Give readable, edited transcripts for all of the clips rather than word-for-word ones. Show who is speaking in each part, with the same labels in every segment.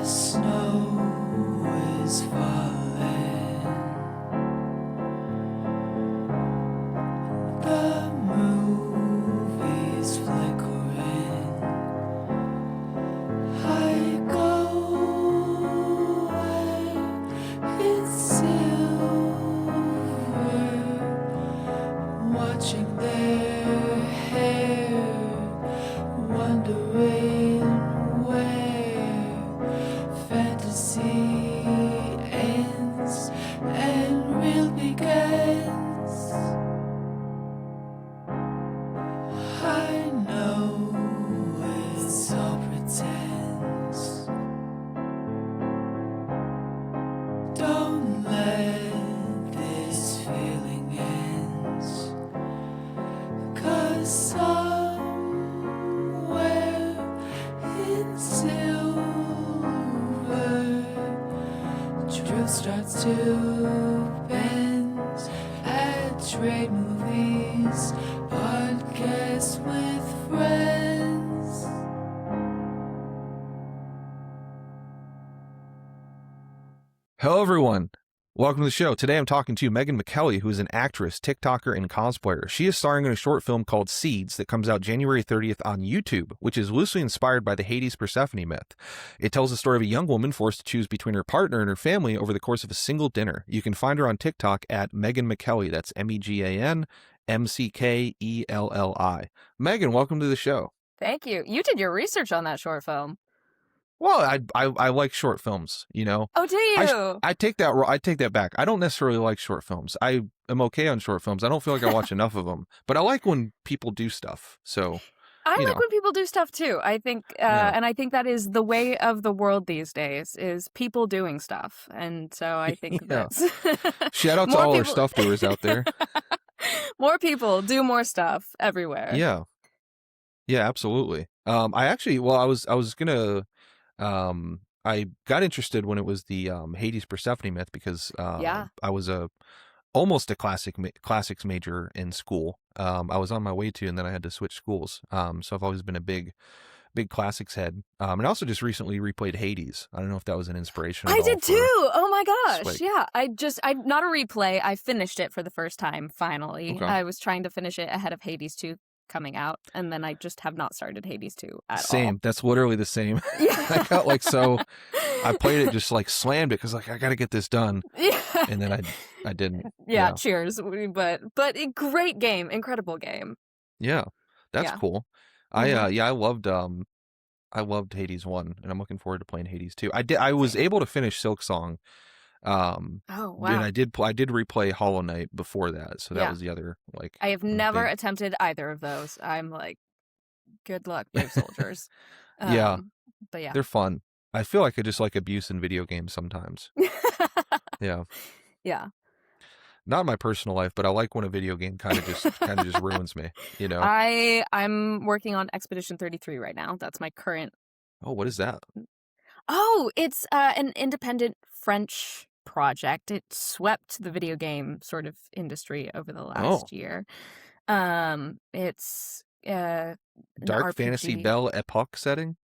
Speaker 1: Snow is falling. The movie's flickering. I go where it's silver, watching their hair, wondering where fantasy ends and real begins. I know it's all pretense. Don't let this feeling end, 'cause somewhere in silver, truth starts to bend at trade movies, podcasts with friends.
Speaker 2: Hello, everyone. Welcome to the show. Today I'm talking to Megan McKelli, who is an actress, TikToker, and cosplayer. She is starring in a short film called Seeds that comes out January 30th on YouTube, which is loosely inspired by the Hades Persephone myth. It tells the story of a young woman forced to choose between her partner and her family over the course of a single dinner. You can find her on TikTok at Megan McKelli. That's MEGAN MCKELLI. Megan, welcome to the show.
Speaker 3: Thank you. You did your research on that short film.
Speaker 2: Well, I like short films, you know.
Speaker 3: Oh, do you?
Speaker 2: I take that back. I don't necessarily like short films. I am okay on short films. I don't feel like I watch enough of them, but I like when people do stuff. So
Speaker 3: I like when people do stuff too. I think,
Speaker 2: Yeah.
Speaker 3: and I think that is the way of the world these days, is people doing stuff. And so I think
Speaker 2: Yeah.
Speaker 3: that's
Speaker 2: Shout out to
Speaker 3: More
Speaker 2: all our
Speaker 3: people-
Speaker 2: stuff doers out there.
Speaker 3: more people do more stuff everywhere.
Speaker 2: Yeah. Yeah, absolutely. I was gonna, I got interested when it was the Hades Persephone myth because
Speaker 3: Yeah.
Speaker 2: I was almost a classics major in school. I was on my way to, and then I had to switch schools. So I've always been a big classics head. And I also just recently replayed Hades. I don't know if that was an inspiration.
Speaker 3: I did too. Oh my gosh.
Speaker 2: Sweet.
Speaker 3: Yeah. I'm not a replay. I finished it for the first time, finally.
Speaker 2: Okay.
Speaker 3: I was trying to finish it ahead of Hades 2 coming out, and then I just have not started Hades 2 at all.
Speaker 2: Same. That's literally the same.
Speaker 3: Yeah.
Speaker 2: I got I played it, just like slammed it because I got to get this done.
Speaker 3: Yeah.
Speaker 2: And then I didn't.
Speaker 3: Yeah, cheers. But a great game, incredible game.
Speaker 2: Yeah, that's
Speaker 3: Yeah.
Speaker 2: cool.
Speaker 3: Mhm.
Speaker 2: I loved Hades 1, and I'm looking forward to playing Hades 2. I was able to finish Silksong.
Speaker 3: Oh
Speaker 2: And
Speaker 3: wow.
Speaker 2: I did replay Hollow Knight before that, so that
Speaker 3: Yeah.
Speaker 2: was the other
Speaker 3: I have never
Speaker 2: big-
Speaker 3: attempted either of those. I'm like, good luck, brave soldiers.
Speaker 2: Yeah.
Speaker 3: But yeah.
Speaker 2: They're fun. I feel like I just like abuse in video games sometimes. Yeah.
Speaker 3: Yeah.
Speaker 2: Not in my personal life, but I like when a video game kind of just ruins me, you know.
Speaker 3: I'm working on Expedition 33 right now. That's my current.
Speaker 2: Oh, what is that?
Speaker 3: Oh, it's an independent French project. It swept the video game sort of industry over the last year. It's an
Speaker 2: Dark fantasy
Speaker 3: RPG.
Speaker 2: Belle Epoque setting?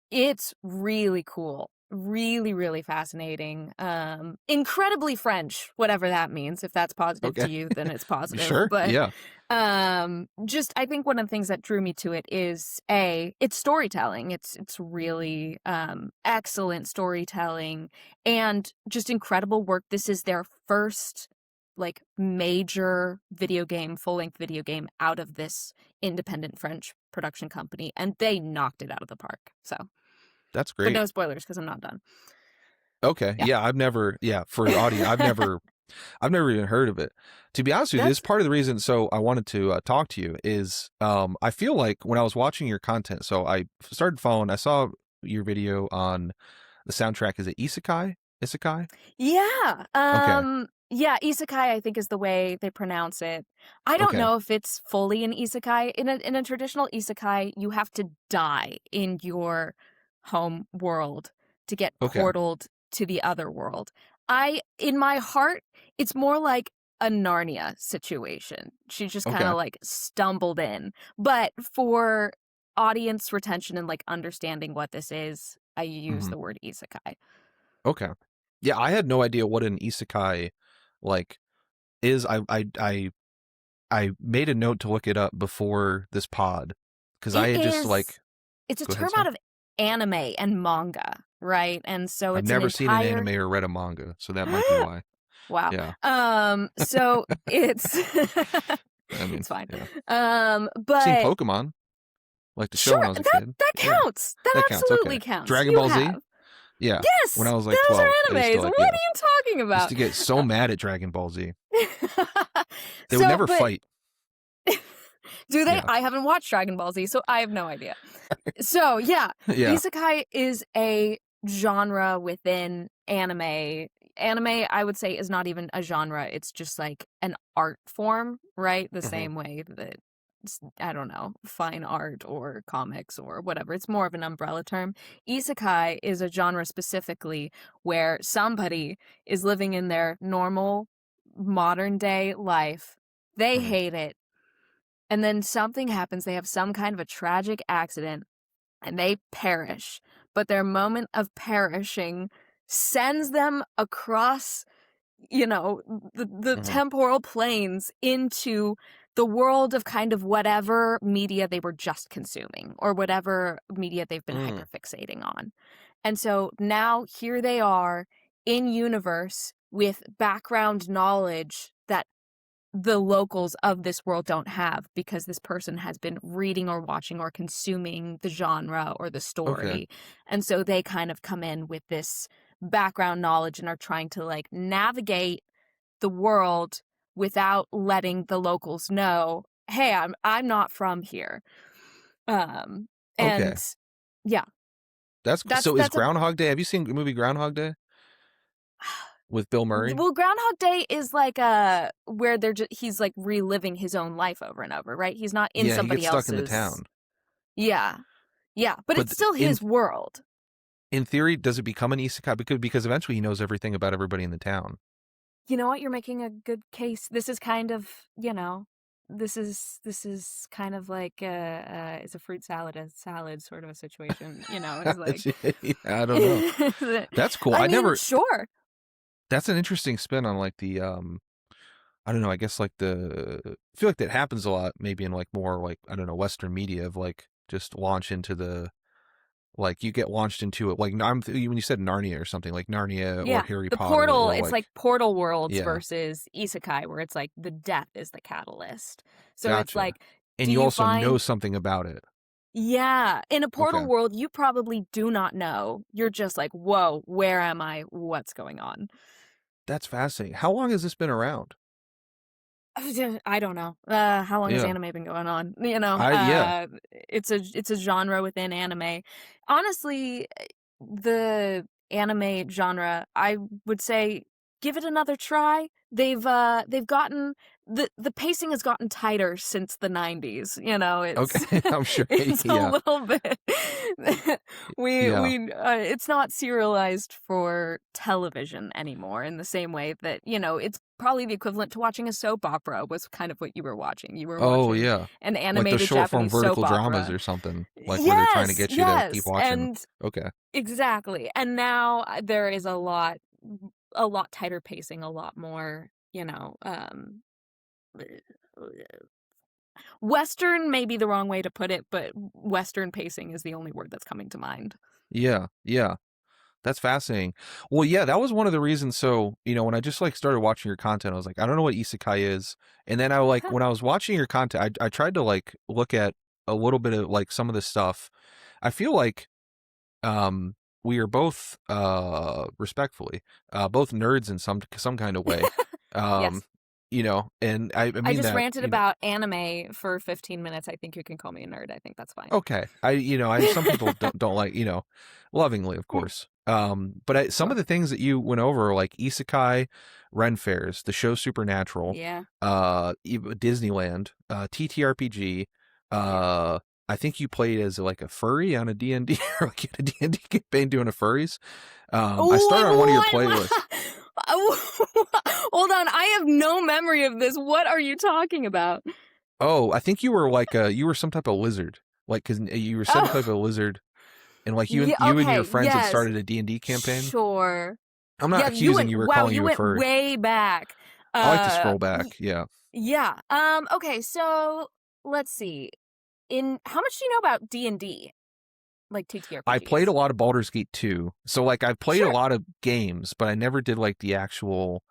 Speaker 3: It's really cool. Really, really fascinating. Incredibly French, whatever that means. If that's positive to
Speaker 2: Okay.
Speaker 3: you, then it's positive.
Speaker 2: Sure.
Speaker 3: But
Speaker 2: Yeah.
Speaker 3: just I think one of the things that drew me to it is it's storytelling. It's really excellent storytelling and just incredible work. This is their first like major video game, full-length video game out of this independent French production company, and they knocked it out of the park. So
Speaker 2: That's
Speaker 3: but
Speaker 2: great.
Speaker 3: no spoilers because I'm not done.
Speaker 2: Okay.
Speaker 3: Yeah.
Speaker 2: Yeah, for the audience, I've never even heard of it. To be honest with you, this is part of the reason so I wanted to talk to you is I feel like when I was watching your content, so I started following, I saw your video on the soundtrack. Is it Isekai?
Speaker 3: Yeah.
Speaker 2: Okay.
Speaker 3: Yeah, isekai I think is the way they pronounce it. I don't
Speaker 2: Okay.
Speaker 3: know if it's fully an isekai. In a traditional isekai, you have to die in your home world to get
Speaker 2: Okay.
Speaker 3: portaled to the other world. In my heart, it's more like a Narnia situation. She just kind of
Speaker 2: Okay.
Speaker 3: like stumbled in. But for audience retention and like understanding what this is, I use
Speaker 2: Mhm.
Speaker 3: the word isekai.
Speaker 2: Okay. Yeah, I had no idea what an isekai like is. I made a note to look it up before this pod because I
Speaker 3: It
Speaker 2: had just like.
Speaker 3: is. It's a
Speaker 2: Go ahead,
Speaker 3: term
Speaker 2: sorry.
Speaker 3: out of anime and manga, right? And so
Speaker 2: I've
Speaker 3: it's an
Speaker 2: never seen an
Speaker 3: entire.
Speaker 2: anime or read a manga, so that might be why.
Speaker 3: Wow.
Speaker 2: Yeah.
Speaker 3: So it's
Speaker 2: I mean,
Speaker 3: it's fine.
Speaker 2: yeah. Seen
Speaker 3: But
Speaker 2: Pokemon, like the show
Speaker 3: sure,
Speaker 2: when I was a kid.
Speaker 3: that
Speaker 2: Yeah,
Speaker 3: counts. That
Speaker 2: that counts.
Speaker 3: absolutely
Speaker 2: Okay.
Speaker 3: counts.
Speaker 2: Dragon
Speaker 3: You
Speaker 2: Ball Z.
Speaker 3: have.
Speaker 2: Yeah. When
Speaker 3: Yes,
Speaker 2: I was like
Speaker 3: those
Speaker 2: 12,
Speaker 3: are
Speaker 2: I used to
Speaker 3: animes.
Speaker 2: like.
Speaker 3: What
Speaker 2: Yeah.
Speaker 3: are you talking
Speaker 2: I used
Speaker 3: about?
Speaker 2: to get so mad at Dragon Ball Z. They would never fight.
Speaker 3: Do they?
Speaker 2: Yeah.
Speaker 3: I haven't watched Dragon Ball Z, so I have no idea. So yeah,
Speaker 2: Yeah.
Speaker 3: isekai is a genre within anime. Anime, I would say, is not even a genre. It's just like an art form, right? The
Speaker 2: Mhm.
Speaker 3: same way that, I don't know, fine art or comics or whatever. It's more of an umbrella term. Isekai is a genre specifically where somebody is living in their normal modern day life. They
Speaker 2: Mhm.
Speaker 3: hate it. And then something happens. They have some kind of a tragic accident and they perish. But their moment of perishing sends them across, the
Speaker 2: Mhm.
Speaker 3: temporal planes into the world of kind of whatever media they were just consuming or whatever media they've been hyperfixating on. And so now here they are in universe with background knowledge that the locals of this world don't have because this person has been reading or watching or consuming the genre or the story.
Speaker 2: Okay.
Speaker 3: And so they kind of come in with this background knowledge and are trying to like navigate the world without letting the locals know, hey, I'm not from here.
Speaker 2: Okay.
Speaker 3: And yeah,
Speaker 2: That's
Speaker 3: that's
Speaker 2: so. Is
Speaker 3: that's a
Speaker 2: Groundhog Day? Have you seen the movie Groundhog Day with Bill Murray?
Speaker 3: well, Groundhog Day is like where he's like reliving his own life over and over, right? He's not in
Speaker 2: Yeah, he
Speaker 3: somebody
Speaker 2: gets stuck in the
Speaker 3: else's.
Speaker 2: town.
Speaker 3: Yeah, yeah, but it's
Speaker 2: But
Speaker 3: still his world.
Speaker 2: in theory, does it become an isekai? Because eventually he knows everything about everybody in the town.
Speaker 3: You know what? You're making a good case. This is kind of, this is kind of like it's a fruit salad, a salad sort of a situation. It's like
Speaker 2: Yeah, I don't know. That's cool.
Speaker 3: I mean, sure.
Speaker 2: That's an interesting spin on like the I don't know. I guess like I feel like that happens a lot, maybe in like more like I don't know Western media of like just launch into the like you get launched into it like when you said Narnia or something like Narnia
Speaker 3: Yeah,
Speaker 2: or Harry
Speaker 3: the
Speaker 2: Potter.
Speaker 3: portal.
Speaker 2: Or
Speaker 3: It's like portal worlds
Speaker 2: Yeah.
Speaker 3: versus isekai, where it's like the death is the catalyst. So it's
Speaker 2: Gotcha.
Speaker 3: like,
Speaker 2: And
Speaker 3: do
Speaker 2: you
Speaker 3: you
Speaker 2: also know
Speaker 3: find?
Speaker 2: something about it.
Speaker 3: Yeah, in a portal
Speaker 2: Okay.
Speaker 3: world, you probably do not know. You're just like, whoa, where am I? What's going on?
Speaker 2: That's fascinating. How long has this been around?
Speaker 3: I don't know. How long has
Speaker 2: Yeah.
Speaker 3: anime been going on?
Speaker 2: Yeah.
Speaker 3: It's a genre within anime. Honestly, the anime genre, I would say, give it another try. They've gotten the pacing has gotten tighter since the 90s. It's
Speaker 2: Okay. I'm sure.
Speaker 3: it's a
Speaker 2: Yeah.
Speaker 3: little bit we
Speaker 2: Yeah.
Speaker 3: it's not serialized for television anymore in the same way that it's probably the equivalent to watching a soap opera was kind of what you were watching. You were
Speaker 2: Oh
Speaker 3: watching
Speaker 2: yeah.
Speaker 3: an
Speaker 2: Like the
Speaker 3: animated
Speaker 2: short form
Speaker 3: Japanese soap
Speaker 2: vertical dramas
Speaker 3: opera.
Speaker 2: or something. Like where they're trying to get you to keep watching.
Speaker 3: And
Speaker 2: Okay.
Speaker 3: exactly. And now there is a lot tighter pacing, a lot more, Western may be the wrong way to put it, but Western pacing is the only word that's coming to mind.
Speaker 2: Yeah. Yeah. That's fascinating. Well, yeah, that was one of the reasons. So, when I just like started watching your content, I was like, I don't know what isekai is. And then when I was watching your content, I tried to like look at a little bit of like some of the stuff. I feel like we are both respectfully both nerds in some kind of way.
Speaker 3: Yes.
Speaker 2: And I mean
Speaker 3: I just
Speaker 2: that,
Speaker 3: ranted about anime for 15 minutes. I think you can call me a nerd. I think that's fine.
Speaker 2: Okay. Some people don't like, lovingly, of course. But some of the things that you went over, like Isekai, Ren Fairs, the show Supernatural,
Speaker 3: Yeah.
Speaker 2: Disneyland, TTRPG, I think you played as like a furry on a D&D or like a D&D campaign doing a furries. I started on one of your playlists.
Speaker 3: Hold on, I have no memory of this. What are you talking about?
Speaker 2: Oh, I think you were like you were some type of lizard. Like, because you were said to play
Speaker 3: Oh,
Speaker 2: a lizard, and like
Speaker 3: yeah,
Speaker 2: you and your
Speaker 3: okay,
Speaker 2: friends had
Speaker 3: yes,
Speaker 2: started a D&D campaign.
Speaker 3: sure.
Speaker 2: I'm not
Speaker 3: Yeah,
Speaker 2: accusing you or calling
Speaker 3: you
Speaker 2: you a
Speaker 3: went
Speaker 2: furry.
Speaker 3: way back.
Speaker 2: I like to
Speaker 3: Uh,
Speaker 2: scroll
Speaker 3: y-
Speaker 2: back. Yeah.
Speaker 3: yeah. Okay, so let's see. In how much do you know about D&D, like
Speaker 2: I played a
Speaker 3: TTRPGs?
Speaker 2: lot of Baldur's Gate 2. So like I played a
Speaker 3: Sure.
Speaker 2: lot of games, but I never did like the actual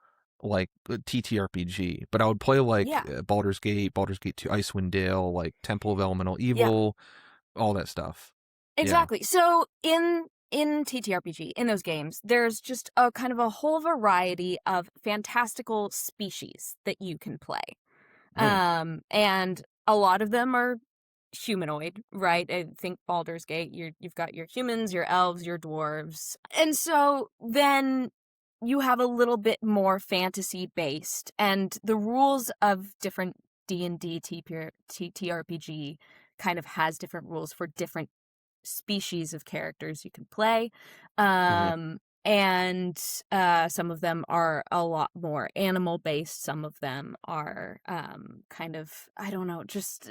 Speaker 2: like TTRPG. But I would play like
Speaker 3: Yeah.
Speaker 2: Baldur's Gate, Baldur's Gate 2, Icewind Dale, like Temple of Elemental
Speaker 3: Yeah.
Speaker 2: Evil, all that stuff. Yeah.
Speaker 3: Exactly. So in TTRPG, in those games, there's just a kind of a whole variety of fantastical species that you can play.
Speaker 2: Hmm.
Speaker 3: And a lot of them are humanoid, right? I think Baldur's Gate, you've got your humans, your elves, your dwarves. And so then you have a little bit more fantasy based, and the rules of different D&D TTRPG kind of has different rules for different species of characters you can play.
Speaker 2: Hmm.
Speaker 3: And some of them are a lot more animal based. Some of them are kind of, I don't know, just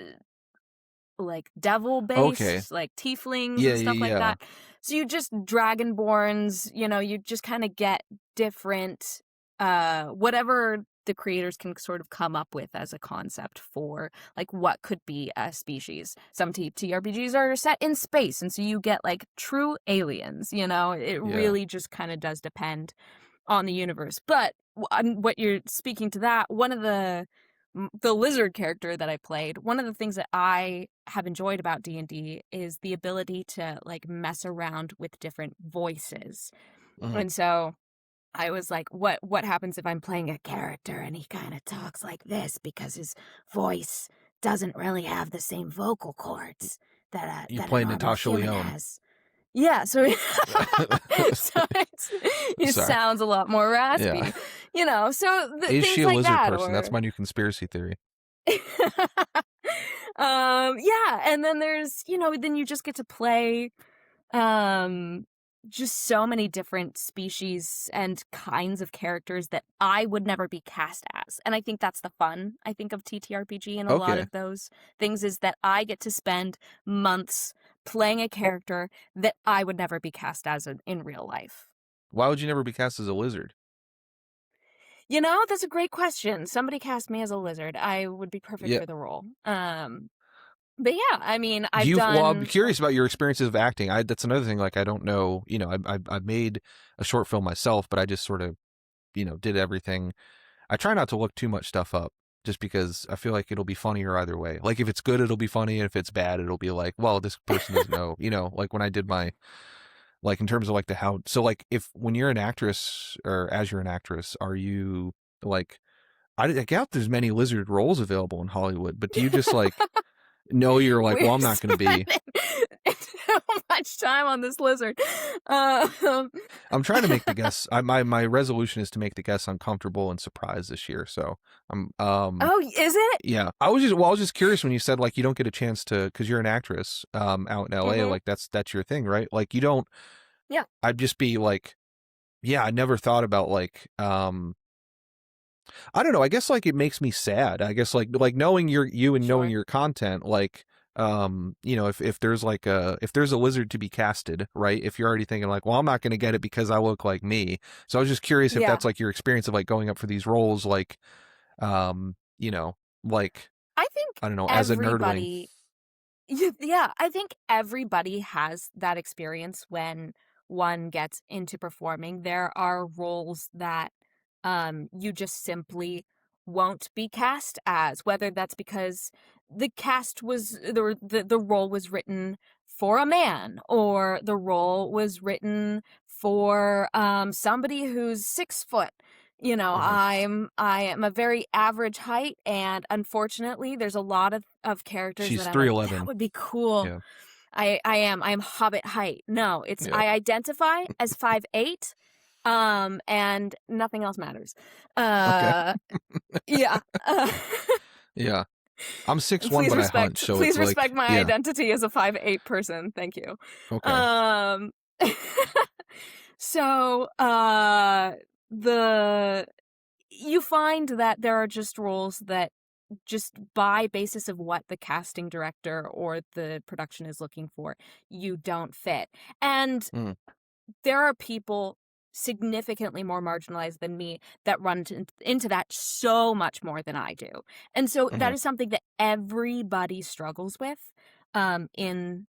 Speaker 3: like devil
Speaker 2: Okay.
Speaker 3: based, like tieflings
Speaker 2: Yeah,
Speaker 3: and
Speaker 2: yeah,
Speaker 3: stuff like
Speaker 2: yeah.
Speaker 3: that. So you just dragonborns, you just kind of get different whatever the creators can sort of come up with as a concept for like what could be a species. Some TTRPGs are set in space, and so you get like true aliens, it
Speaker 2: Yeah.
Speaker 3: really just kind of does depend on the universe. But what you're speaking to, that one of the lizard character that I played, one of the things that I have enjoyed about D&D is the ability to like mess around with different voices.
Speaker 2: Hmm.
Speaker 3: And so I was like, what happens if I'm playing a character and he kind of talks like this because his voice doesn't really have the same vocal cords that
Speaker 2: You
Speaker 3: a
Speaker 2: play
Speaker 3: normal
Speaker 2: Natasha
Speaker 3: human
Speaker 2: Lyonne.
Speaker 3: has. Yeah, so so it
Speaker 2: Sorry.
Speaker 3: sounds a lot more
Speaker 2: Yeah.
Speaker 3: raspy, so
Speaker 2: Is she
Speaker 3: things
Speaker 2: a
Speaker 3: like
Speaker 2: lizard
Speaker 3: that,
Speaker 2: person? That's
Speaker 3: or
Speaker 2: my new conspiracy theory.
Speaker 3: yeah, and then there's, then you just get to play um just so many different species and kinds of characters that I would never be cast as. And I think that's the fun, I think, of TTRPG and a lot
Speaker 2: Okay.
Speaker 3: of those things, is that I get to spend months playing a character that I would never be cast as in real life.
Speaker 2: Why would you never be cast as a lizard?
Speaker 3: That's a great question. Somebody cast me as a lizard. I would be perfect
Speaker 2: Yeah.
Speaker 3: for the role. But yeah, I mean,
Speaker 2: Do
Speaker 3: I've
Speaker 2: you? Well, I'm
Speaker 3: done.
Speaker 2: curious about your experiences of acting. That's another thing. Like, I don't know. I've made a short film myself, but I just sort of, did everything. I try not to look too much stuff up, just because I feel like it'll be funnier either way. Like, if it's good, it'll be funny, and if it's bad, it'll be like, well, this person doesn't know. Like when I did my, like in terms of like the how. So like, if when you're an actress or as you're an actress, are you like? I doubt there's many lizard roles available in Hollywood, but do you just like? No, you're like,
Speaker 3: We're
Speaker 2: well, I'm not going to
Speaker 3: spending
Speaker 2: be.
Speaker 3: so much time on this lizard. Um,
Speaker 2: I'm trying to make the guests. My resolution is to make the guests uncomfortable and surprised this year. So I'm
Speaker 3: oh, is it?
Speaker 2: yeah. I was just curious when you said like you don't get a chance to, because you're an actress out in LA,
Speaker 3: Mm-hmm.
Speaker 2: like that's your thing, right? Like you don't.
Speaker 3: Yeah.
Speaker 2: I'd just be like, yeah, I never thought about like I don't know. I guess like it makes me sad. I guess like knowing you and knowing
Speaker 3: Sure.
Speaker 2: your content, like if there's like if there's a lizard to be casted, right? If you're already thinking like, well, I'm not going to get it because I look like me. So I was just curious if
Speaker 3: Yeah.
Speaker 2: that's like your experience of like going up for these roles, like like
Speaker 3: I think
Speaker 2: I don't know, as a nerdling.
Speaker 3: everybody, yeah, I think everybody has that experience when one gets into performing. There are roles that you just simply won't be cast as, whether that's because the cast was the role was written for a man, or the role was written for somebody who's 6 foot.
Speaker 2: Uh-huh.
Speaker 3: I am a very average height, and unfortunately there's a lot of characters
Speaker 2: She's
Speaker 3: that I'm like, that
Speaker 2: 3'11".
Speaker 3: would be cool.
Speaker 2: Yeah.
Speaker 3: I'm Hobbit height. No, it's,
Speaker 2: Yeah.
Speaker 3: I identify as 5'8", and nothing else matters.
Speaker 2: Okay.
Speaker 3: Yeah.
Speaker 2: Yeah. I'm 6'1", but I hunch, so
Speaker 3: Please
Speaker 2: it's like,
Speaker 3: respect my
Speaker 2: yeah.
Speaker 3: identity as a 5'8" person. Thank you.
Speaker 2: Okay.
Speaker 3: Um, so, the you find that there are just roles that just by basis of what the casting director or the production is looking for, you don't fit. And
Speaker 2: Mm.
Speaker 3: there are people significantly more marginalized than me that run into that so much more than I do. And so that
Speaker 2: Mhm.
Speaker 3: is something that everybody struggles with in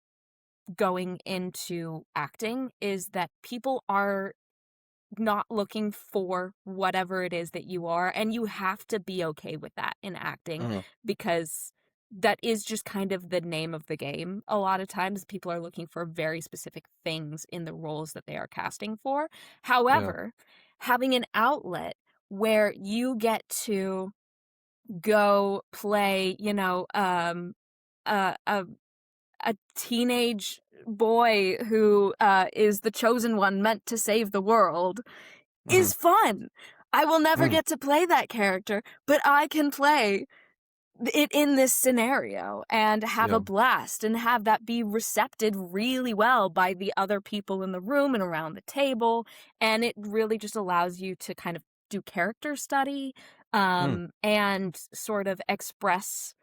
Speaker 3: going into acting, is that people are not looking for whatever it is that you are, and you have to be okay with that in acting,
Speaker 2: Mhm.
Speaker 3: because that is just kind of the name of the game. A lot of times people are looking for very specific things in the roles that they are casting for.
Speaker 2: Yeah.
Speaker 3: However, having an outlet where you get to go play, a teenage boy who is the chosen one meant to save the world
Speaker 2: Mhm.
Speaker 3: is fun. I will never
Speaker 2: Mhm.
Speaker 3: get to play that character, but I can play it in this scenario and have a
Speaker 2: Yeah.
Speaker 3: blast and have that be recepted really well by the other people in the room and around the table. And it really just allows you to kind of do character study
Speaker 2: Mm.
Speaker 3: and sort of express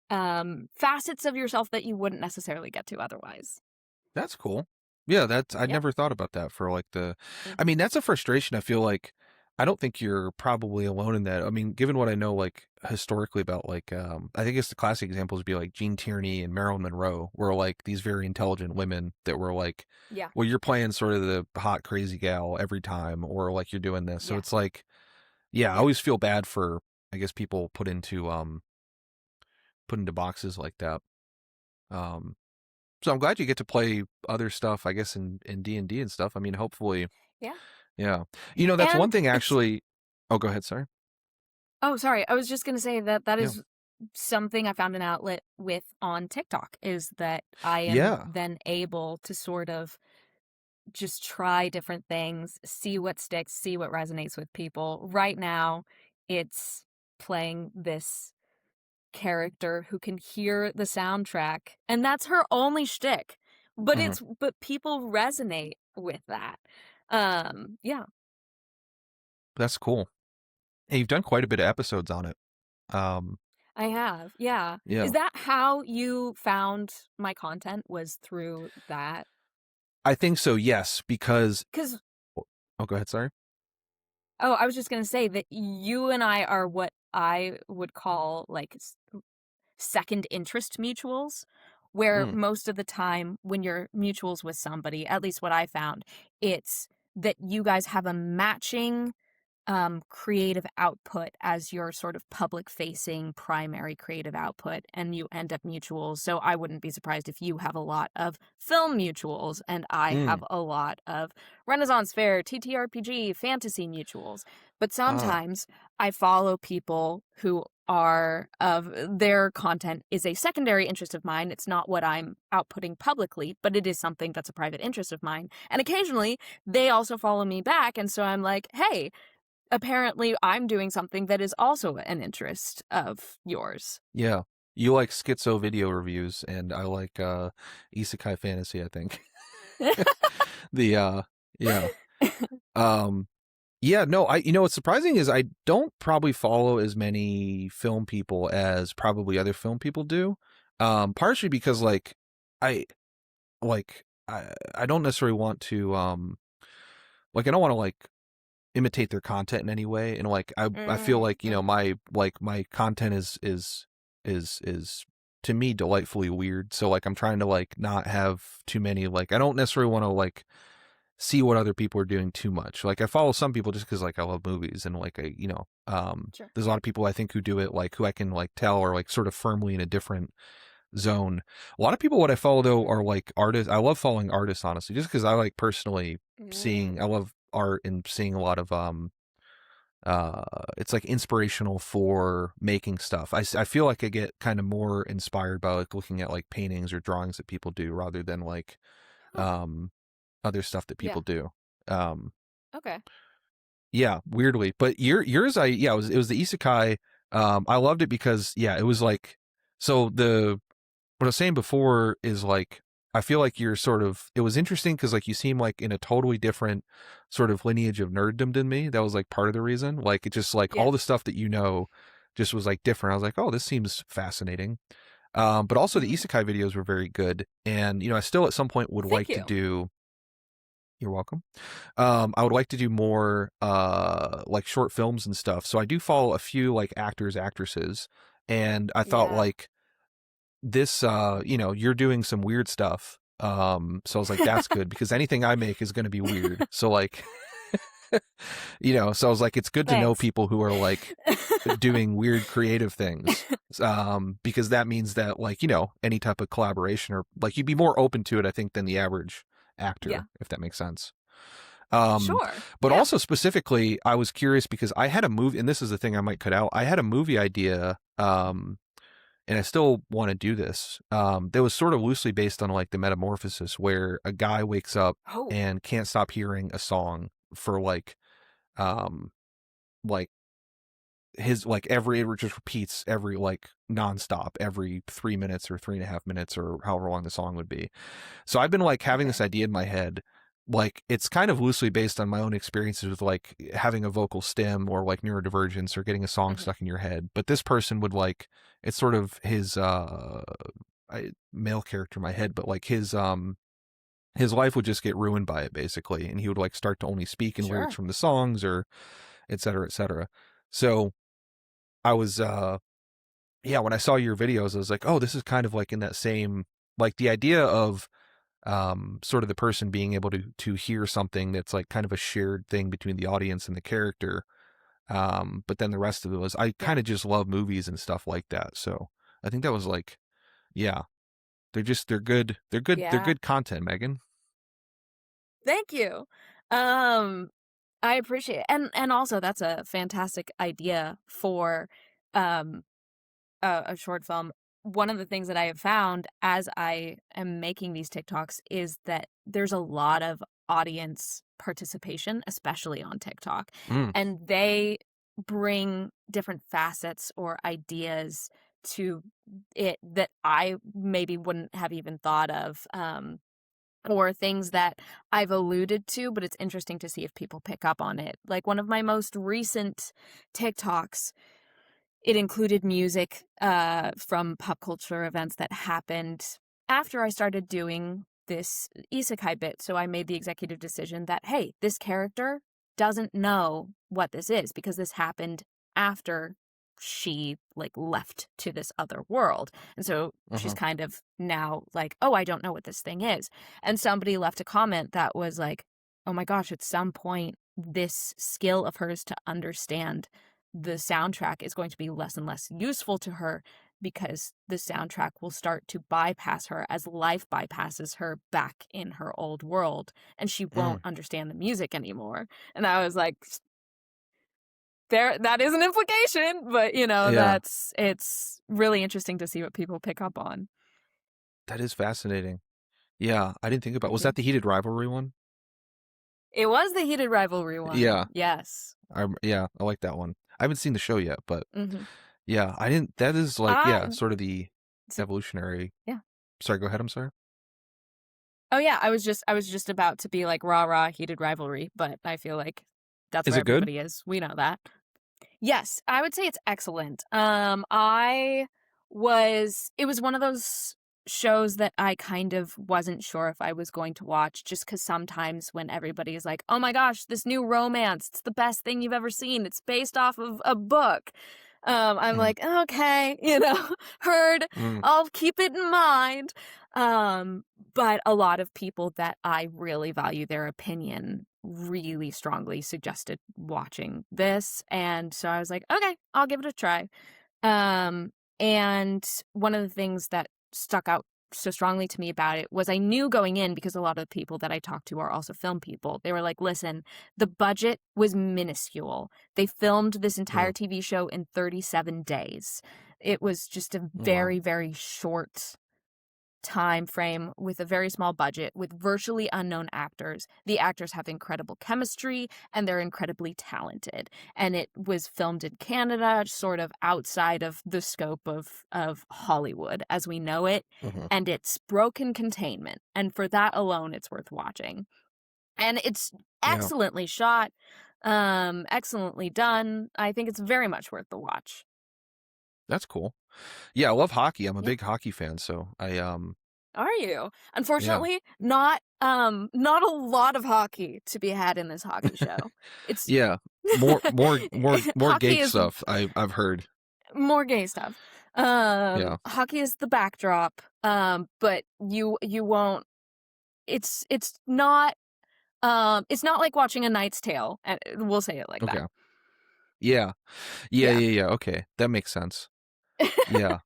Speaker 3: facets of yourself that you wouldn't necessarily get to otherwise.
Speaker 2: That's cool. Yeah, that's I'd
Speaker 3: Yeah.
Speaker 2: never thought about that for like the
Speaker 3: Mm.
Speaker 2: I mean, that's a frustration I feel like I don't think you're probably alone in that. I mean, given what I know like historically about like I think it's the classic examples would be like Gene Tierney and Marilyn Monroe were like these very intelligent women that were like,
Speaker 3: Yeah.
Speaker 2: well, you're playing sort of the hot crazy gal every time or like you're doing this. So
Speaker 3: Yeah.
Speaker 2: it's like, yeah, I
Speaker 3: Yeah.
Speaker 2: always feel bad for I guess people put into boxes like that. Um So I'm glad you get to play other stuff, I guess, in D&D and stuff. I mean, hopefully,
Speaker 3: Yeah.
Speaker 2: yeah. You know, that's one
Speaker 3: And
Speaker 2: thing
Speaker 3: it's
Speaker 2: actually. Oh, go ahead, sorry.
Speaker 3: Oh, sorry. I was just going to say that that
Speaker 2: Yeah.
Speaker 3: is something I found an outlet with on TikTok, is that I am
Speaker 2: Yeah.
Speaker 3: then able to sort of just try different things, see what sticks, see what resonates with people. Right now, it's playing this character who can hear the soundtrack, and that's her only shtick. But
Speaker 2: Hmm.
Speaker 3: people resonate with that. Yeah.
Speaker 2: That's cool. And you've done quite a bit of episodes on it. Um,
Speaker 3: I have, yeah. Is
Speaker 2: yeah.
Speaker 3: that how you found my content, was through that?
Speaker 2: I think so, yes, because.
Speaker 3: 'Cause
Speaker 2: Oh, go ahead, sorry.
Speaker 3: oh, I was just gonna say that you and I are what I would call, like, second interest mutuals, where
Speaker 2: Mm,
Speaker 3: most of the time when you're mutuals with somebody, at least what I found, it's that you guys have a matching creative output as your sort of public facing primary creative output, and you end up mutuals. So I wouldn't be surprised if you have a lot of film mutuals and I
Speaker 2: mm,
Speaker 3: have a lot of Renaissance Fair, TTRPG, fantasy mutuals. But
Speaker 2: ah,
Speaker 3: sometimes I follow people who are of their content is a secondary interest of mine. It's not what I'm outputting publicly, but it is something that's a private interest of mine. And occasionally they also follow me back, and so I'm like, hey, apparently I'm doing something that is also an interest of yours.
Speaker 2: yeah. You like schizo video reviews, and I like isekai fantasy, I think. The yeah. Um Yeah, no, what's surprising is I don't probably follow as many film people as probably other film people do. Partially because I I don't necessarily want to I don't want to like imitate their content in any way. And like I feel
Speaker 3: Mm,
Speaker 2: like,
Speaker 3: mhm.
Speaker 2: my content is to me delightfully weird. So like I'm trying to like not have too many I don't necessarily want to like see what other people are doing too much. Like I follow some people just because like I love movies and like
Speaker 3: Sure.
Speaker 2: there's a lot of people I think who do it like who I can like tell are like sort of firmly in a different zone. A lot of people what I follow though
Speaker 3: Mhm.
Speaker 2: are like artists. I love following artists honestly, just because I like personally seeing. I
Speaker 3: Mm.
Speaker 2: love art and seeing a lot of it's like inspirational for making stuff. I feel like I get kind of more inspired by like looking at like paintings or drawings that people do rather than like
Speaker 3: Huh.
Speaker 2: um other stuff that
Speaker 3: Yeah.
Speaker 2: people do. Um,
Speaker 3: Okay.
Speaker 2: yeah, weirdly, but yours, it was the isekai. I loved it because yeah, it was like so the what I was saying before is like I feel like you're sort of it was interesting because like you seem like in a totally different sort of lineage of nerddom than me. That was like part of the reason. Like it just like
Speaker 3: Yeah.
Speaker 2: all the stuff that you know just was like different. I was like, oh, this seems fascinating. But also the isekai videos were very good, and I still at some point would
Speaker 3: Thank
Speaker 2: like to
Speaker 3: you.
Speaker 2: do. You're welcome. I would like to do more like short films and stuff. So I do follow a few like actors, actresses, and I thought
Speaker 3: Yeah.
Speaker 2: like this you're doing some weird stuff. So I was like, that's good because anything I make is going to be weird. So like so I was like, it's good to know
Speaker 3: Thanks.
Speaker 2: people who are like doing weird creative things. Because that means that like, any type of collaboration or like you'd be more open to it, I think, than the average actor,
Speaker 3: Yeah.
Speaker 2: if that makes sense.
Speaker 3: Sure.
Speaker 2: But
Speaker 3: Yeah.
Speaker 2: also specifically, I was curious because I had a movie, and this is the thing I might cut out. I had a movie idea, and I still want to do this. That was sort of loosely based on like the Metamorphosis, where a guy wakes up
Speaker 3: Oh.
Speaker 2: and can't stop hearing a song for um, like his like it just repeats every like nonstop every 3 minutes or 3.5 minutes or however long the song would be. So I've been like having
Speaker 3: Okay.
Speaker 2: this idea in my head. Like it's kind of loosely based on my own experiences with like having a vocal stim or like neurodivergence or getting a song
Speaker 3: Mhm.
Speaker 2: stuck in your head. But this person would like it's sort of his male character in my head, but like his life would just get ruined by it basically, and he would like start to only speak in lyrics
Speaker 3: Sure.
Speaker 2: from the songs or et cetera, et cetera. So I was yeah, when I saw your videos, I was like, oh, this is kind of like in that same like the idea of sort of the person being able to hear something that's like kind of a shared thing between the audience and the character. But then the rest of it was I
Speaker 3: Yeah.
Speaker 2: kind of just love movies and stuff like that. So I think that was like, yeah, they're
Speaker 3: Yeah.
Speaker 2: good content, Megan.
Speaker 3: Thank you. Um, I appreciate it. And also that's a fantastic idea for um a short film. One of the things that I have found as I am making these TikToks is that there's a lot of audience participation, especially on TikTok,
Speaker 2: Mm,
Speaker 3: and they bring different facets or ideas to it that I maybe wouldn't have even thought of. Or things that I've alluded to, but it's interesting to see if people pick up on it. Like one of my most recent TikToks, it included music from pop culture events that happened after I started doing this isekai bit. So I made the executive decision that, hey, this character doesn't know what this is because this happened after she like left to this other world. And so she's
Speaker 2: uh-huh.
Speaker 3: kind of now like, oh, I don't know what this thing is. And somebody left a comment that was like, oh my gosh, at some point, this skill of hers to understand the soundtrack is going to be less and less useful to her because the soundtrack will start to bypass her as life bypasses her back in her old world, and she won't
Speaker 2: Mm,
Speaker 3: understand the music anymore. And I was like, there, that is an implication, but
Speaker 2: yeah,
Speaker 3: it's really interesting to see what people pick up on.
Speaker 2: that is fascinating. Yeah, I didn't think about.
Speaker 3: Thank
Speaker 2: Was
Speaker 3: you.
Speaker 2: that the heated rivalry one?
Speaker 3: It was the heated rivalry one.
Speaker 2: Yeah,
Speaker 3: Yes.
Speaker 2: I like that one. I haven't seen the show yet, but
Speaker 3: Mm-hmm.
Speaker 2: yeah, I didn't. That is like
Speaker 3: I
Speaker 2: yeah, sort of the
Speaker 3: so,
Speaker 2: evolutionary.
Speaker 3: yeah.
Speaker 2: Sorry, go ahead. I'm sorry.
Speaker 3: Oh yeah, I was just about to be like rah rah heated rivalry, but I feel like that's
Speaker 2: Is
Speaker 3: where
Speaker 2: it good?
Speaker 3: everybody is. We know that. Yes, I would say it's excellent. It was one of those shows that I kind of wasn't sure if I was going to watch just cuz sometimes when everybody is like, "Oh my gosh, this new romance, it's the best thing you've ever seen. It's based off of a book." I'm
Speaker 2: Mm,
Speaker 3: like, "Okay, heard.
Speaker 2: mm,
Speaker 3: I'll keep it in mind." But a lot of people that I really value their opinion really strongly suggested watching this. And so I was like, okay, I'll give it a try. Um, and one of the things that stuck out so strongly to me about it was I knew going in because a lot of the people that I talked to are also film people. They were like, listen, the budget was minuscule. They filmed this entire
Speaker 2: mm.
Speaker 3: TV show in 37 days. It was just a
Speaker 2: Wow.
Speaker 3: very, very short time frame with a very small budget with virtually unknown actors. The actors have incredible chemistry and they're incredibly talented. And it was filmed in Canada, sort of outside of the scope of Hollywood as we know it.
Speaker 2: Uh-huh.
Speaker 3: And it's broken containment. And for that alone, it's worth watching. And it's
Speaker 2: Yeah.
Speaker 3: excellently shot, excellently done. I think it's very much worth the watch.
Speaker 2: That's cool. Yeah, I love hockey. I'm a
Speaker 3: Yeah.
Speaker 2: big hockey fan, so
Speaker 3: Are you?
Speaker 2: yeah.
Speaker 3: Unfortunately, not a lot of hockey to be had in this hockey show. It's
Speaker 2: Yeah. More
Speaker 3: hockey
Speaker 2: geek
Speaker 3: is
Speaker 2: stuff I've heard.
Speaker 3: more gay stuff.
Speaker 2: Yeah.
Speaker 3: Hockey is the backdrop. But you won't. It's not like watching A Knight's Tale. We'll say it like that.
Speaker 2: Okay. Yeah. Yeah,
Speaker 3: Yeah.
Speaker 2: yeah, yeah. Okay. That makes sense. Yeah.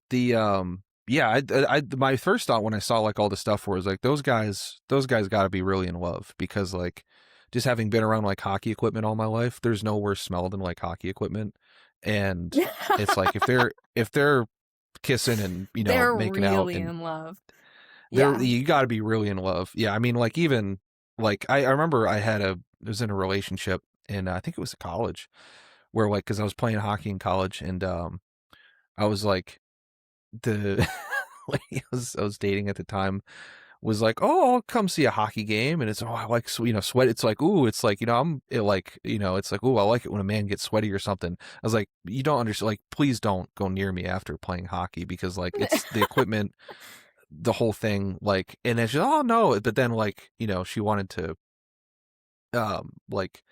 Speaker 2: The yeah, my first thought when I saw like all the stuff was like those guys got to be really in love, because like just having been around like hockey equipment all my life, there's no worse smell than like hockey equipment. And it's like if they're kissing and, you know,
Speaker 3: They're
Speaker 2: making out,
Speaker 3: really
Speaker 2: and
Speaker 3: in love.
Speaker 2: they're
Speaker 3: Yeah.
Speaker 2: you got to be really in love. Yeah, I mean, like even like I remember I was in a relationship, and I think it was college, where like because I was playing hockey in college, and I was like the lady I was dating at the time was like, "Oh, I'll come see a hockey game," and it's, "Oh, I like sweat." It's like, "Ooh," it's like, you know, it's like, "Ooh, I like it when a man gets sweaty or something." I was like, "You don't understand. Like, please don't go near me after playing hockey, because like it's the equipment, the whole thing, like." And then she's, "Oh no," but then like, you know, she wanted to like,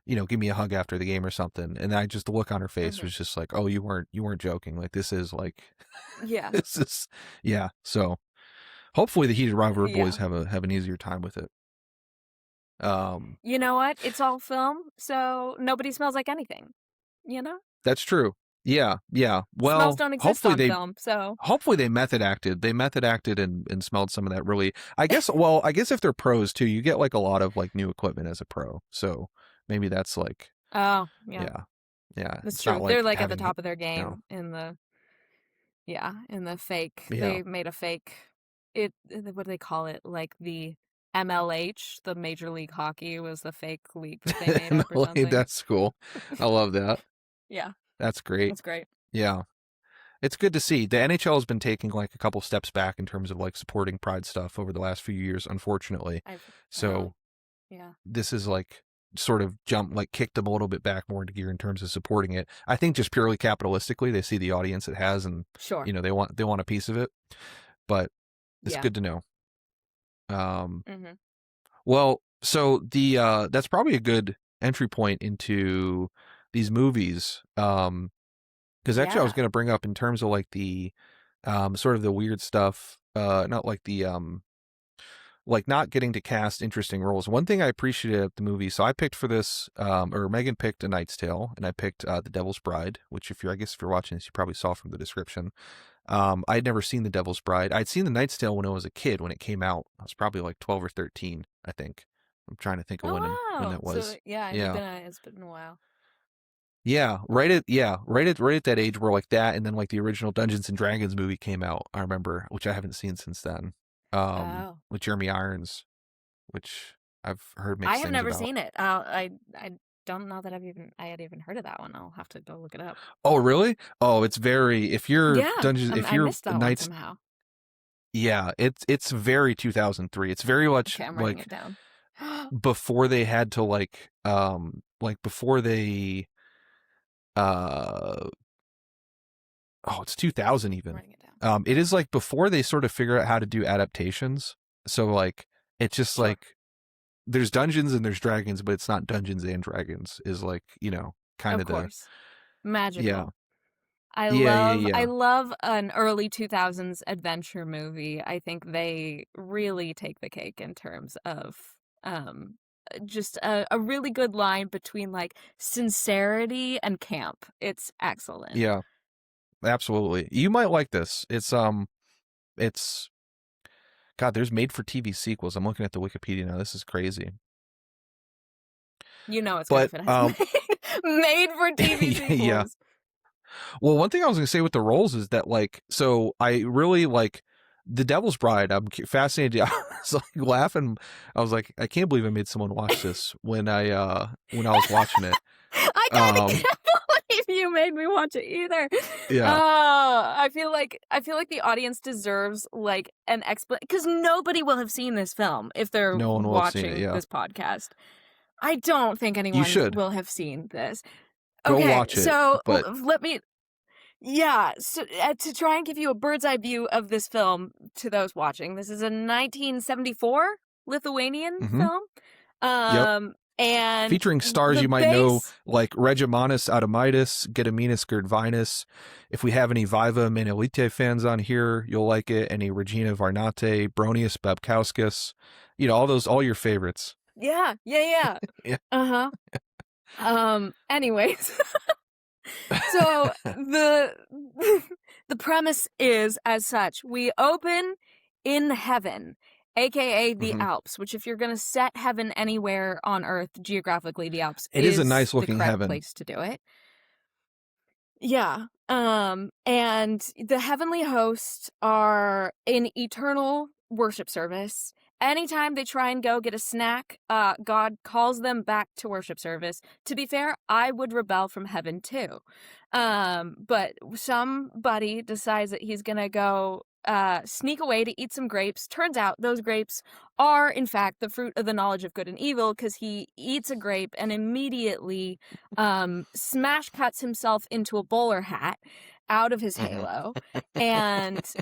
Speaker 2: you know, give me a hug after the game or something, and I just, the look on her face was just like, "Oh, you weren't joking. Like, this is like,
Speaker 3: Yeah.
Speaker 2: this is, yeah." So hopefully the Heated Rivalry
Speaker 3: Yeah.
Speaker 2: boys have an easier time with it.
Speaker 3: You know what? It's all film, so nobody smells like anything. You know?
Speaker 2: That's true. Yeah, yeah.
Speaker 3: Smells
Speaker 2: Well,
Speaker 3: don't exist on film, so
Speaker 2: hopefully they method acted. They method acted and smelled some of that really. I guess. Well, I guess if they're pros too, you get like a lot of like new equipment as a pro. So maybe that's like,
Speaker 3: oh, yeah.
Speaker 2: yeah, yeah.
Speaker 3: That's
Speaker 2: It's
Speaker 3: true.
Speaker 2: not
Speaker 3: They're
Speaker 2: like
Speaker 3: like at the
Speaker 2: having,
Speaker 3: top of their
Speaker 2: you know,
Speaker 3: game in the fake.
Speaker 2: yeah.
Speaker 3: They made a fake what do they call it? Like the MLH, the Major League Hockey was the fake league that they made up or
Speaker 2: Emily,
Speaker 3: something.
Speaker 2: that's cool. I love that.
Speaker 3: Yeah.
Speaker 2: That's great.
Speaker 3: That's great.
Speaker 2: Yeah. It's good to see. The NHL has been taking like a couple steps back in terms of like supporting Pride stuff over the last few years, unfortunately. So
Speaker 3: yeah.
Speaker 2: this is like sort of kicked them a little bit back more into gear in terms of supporting it. I think just purely capitalistically, they see the audience it has, and
Speaker 3: Sure.
Speaker 2: you know, they want a piece of it. But it's good to know. Well, so the that's probably a good entry point into these movies. Because actually I was going to bring up in terms of like the sort of the weird stuff, not like the like not getting to cast interesting roles. One thing I appreciated at the movie, so I picked for this, or Megan picked A Knight's Tale, and I picked The Devil's Bride, which I guess if you're watching this, you probably saw from the description. I'd never seen The Devil's Bride. I'd seen The Knight's Tale when I was a kid, when it came out. I was probably like 12 or 13, I think. I'm trying to think of when that was.
Speaker 3: So, yeah, it's been a while.
Speaker 2: Yeah, right at that age where like that, and then like the original Dungeons and Dragons movie came out, I remember, which I haven't seen since then. With Jeremy Irons, which I've heard mixed
Speaker 3: I
Speaker 2: things
Speaker 3: have never
Speaker 2: about.
Speaker 3: seen it. I don't know that I had even heard of that one. I'll have to go look it up.
Speaker 2: Oh, really? Oh, it's very, if you're Dungeons, if
Speaker 3: I
Speaker 2: you're
Speaker 3: missed that
Speaker 2: Knights,
Speaker 3: one somehow.
Speaker 2: Yeah, it's very 2003. It's very much
Speaker 3: Okay, I'm writing it down.
Speaker 2: before they had to like before they it's 2000 even.
Speaker 3: Writing it down.
Speaker 2: It is like before they sort of figure out how to do adaptations. So like it's just like there's Dungeons and there's Dragons, but it's not Dungeons and Dragons, is like, you know, kind of the
Speaker 3: magical.
Speaker 2: Yeah.
Speaker 3: I love an early 2000s adventure movie. I think they really take the cake in terms of just a really good line between like sincerity and camp. It's excellent.
Speaker 2: Yeah. Absolutely. You might like this. It's God, there's made for TV sequels. I'm looking at the Wikipedia now. This is crazy.
Speaker 3: You know it's good if it has made for TV sequels.
Speaker 2: Yeah. Well, one thing I was going to say with the roles is that like, so I really like The Devil's Bride. I'm fascinated. I was like laughing. I was like, I can't believe I made someone watch this when I was watching it.
Speaker 3: I kind of can't believe you made me watch it either.
Speaker 2: Yeah.
Speaker 3: I feel like the audience deserves like an explanation, because nobody will have seen this film if they're watching this podcast. I don't think anyone will have seen this.
Speaker 2: Go watch it.
Speaker 3: So
Speaker 2: but...
Speaker 3: let me Yeah, so to try and give you a bird's eye view of this film to those watching, this is a 1974 Lithuanian
Speaker 2: Mm-hmm.
Speaker 3: film.
Speaker 2: Yep.
Speaker 3: And
Speaker 2: Featuring stars
Speaker 3: the
Speaker 2: you might know,
Speaker 3: base,
Speaker 2: like Regimanus Adamitis, Gediminas Gurdvinus. If we have any Viva Manolite fans on here, you'll like it. Any Regina Varnate, Bronius Babkauskas, all your favorites.
Speaker 3: yeah.
Speaker 2: Yeah.
Speaker 3: Anyways, so the the premise is as such: we open in heaven, aka the
Speaker 2: Mhm.
Speaker 3: Alps. Which, if you're going to set heaven anywhere on Earth geographically, the Alps
Speaker 2: It is a nice
Speaker 3: the
Speaker 2: looking
Speaker 3: correct
Speaker 2: heaven.
Speaker 3: place to do it. Yeah. And the heavenly hosts are in eternal worship service. Anytime they try and go get a snack, God calls them back to worship service. To be fair, I would rebel from heaven too. But somebody decides that he's gonna go sneak away to eat some grapes. Turns out those grapes are, in fact, the fruit of the knowledge of good and evil, because he eats a grape and immediately smash cuts himself into a bowler hat out of his halo and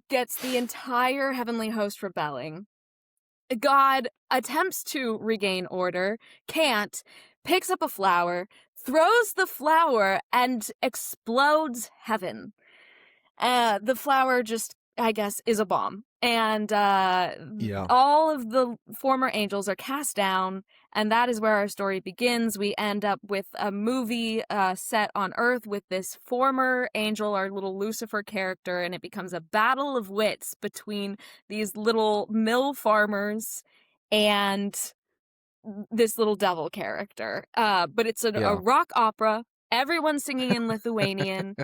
Speaker 3: gets the entire heavenly host rebelling. God attempts to regain order, can't, picks up a flower, throws the flower, and explodes heaven. The flower just, I guess, is a bomb. And all of the former angels are cast down, and that is where our story begins. We end up with a movie set on Earth with this former angel, our little Lucifer character, and it becomes a battle of wits between these little mill farmers and this little devil character. But it's a rock opera. Everyone's singing in Lithuanian.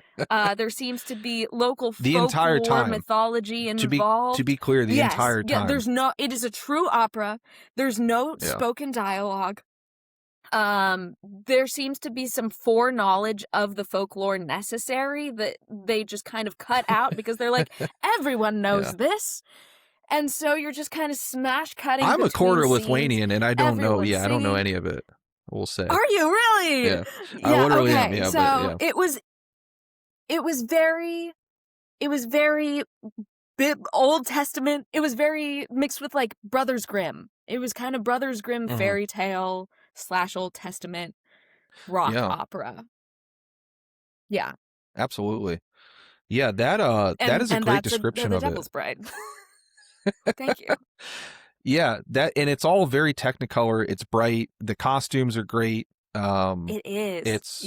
Speaker 3: There seems to be local folklore mythology involved.
Speaker 2: To be clear, the entire time.
Speaker 3: Yeah, it is a true opera. There's no spoken dialogue. There seems to be some foreknowledge of the folklore necessary that they just kind of cut out because they're like, everyone knows this. And so you're just kind of smash cutting.
Speaker 2: I'm a quarter
Speaker 3: scenes.
Speaker 2: Lithuanian, and I don't know. Yeah, I don't know any of it. We'll say.
Speaker 3: Are you really?
Speaker 2: Yeah, I literally am. Yeah,
Speaker 3: so it was very Old Testament. It was very mixed with like Brothers Grimm. It was kind of Brothers Grimm fairy tale / Old Testament rock opera. Yeah,
Speaker 2: absolutely. Yeah, that is a great description of
Speaker 3: Devil's
Speaker 2: it.
Speaker 3: Bride. Thank you.
Speaker 2: Yeah, and it's all very Technicolor. It's bright. The costumes are great.
Speaker 3: It is.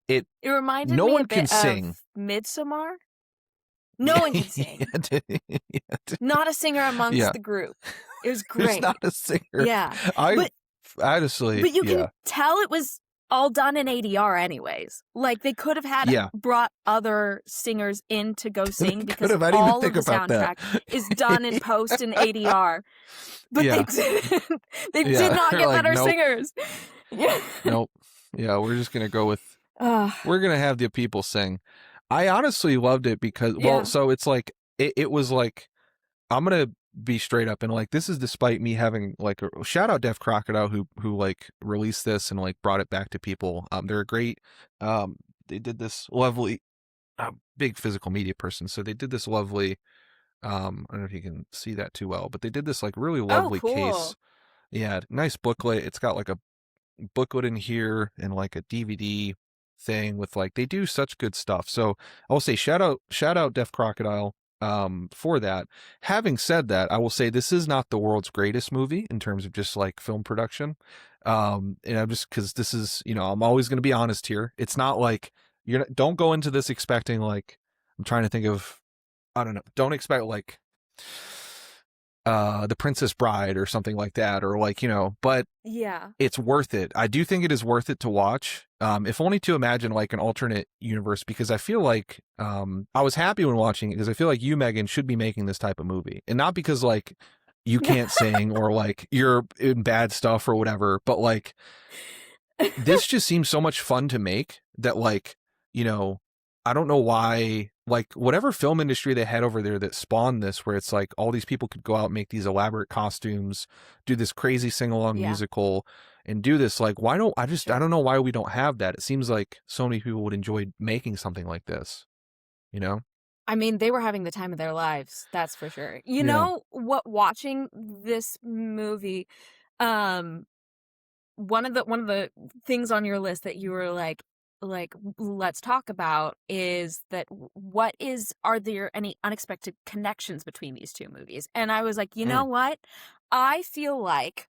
Speaker 3: It reminded
Speaker 2: no
Speaker 3: me
Speaker 2: one
Speaker 3: a bit
Speaker 2: can sing.
Speaker 3: Of Midsommar. No one can sing. Not a singer amongst the group. It was great.
Speaker 2: There's not a singer.
Speaker 3: Yeah,
Speaker 2: honestly,
Speaker 3: but you can tell it was all done in ADR anyways. Like they could have had brought other singers in to go sing because all of the soundtrack is done in post in ADR. But they didn't. They did not get better singers.
Speaker 2: Nope. Yeah, we're just gonna go with we're gonna have the people sing. I honestly loved it because so it's like it was like, I'm gonna be straight up and like, this is despite me having like a shout out Deaf Crocodile who like released this and like brought it back to people. They're a great they did this lovely big physical media person, so they did this lovely I don't know if you can see that too well, but they did this like really lovely case. Yeah, nice booklet. It's got like a booklet in here and like a DVD thing with like, they do such good stuff. So I'll say shout out Deaf Crocodile for that. Having said that, I will say this is not the world's greatest movie in terms of just like film production. And I'm just, because this is, I'm always going to be honest here. It's not like don't go into this expecting like, I'm trying to think of, I don't know, don't expect like The Princess Bride or something like that, or like, but it's worth it. I do think it is worth it to watch, if only to imagine like an alternate universe, because I feel like I was happy when watching it because I feel like you, Megan, should be making this type of movie, and not because like you can't sing or like you're in bad stuff or whatever, but like this just seems so much fun to make that like, I don't know why like whatever film industry they had over there that spawned this, where it's like all these people could go out and make these elaborate costumes, do this crazy sing-along
Speaker 3: Yeah.
Speaker 2: musical, and do this. Like, why don't I
Speaker 3: Sure.
Speaker 2: don't know why we don't have that. It seems like so many people would enjoy making something like this, you know?
Speaker 3: I mean, they were having the time of their lives, that's for sure. You
Speaker 2: Yeah.
Speaker 3: know what, watching this movie, um, one of the things on your list that you were like let's talk about is that are there any unexpected connections between these two movies? And I was like, you know
Speaker 2: Mm.
Speaker 3: what? I feel like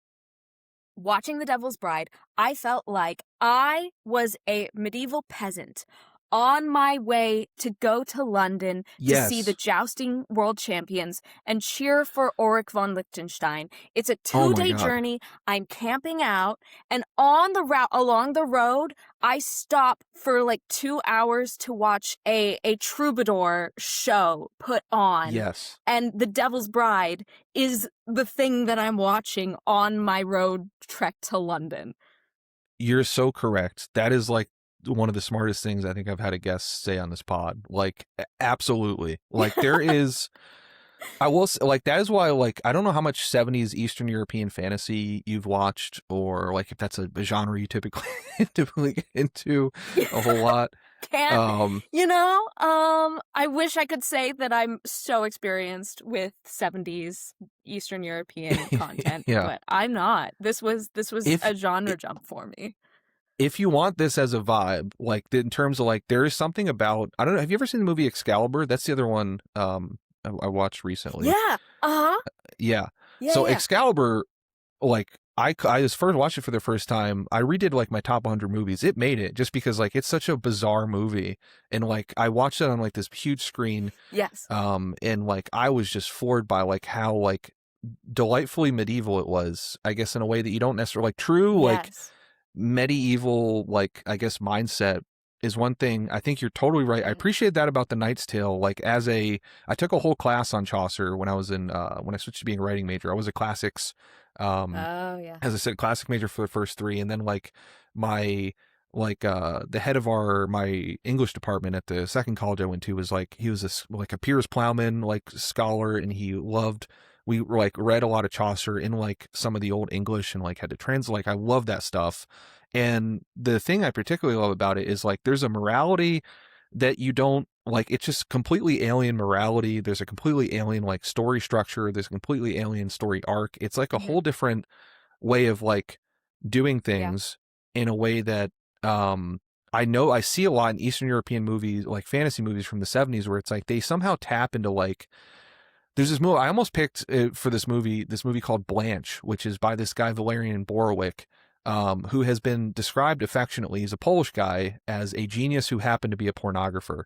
Speaker 3: watching The Devil's Bride, I felt like I was a medieval peasant on my way to go to London to see the
Speaker 2: Yes.
Speaker 3: jousting world champions and cheer for Ulrich von Liechtenstein. It's a
Speaker 2: Oh my
Speaker 3: 2-day
Speaker 2: God.
Speaker 3: journey. I'm camping out, and on the route along the road, I stop for like 2 hours to watch a troubadour show put on.
Speaker 2: Yes.
Speaker 3: And The Devil's Bride is the thing that I'm watching on my road trek to London.
Speaker 2: You're so correct. That is like one of the smartest things I think I've had a guest say on this pod. Like, absolutely. Like, there is, I will say, like, that is why, like, I don't know how much 70s Eastern European fantasy you've watched, or like if that's a genre you typically typically get into a whole lot.
Speaker 3: Can't, I wish I could say that I'm so experienced with 70s Eastern European content,
Speaker 2: Yeah.
Speaker 3: but I'm not. This was
Speaker 2: If
Speaker 3: a genre jump for me.
Speaker 2: if you want this as a vibe, like in terms of like, there is something about, I don't know, have you ever seen the movie Excalibur? That's the other one I watched recently.
Speaker 3: Yeah. Uh-huh.
Speaker 2: Yeah.
Speaker 3: Yeah,
Speaker 2: So
Speaker 3: yeah.
Speaker 2: Excalibur, like I just first watched it for the first time. I redid like my top 100 movies. It made it just because like it's such a bizarre movie, and like I watched it on like this huge screen,
Speaker 3: Yes.
Speaker 2: and like I was just floored by like how like delightfully medieval it was. I guess in a way that you don't necessarily like true like
Speaker 3: Yes.
Speaker 2: medieval, like I guess mindset is one thing. I think you're totally right. I
Speaker 3: Mm.
Speaker 2: appreciate that about the Knight's Tale. Like I took a whole class on Chaucer when I was in when I switched to being a writing major. I was a classics,
Speaker 3: Oh, yeah.
Speaker 2: as I said, classic major for the first three, and then like my the head of my English department at the second college I went to was like, he was like a Piers Plowman like scholar, and he loved, we like read a lot of Chaucer in like some of the old English and like had to translate. Like I love that stuff. And the thing I particularly love about it is like there's a morality that you don't like, it's just completely alien morality. There's a completely alien like story structure. There's a completely alien story arc. It's like a
Speaker 3: Mm-hmm.
Speaker 2: whole different way of like doing
Speaker 3: Yeah.
Speaker 2: things in a way that I know I see a lot in Eastern European movies, like fantasy movies from the 70s, where it's like they somehow tap into like, there's this movie I almost picked for this movie called Blanche, which is by this guy Valerian Borowick, who has been described affectionately, he's a Polish guy, as a genius who happened to be a pornographer.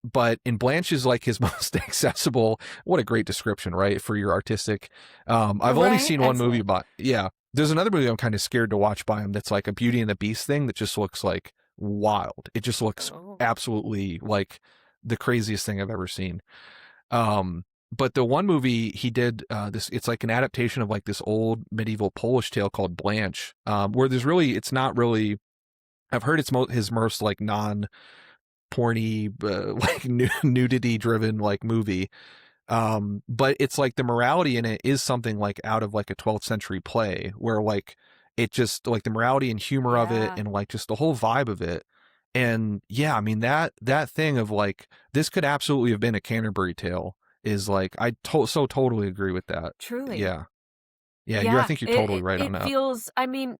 Speaker 2: But in Blanche is like his most accessible. What a great description, right? For your artistic. I've only
Speaker 3: Right?
Speaker 2: seen one movie,
Speaker 3: Excellent.
Speaker 2: but yeah, there's another movie I'm kind of scared to watch by him. That's like a Beauty and the Beast thing that just looks like wild. It just looks
Speaker 3: Oh.
Speaker 2: absolutely like the craziest thing I've ever seen. But the one movie he did, it's like an adaptation of like this old medieval Polish tale called Blanche, where it's not really, I've heard it's his most like non-porny, like nudity driven like movie. But it's like the morality in it is something like out of like a 12th century play, where like it just like the morality and humor of it,
Speaker 3: Yeah.
Speaker 2: and like just the whole vibe of it. And yeah, I mean that thing of like, this could absolutely have been a Canterbury Tale is like, so totally agree with that.
Speaker 3: Truly.
Speaker 2: Yeah. Yeah. I
Speaker 3: Yeah.
Speaker 2: think you're totally right on
Speaker 3: It
Speaker 2: that.
Speaker 3: feels, I mean,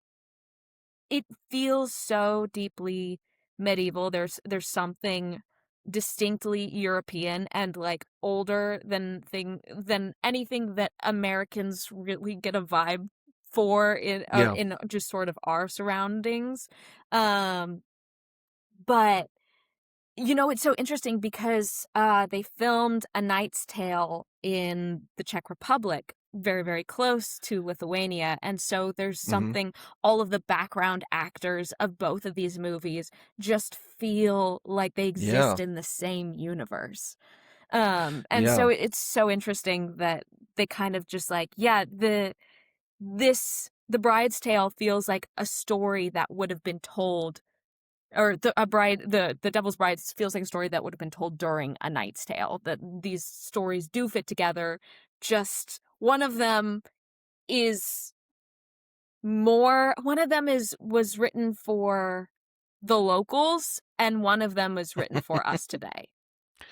Speaker 3: it feels so deeply medieval. There's something distinctly European and like older than anything that Americans really get a vibe for
Speaker 2: Yeah.
Speaker 3: in just sort of our surroundings. But it's so interesting because they filmed A Knight's Tale in the Czech Republic, very, very close to Lithuania. And so there's
Speaker 2: Hmm.
Speaker 3: something, all of the background actors of both of these movies just feel like they
Speaker 2: Yeah.
Speaker 3: exist in the same universe. And
Speaker 2: Yeah.
Speaker 3: so it's so interesting that they kind of just like, yeah, The Bride's Tale feels like a story that would have been told or the Devil's Bride feels like a story that would have been told during A Knight's Tale. That these stories do fit together. Just one of them is was written for the locals, and one of them was written for us today.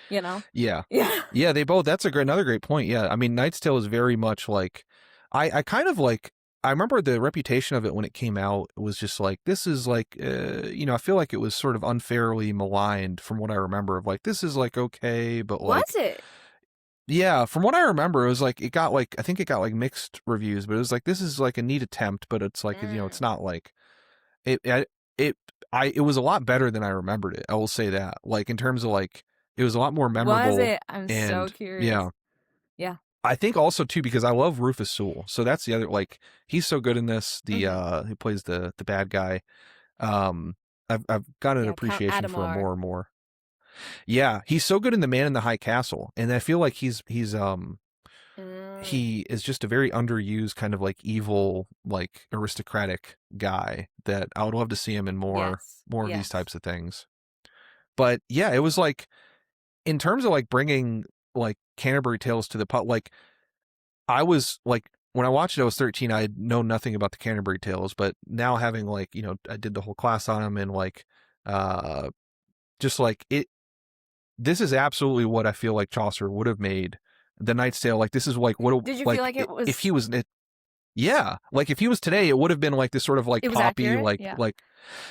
Speaker 3: You know?
Speaker 2: Yeah.
Speaker 3: Yeah.
Speaker 2: Yeah, they both, that's another great point. Yeah. I mean, Knight's Tale is very much like, I kind of like, I remember the reputation of it when it came out was just like, this is like, I feel like it was sort of unfairly maligned from what I remember of like, this is like, okay, but like.
Speaker 3: Was it?
Speaker 2: Yeah, from what I remember, it was like, I think it got like mixed reviews, but it was like, this is like a neat attempt, but it's like, it's not like, it was a lot better than I remembered it. I will say that. Like, in terms of like, it was a lot more memorable.
Speaker 3: Was it? I'm so curious.
Speaker 2: Yeah.
Speaker 3: Yeah.
Speaker 2: I think also too, because I love Rufus Sewell. So that's the other, like, he's so good in this. He plays the bad guy. I've got an appreciation for him more and more. Yeah, he's so good in The Man in the High Castle, and I feel like he is just a very underused kind of like evil, like aristocratic guy that I would love to see him in more of these types of things. But yeah, it was like, in terms of like bringing like Canterbury Tales to the like, I was like, when I watched it, I was 13. I had known nothing about the Canterbury Tales, but now having like, I did the whole class on them, and like, just like it. This is absolutely what I feel like Chaucer would have made the Knight's Tale. Like, this is like, what
Speaker 3: did you feel like it was,
Speaker 2: if he was, yeah, like if he was today, it would have been like this sort of like poppy, like,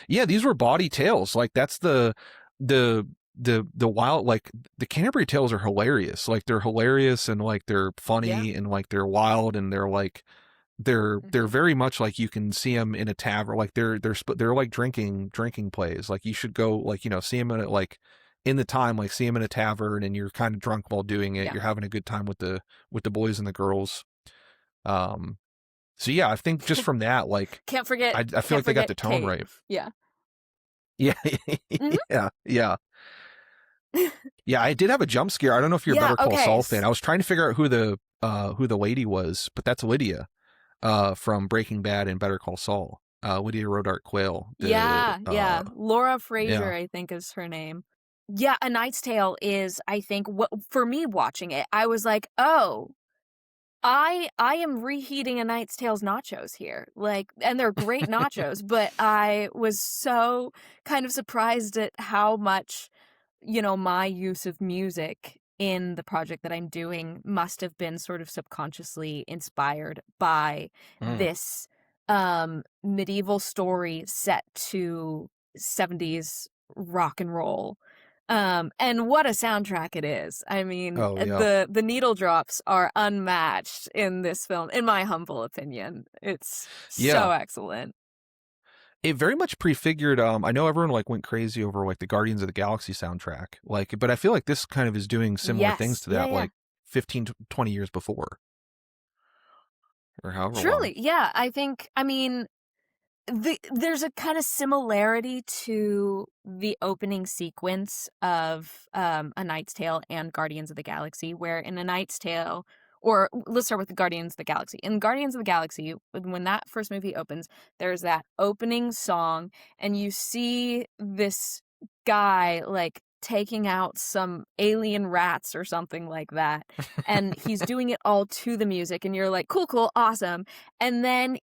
Speaker 2: yeah, these were bawdy tales. Like, that's the wild, like, the Canterbury Tales are hilarious. Like, they're hilarious, and like they're funny, and like they're wild, and they're like, they're very much like, you can see them in a tavern. Like, they're like drinking plays. Like, you should go, like, see them at like, in the time, like, see him in a tavern, and you're kind of drunk while doing it. You're having a good time with the boys and the girls. So yeah, I think just from that, like,
Speaker 3: can't forget.
Speaker 2: I feel like they got the tone right.
Speaker 3: Yeah.
Speaker 2: Yeah. Yeah. Yeah. I did have a jump scare. I don't know if you're a Better Call Saul fan. I was trying to figure out who the lady was, but that's Lydia, from Breaking Bad and Better Call Saul. Lydia Rodart Quayle.
Speaker 3: Yeah. Laura Fraser, I think, is her name. Yeah, A Knight's Tale is, I think, what for me watching it, I was like, oh, I am reheating A Knight's Tale's nachos here. Like, and they're great nachos, but I was so kind of surprised at how much, my use of music in the project that I'm doing must have been sort of subconsciously inspired by this medieval story set to 70s rock and roll. And what a soundtrack it is. I mean, the needle drops are unmatched in this film, in my humble opinion. It's so excellent.
Speaker 2: It very much prefigured, I know everyone like went crazy over like the Guardians of the Galaxy soundtrack, like, but I feel like this kind of is doing similar things to that, like 15 to 20 years before, or however
Speaker 3: Truly,
Speaker 2: long.
Speaker 3: yeah. I mean, there's a kind of similarity to the opening sequence of A Knight's Tale and Guardians of the Galaxy, where in A Knight's Tale, or let's start with the Guardians of the Galaxy. In Guardians of the Galaxy, when that first movie opens, there's that opening song, and you see this guy like taking out some alien rats or something like that, and he's doing it all to the music, and you're like, cool, awesome. And then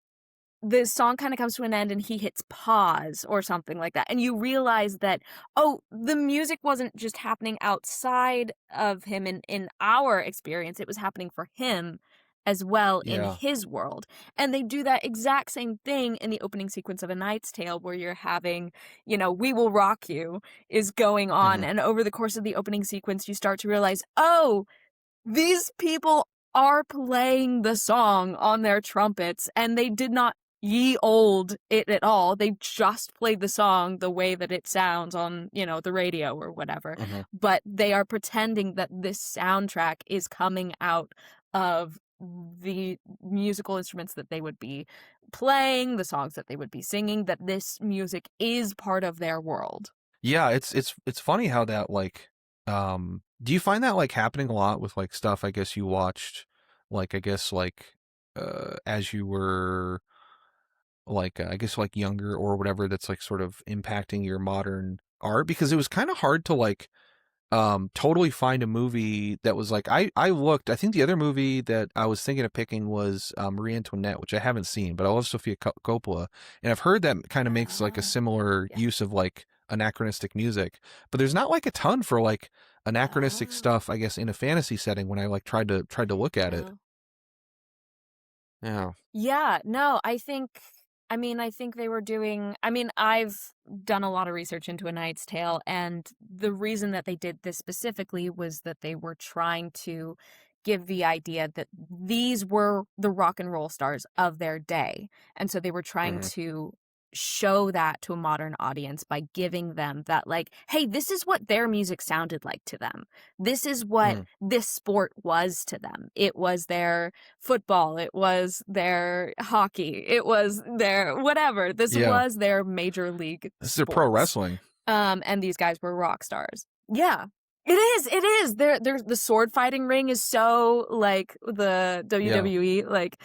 Speaker 3: the song kind of comes to an end, and he hits pause or something like that. And you realize that, oh, the music wasn't just happening outside of him in our experience. It was happening for him as well in his world. And they do that exact same thing in the opening sequence of A Knight's Tale, where you're having, We Will Rock You is going on. And over the course of the opening sequence, you start to realize, oh, these people are playing the song on their trumpets, and they did not ye old it at all. They just played the song the way that it sounds on, the radio or whatever. But they are pretending that this soundtrack is coming out of the musical instruments that they would be playing, the songs that they would be singing, that this music is part of their world.
Speaker 2: Yeah, it's funny how that, like, do you find that like happening a lot with like stuff I guess you watched, like, I guess like as you were like I guess like younger or whatever that's like sort of impacting your modern art? Because it was kind of hard to like totally find a movie that was like I looked. I think the other movie that I was thinking of picking was Marie Antoinette, which I haven't seen, but I love Sofia Coppola, and I've heard that kind of makes like a similar
Speaker 3: Yeah.
Speaker 2: use of like anachronistic music, but there's not like a ton for like anachronistic
Speaker 3: Oh,
Speaker 2: stuff, I guess, in a fantasy setting when I like tried to look at it.
Speaker 3: oh.
Speaker 2: Yeah.
Speaker 3: Yeah, no, I think they were doing I've done a lot of research into A Knight's Tale, and the reason that they did this specifically was that they were trying to give the idea that these were the rock and roll stars of their day. And so they were trying
Speaker 2: Mhm.
Speaker 3: to show that to a modern audience by giving them that, like, hey, this is what their music sounded like to them. This is what
Speaker 2: Mm.
Speaker 3: this sport was to them. It was their football, it was their hockey, it was their whatever. This
Speaker 2: Yeah.
Speaker 3: was their major league
Speaker 2: This is pro
Speaker 3: sports.
Speaker 2: wrestling.
Speaker 3: And these guys were rock stars. Yeah. It is. There's the sword fighting ring is so like the
Speaker 2: Yeah.
Speaker 3: WWE. Like,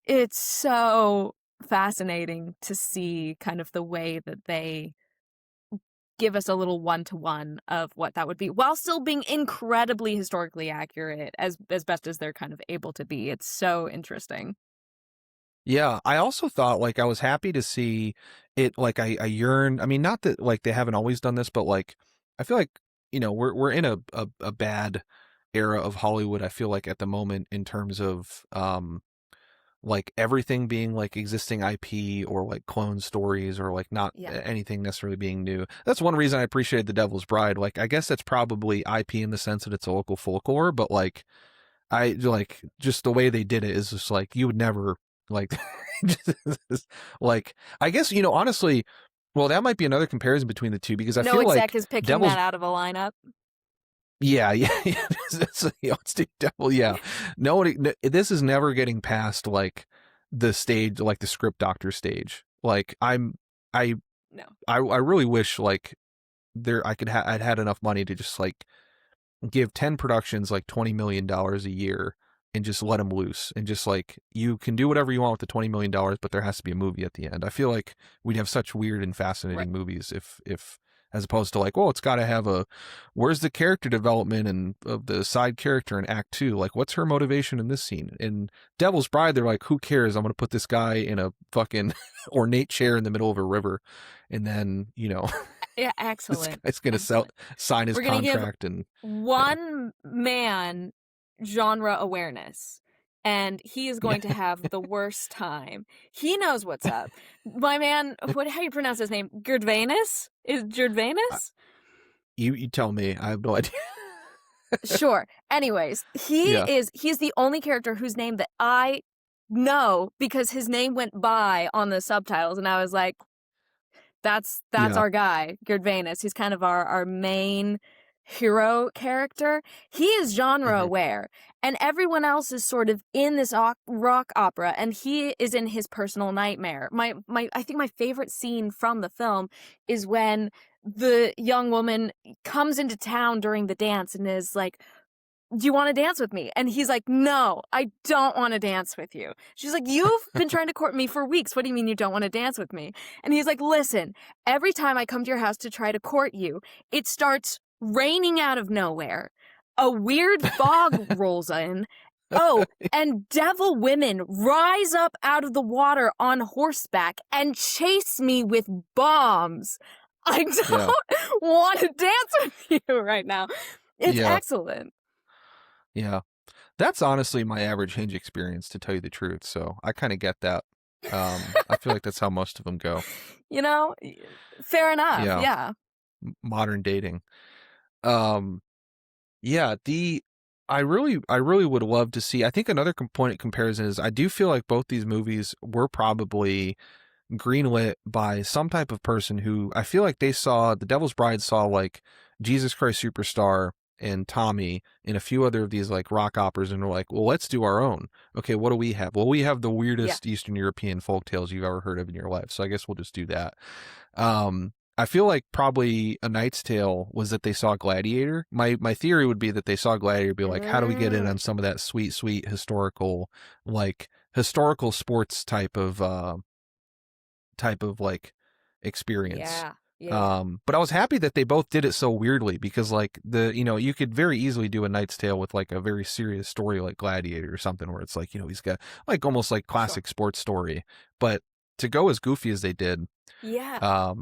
Speaker 3: it's so fascinating to see kind of the way that they give us a little one-to-one of what that would be, while still being incredibly historically accurate as best as they're kind of able to be. It's so interesting.
Speaker 2: Yeah, I also thought like I was happy to see it. Like I yearn. I mean, not that like they haven't always done this, but like I feel like we're in a bad era of Hollywood. I feel like at the moment in terms of like everything being like existing IP or like clone stories or like not
Speaker 3: Yeah.
Speaker 2: anything necessarily being new. That's one reason I appreciated The Devil's Bride. Like I guess that's probably IP in the sense that it's a local folklore, but like I like just the way they did it is just like you would never like like I guess honestly, well that might be another comparison between the two because I
Speaker 3: No
Speaker 2: feel
Speaker 3: exec
Speaker 2: like
Speaker 3: is picking
Speaker 2: Devil's
Speaker 3: that out of a lineup.
Speaker 2: yeah it's the devil no one this is never getting past like the stage like the script doctor stage like I
Speaker 3: No.
Speaker 2: I really wish like there I'd had enough money to just like give 10 productions like $20 million a year and just let them loose and just like you can do whatever you want with the $20 million, but there has to be a movie at the end. I feel like we'd have such weird and fascinating
Speaker 3: Right.
Speaker 2: movies if as opposed to like, well, it's got to have where's the character development and of the side character in act 2? Like what's her motivation in this scene? In Devil's Bride, they're like, who cares? I'm going to put this guy in a fucking ornate chair in the middle of a river. And then,
Speaker 3: Yeah,
Speaker 2: this
Speaker 3: excellent.
Speaker 2: guy's going to sign his
Speaker 3: We're gonna give
Speaker 2: contract and yeah.
Speaker 3: one man genre awareness, and he is
Speaker 2: Yeah.
Speaker 3: going to have the worst time. He knows what's up. My man, how do you pronounce his name? GURDVANUS? Is GURDVANUS?
Speaker 2: You tell me. I have no idea.
Speaker 3: Sure. Anyways,
Speaker 2: Yeah.
Speaker 3: he's the only character whose name that I know because his name went by on the subtitles, and I was like, that's
Speaker 2: Yeah.
Speaker 3: our guy, GURDVANUS. He's kind of our main hero character. He is genre
Speaker 2: Mhm.
Speaker 3: aware, and everyone else is sort of in this rock opera, and he is in his personal nightmare. I think my favorite scene from the film is when the young woman comes into town during the dance and is like, do you want to dance with me? And he's like, no, I don't want to dance with you. She's like, you've been trying to court me for weeks. What do you mean you don't want to dance with me? And he's like, listen, every time I come to your house to try to court you, it starts raining out of nowhere. A weird fog rolls in. Oh, and devil women rise up out of the water on horseback and chase me with bombs. I don't
Speaker 2: Yeah.
Speaker 3: want to dance with you right now. It's
Speaker 2: Yeah.
Speaker 3: excellent.
Speaker 2: Yeah. That's honestly my average Hinge experience, to tell you the truth. So I kind of get that. I feel like that's how most of them go.
Speaker 3: You know, fair enough.
Speaker 2: Yeah.
Speaker 3: Yeah.
Speaker 2: Modern dating. Yeah. I really would love to see. I think another component comparison is I do feel like both these movies were probably greenlit by some type of person who I feel like they saw The Devil's Bride saw like Jesus Christ Superstar and Tommy and a few other of these like rock operas and were like, well, let's do our own. Okay, what do we have? Well, we have the weirdest Eastern European folk tales you've ever heard of in your life. So I guess we'll just do that. I feel like probably A Knight's Tale was that they saw Gladiator. My theory would be that they saw Gladiator be like, how do we get in on some of that sweet historical sports type of type of like experience.
Speaker 3: Yeah.
Speaker 2: But I was happy that they both did it so weirdly, because like you could very easily do A Knight's Tale with like a very serious story like Gladiator or something, where it's like, he's got like almost like classic sports story, but to go as goofy as they did,
Speaker 3: Yeah.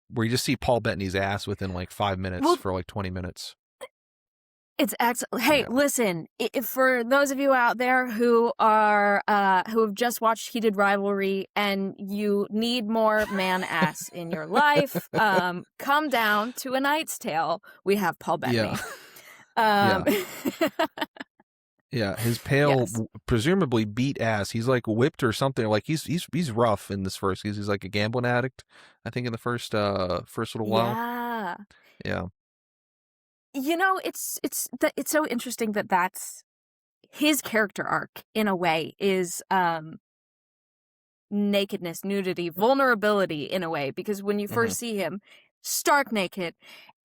Speaker 2: where you just see Paul Bettany's ass within like 5 minutes
Speaker 3: Well,
Speaker 2: for like 20 minutes.
Speaker 3: it's excellent. Hey,
Speaker 2: Yeah.
Speaker 3: listen, for those of you out there who have just watched Heated Rivalry and you need more man ass in your life, come down to A Knight's Tale. We have Paul Bettany.
Speaker 2: Yeah. Yeah, his pale,
Speaker 3: Yes.
Speaker 2: presumably beat ass. He's like whipped or something. Like he's rough in this first. He's like a gambling addict, I think, in the first little while.
Speaker 3: Yeah.
Speaker 2: Yeah.
Speaker 3: It's so interesting that that's his character arc in a way is nakedness, nudity, vulnerability in a way, because when you first see him stark naked,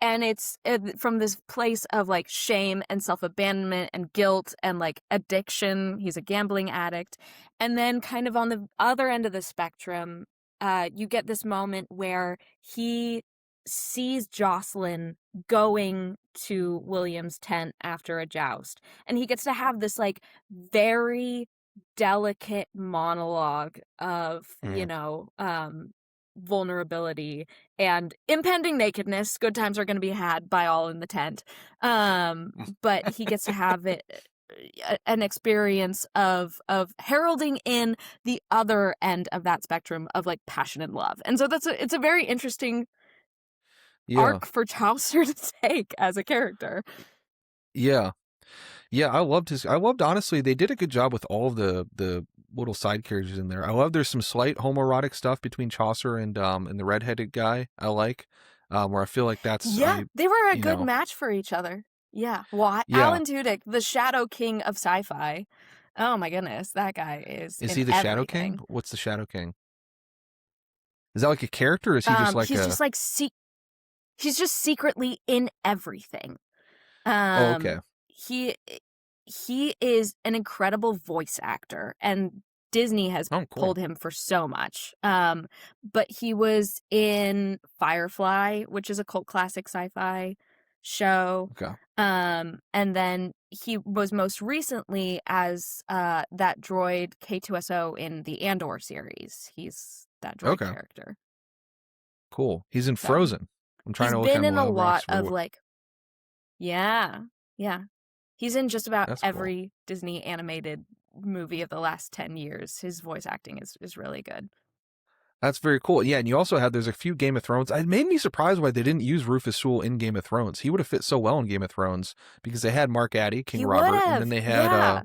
Speaker 3: and it's from this place of like shame and self-abandonment and guilt and like addiction. He's a gambling addict. And then kind of on the other end of the spectrum, you get this moment where he sees Jocelyn going to William's tent after a joust, and he gets to have this like very delicate monologue of vulnerability and impending nakedness. Good times are going to be had by all in the tent, but he gets to have an experience of heralding in the other end of that spectrum of like passion and love. And so it's a very interesting arc for Chaucer to take as a character.
Speaker 2: Yeah. I loved honestly, they did a good job with all of the little side characters in there. I love there's some slight homoerotic stuff between Chaucer and the redheaded guy. I like where I feel like that's
Speaker 3: they were a good match for each other. Yeah. Well, Alan Tudyk, the Shadow King of sci-fi. Oh my goodness, that guy is
Speaker 2: he the Shadow King? What's the Shadow King? Is that like a character, or is he just like
Speaker 3: he's just secretly in everything.
Speaker 2: okay.
Speaker 3: He is an incredible voice actor, and Disney has pulled him for so much. But he was in Firefly, which is a cult classic sci-fi show.
Speaker 2: Okay.
Speaker 3: And then he was most recently as that droid K2SO in the Andor series. He's that droid character.
Speaker 2: Cool. He's in Frozen. I'm trying to look
Speaker 3: at him. He's been in a lot of like, yeah. He's in just about every Disney animated movie of the last 10 years. His voice acting is really good.
Speaker 2: That's very cool. Yeah, and you also had, there's a few Game of Thrones. It made me surprised why they didn't use Rufus Sewell in Game of Thrones. He would have fit so well in Game of Thrones, because they had Mark Addy, King Robert, and then they had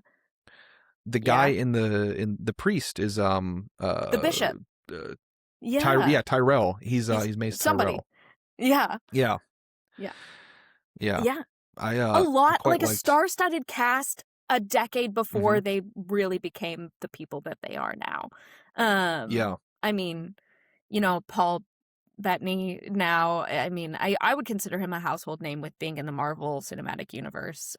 Speaker 2: the guy in the priest is
Speaker 3: the bishop.
Speaker 2: Tyrell. He's Mace
Speaker 3: somebody.
Speaker 2: Tyrell. Yeah.
Speaker 3: A lot, like a star-studded cast a decade before they really became the people that they are now. I mean, Paul Bettany now, I mean, I would consider him a household name with being in the Marvel Cinematic Universe.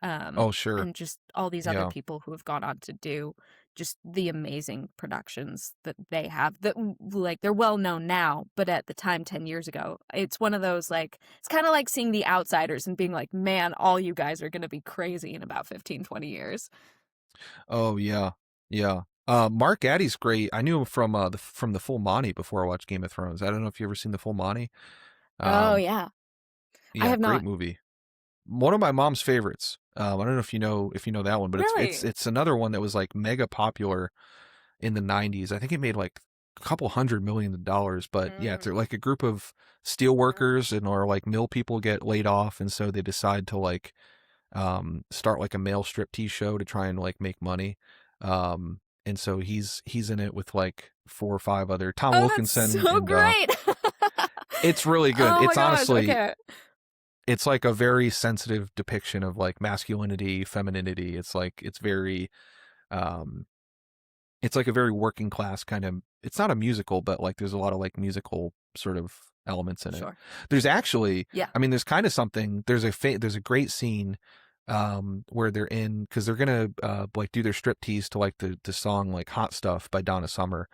Speaker 2: Sure.
Speaker 3: And just all these other people who have gone on to do just the amazing productions that they have, that like they're well known now, but at the time 10 years ago, it's one of those, like, it's kind of like seeing The Outsiders and being like, man, all you guys are going to be crazy in about 15, 20 years.
Speaker 2: Oh yeah. Mark Addy's great. I knew him from the Full Monty before I watched Game of Thrones. I don't know if you ever seen the Full Monty.
Speaker 3: Yeah, I have not.
Speaker 2: Great movie. One of my mom's favorites. I don't know if you know that one, but
Speaker 3: really?
Speaker 2: it's another one that was like mega popular in the 90s. I think it made like a couple $100 million. But yeah, it's like a group of steel workers or like mill people get laid off, and so they decide to like start like a male striptease show to try and like make money. And so he's in it with like 4 or 5 other Tom Wilkinson.
Speaker 3: That's so great.
Speaker 2: It's really good. It's honestly,
Speaker 3: okay.
Speaker 2: It's like a very sensitive depiction of like masculinity, femininity. It's like, it's very, it's like a very working class kind of, it's not a musical, but like there's a lot of like musical sort of elements in it. There's actually, I mean, there's kind of something, there's a great scene where they're in, because they're gonna like do their striptease to like the song like Hot Stuff by Donna Summer,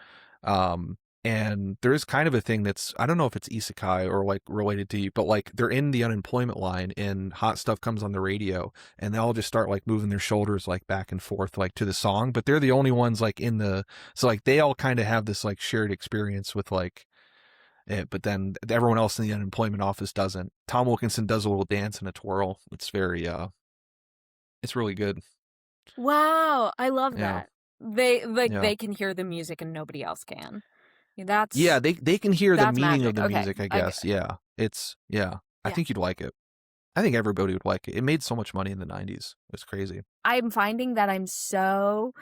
Speaker 2: And there is kind of a thing that's, I don't know if it's isekai or like related to you, but like they're in the unemployment line and hot stuff comes on the radio and they all just start like moving their shoulders like back and forth like to the song, but they're the only ones like in the, so like they all kind of have this like shared experience with like it, but then everyone else in the unemployment office doesn't. Tom Wilkinson does a little dance and a twirl. It's very, it's really good.
Speaker 3: Wow, I love
Speaker 2: Yeah.
Speaker 3: that. They like
Speaker 2: Yeah.
Speaker 3: they can hear the music and nobody else can. That's
Speaker 2: Yeah, they can hear the
Speaker 3: that's
Speaker 2: meaning of
Speaker 3: magic.
Speaker 2: the
Speaker 3: Okay,
Speaker 2: music, I
Speaker 3: I get
Speaker 2: guess.
Speaker 3: it.
Speaker 2: Yeah. It's yeah. I
Speaker 3: Yeah.
Speaker 2: think you'd like it. I think everybody would like it. It made so much money in the 90s. It's crazy.
Speaker 3: I'm finding that I'm so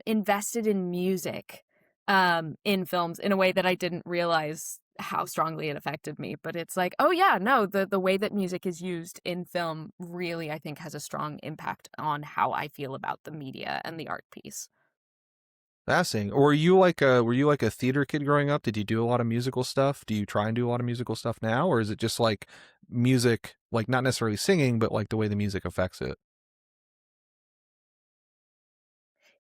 Speaker 3: invested in music in films in a way that I didn't realize how strongly it affected me. But it's like, oh yeah, no, the way that music is used in film really, I think, has a strong impact on how I feel about the media and the art piece.
Speaker 2: Fascinating. Or were you like a theater kid growing up? Did you do a lot of musical stuff? Do you try and do a lot of musical stuff now? Or is it just like music, like not necessarily singing, but like the way the music affects it?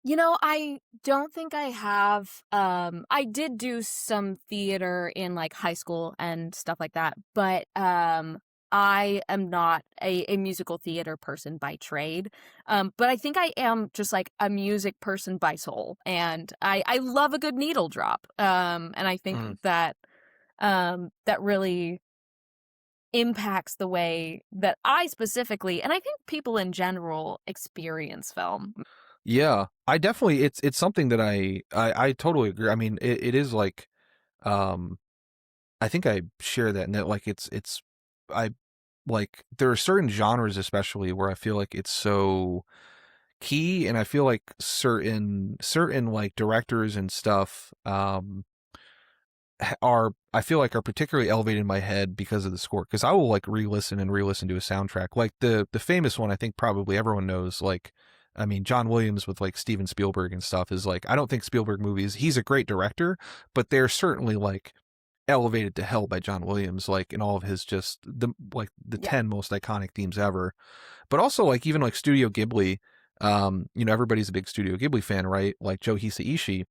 Speaker 3: You know, I don't think I have. I did do some theater in like high school and stuff like that, but I am not a musical theater person by trade. But I think I am just like a music person by soul, and I love a good needle drop. And I think
Speaker 2: Mm.
Speaker 3: that that really impacts the way that I specifically, and I think people in general, experience film.
Speaker 2: Yeah. I definitely it's something that I totally agree. I mean, it is like um I think I share that, and that like it's I like there are certain genres especially where I feel like it's so key, and I feel like certain like directors and stuff are, I feel like, are particularly elevated in my head because of the score, because I will like re-listen and re-listen to a soundtrack, like the famous one I think probably everyone knows, like I mean John Williams with like Steven Spielberg and stuff is like, I don't think Spielberg movies, he's a great director, but they're certainly like elevated to hell by John Williams, like in all of his just the
Speaker 3: Yeah.
Speaker 2: 10 most iconic themes ever. But also like even like Studio Ghibli, you know, everybody's a big Studio Ghibli fan, right? Like Joe Hisaishi.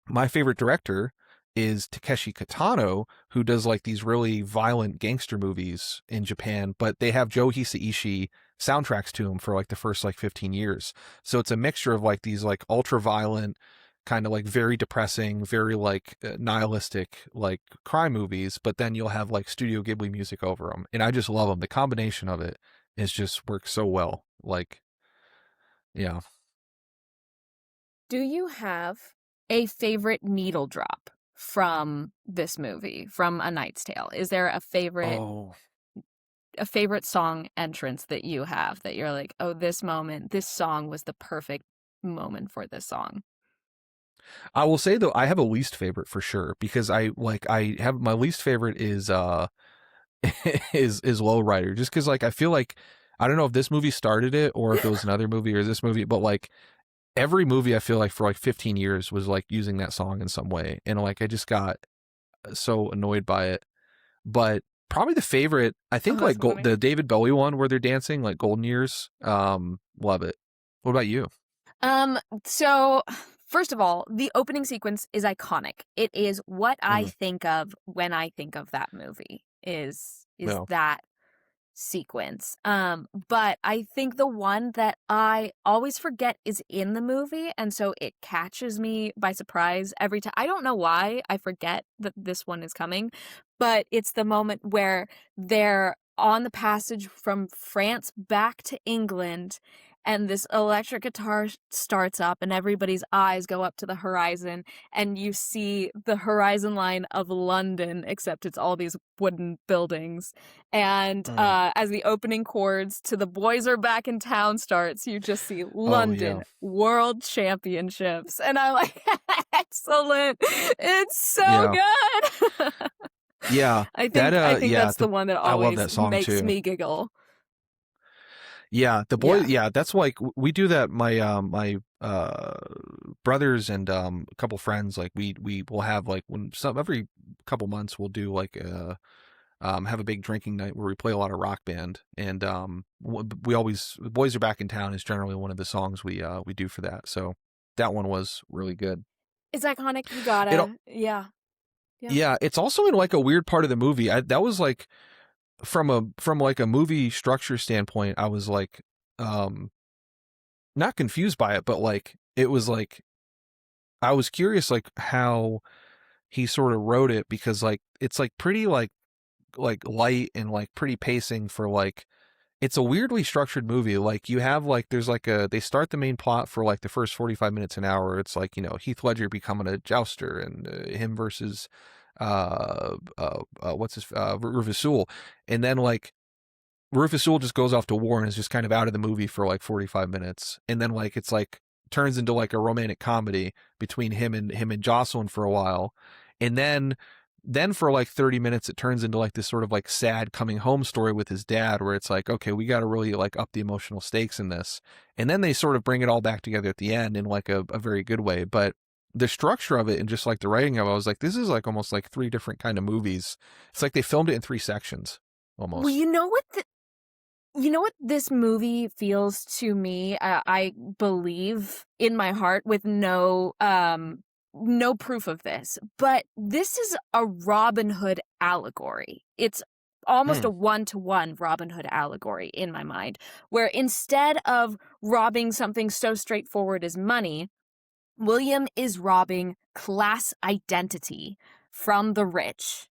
Speaker 2: My favorite director is Takeshi Kitano, who does like these really violent gangster movies in Japan, but they have Joe Hisaishi soundtracks to them for like the first like 15 years. So it's a mixture of like these like ultra violent, kind of like very depressing, very like nihilistic like crime movies, but then you'll have like Studio Ghibli music over them. And I just love them. The combination of it is just works so well. Like, yeah.
Speaker 3: Do you have a favorite needle drop from this movie, from A Knight's Tale? Is there
Speaker 2: Oh,
Speaker 3: a favorite song entrance that you have that you're like, oh, this moment, this song was the perfect moment for this song?
Speaker 2: I will say though, I have a least favorite for sure, because I have my least favorite is is Lowrider, just because like I feel like, I don't know if this movie started it or if it was another movie or this movie, but like every movie I feel like for like 15 years was like using that song in some way, and like I just got so annoyed by it. But probably the favorite, I
Speaker 3: Oh,
Speaker 2: think,
Speaker 3: that's
Speaker 2: like
Speaker 3: funny.
Speaker 2: the David Bowie one where they're dancing, like Golden Years. Love it. What about you?
Speaker 3: So first of all, the opening sequence is iconic. It is what I
Speaker 2: Mm,
Speaker 3: think of when I think of that movie is
Speaker 2: no.
Speaker 3: that sequence. But I think the one that I always forget is in the movie, and so it catches me by surprise every time. I don't know why I forget that this one is coming, but it's the moment where they're on the passage from France back to England, and this electric guitar starts up and everybody's eyes go up to the horizon, and you see the horizon line of London, except it's all these wooden buildings. And
Speaker 2: Mm.
Speaker 3: as the opening chords to The Boys Are Back in Town starts, you just see
Speaker 2: Oh yeah.
Speaker 3: London World Championships. And I'm like, excellent. It's so
Speaker 2: Yeah.
Speaker 3: good.
Speaker 2: Yeah.
Speaker 3: I
Speaker 2: That
Speaker 3: think
Speaker 2: yeah,
Speaker 3: that's the one that
Speaker 2: I love
Speaker 3: always
Speaker 2: that song
Speaker 3: makes
Speaker 2: too.
Speaker 3: me giggle.
Speaker 2: Yeah, the boy,
Speaker 3: Yeah.
Speaker 2: yeah, that's like we do that. My brothers and a couple friends, like we will have like when some every couple months we'll do like have a big drinking night where we play a lot of Rock Band, and we always, the Boys Are Back in Town is generally one of the songs we do for that. So that one was really good.
Speaker 3: It's iconic. You
Speaker 2: It
Speaker 3: gotta, yeah.
Speaker 2: Yeah, it's also in like a weird part of the movie. That was like from like a movie structure standpoint, I was like not confused by it, but like it was like I was curious like how he sort of wrote it, because like it's like pretty like light and like pretty pacing for like, it's a weirdly structured movie. Like you have like there's like they start the main plot for like the first 45 minutes an hour. It's like, you know, Heath Ledger becoming a jouster and him versus what's his Rufus Sewell, and then like Rufus Sewell just goes off to war and is just kind of out of the movie for like 45 minutes, and then like it's like turns into like a romantic comedy between him and Jocelyn for a while, and then for like 30 minutes it turns into like this sort of like sad coming home story with his dad, where it's like, okay, we got to really like up the emotional stakes in this, and then they sort of bring it all back together at the end in like a very good way. But the structure of it and just like the writing of it, I was like, this is like almost like three different kind of movies. It's like they filmed it in three sections
Speaker 3: Well,
Speaker 2: almost.
Speaker 3: you know what this movie feels to me, I believe in my heart, with no proof of this, but this is a Robin Hood allegory. It's almost a one-to-one Robin Hood allegory in my mind, where instead of robbing something so straightforward as money, William is robbing class identity from the rich,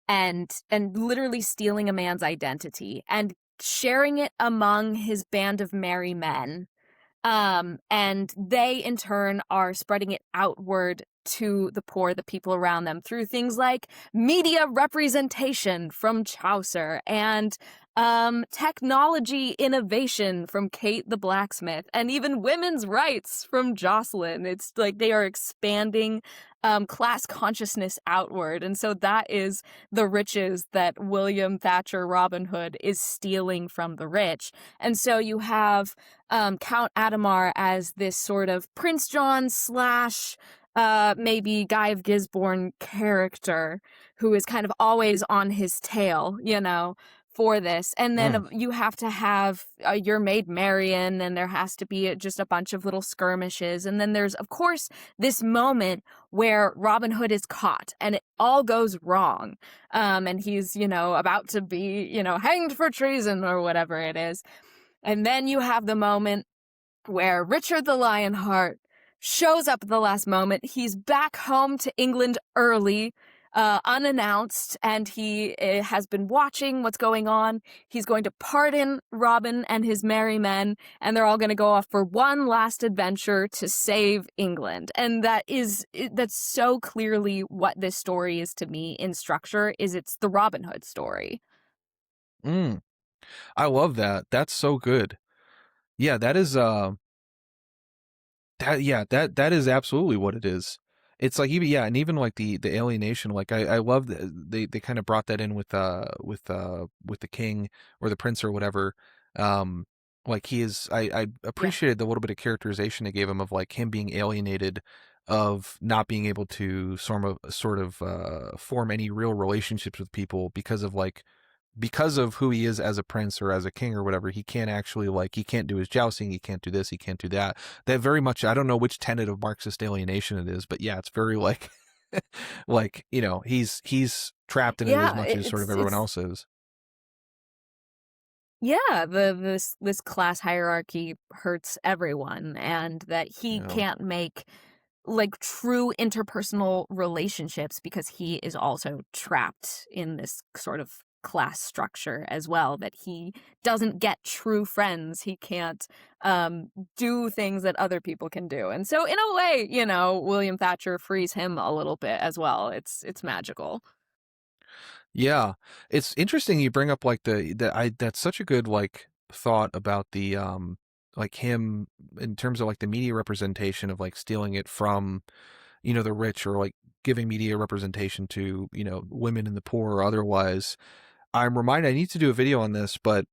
Speaker 3: and literally stealing a man's identity and sharing it among his band of merry men. And they in turn are spreading it outward to the poor, the people around them, through things like media representation from Chaucer, and technology innovation from Kate the blacksmith, and even women's rights from Jocelyn. It's like they are expanding class consciousness outward. And so that is the riches that William Thatcher Robin Hood is stealing from the rich. And so you have Count Adhemar as this sort of Prince John slash maybe Guy of Gisborne character who is kind of always on his tail, you know, for this. And then you have to have your maid Marian, and there has to be just a bunch of little skirmishes. And then there's, of course, this moment where Robin Hood is caught and it all goes wrong. And he's, you know, about to be, you know, hanged for treason or whatever it is. And then you have the moment where Richard the Lionheart shows up at the last moment. He's back home to England early, unannounced, and he has been watching what's going on. He's going to pardon Robin and his merry men, and they're all going to go off for one last adventure to save England. And that's so clearly what this story is to me in structure. It's the Robin Hood story.
Speaker 2: I love that. That's so good. Yeah, that is that is absolutely what it is. It's like even like the alienation, like I love that they kind of brought that in with the king or the prince or whatever. Like I appreciated the little bit of characterization they gave him of like him being alienated, of not being able to sort of form any real relationships with people because of who he is as a prince or as a king or whatever. He can't actually, like, he can't do his jousting, he can't do this, he can't do that. That very much, I don't know which tenet of Marxist alienation it is, but yeah, it's very like like, you know, he's trapped in it as much as sort of everyone else is.
Speaker 3: Yeah, this class hierarchy hurts everyone, and that he can't make like true interpersonal relationships because he is also trapped in this sort of class structure as well, that he doesn't get true friends. He can't do things that other people can do. And so in a way, you know, William Thatcher frees him a little bit as well. It's magical.
Speaker 2: Yeah. It's interesting you bring up like that's such a good like thought about the like him in terms of like the media representation of like stealing it from, you know, the rich, or like giving media representation to, you know, women and the poor or otherwise. I'm reminded I need to do a video on this, but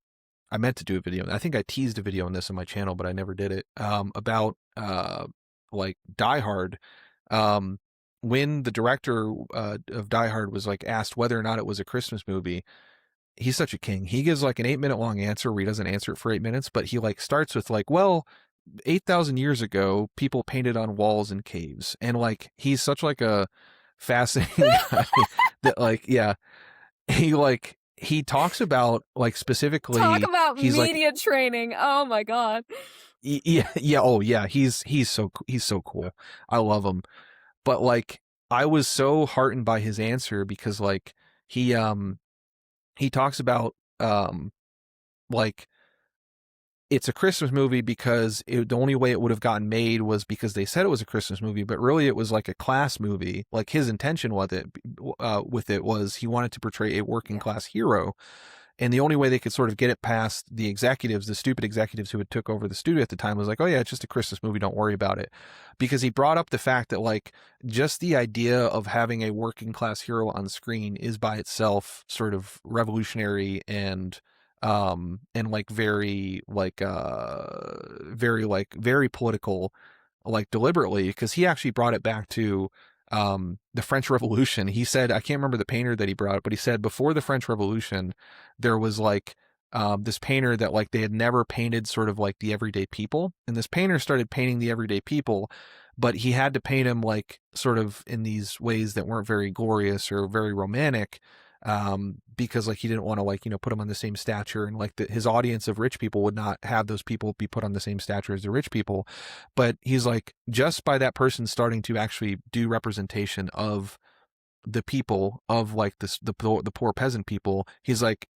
Speaker 2: I meant to do a video. I think I teased a video on this on my channel, but I never did it. About like Die Hard. When the director of Die Hard was like asked whether or not it was a Christmas movie, he's such a king. He gives like an 8-minute long answer where he doesn't answer it for 8 minutes, but he like starts with like, well, 8,000 years ago, people painted on walls in caves, and like he's such like a fascinating guy that like he talks about like
Speaker 3: Talk
Speaker 2: specifically
Speaker 3: about
Speaker 2: he's like
Speaker 3: media training. Oh my god.
Speaker 2: yeah oh yeah he's so cool. I love him. But like I was so heartened by his answer because like he he talks about like it's a Christmas movie because the only way it would have gotten made was because they said it was a Christmas movie, but really it was like a class movie. Like his intention with it was he wanted to portray a working class hero, and the only way they could sort of get it past the executives, the stupid executives who had took over the studio at the time, was like, oh yeah, it's just a Christmas movie, don't worry about it. Because he brought up the fact that like just the idea of having a working class hero on screen is by itself sort of revolutionary and like very political, like deliberately, because he actually brought it back to the French Revolution. He said, I can't remember the painter that he brought up, but he said before the French Revolution, there was like this painter that like they had never painted sort of like the everyday people. And this painter started painting the everyday people, but he had to paint them like sort of in these ways that weren't very glorious or very romantic. Because like he didn't want to like, put them on the same stature, and like his audience of rich people would not have those people be put on the same stature as the rich people. But he's like, just by that person starting to actually do representation of the people of like the poor peasant people, he's like,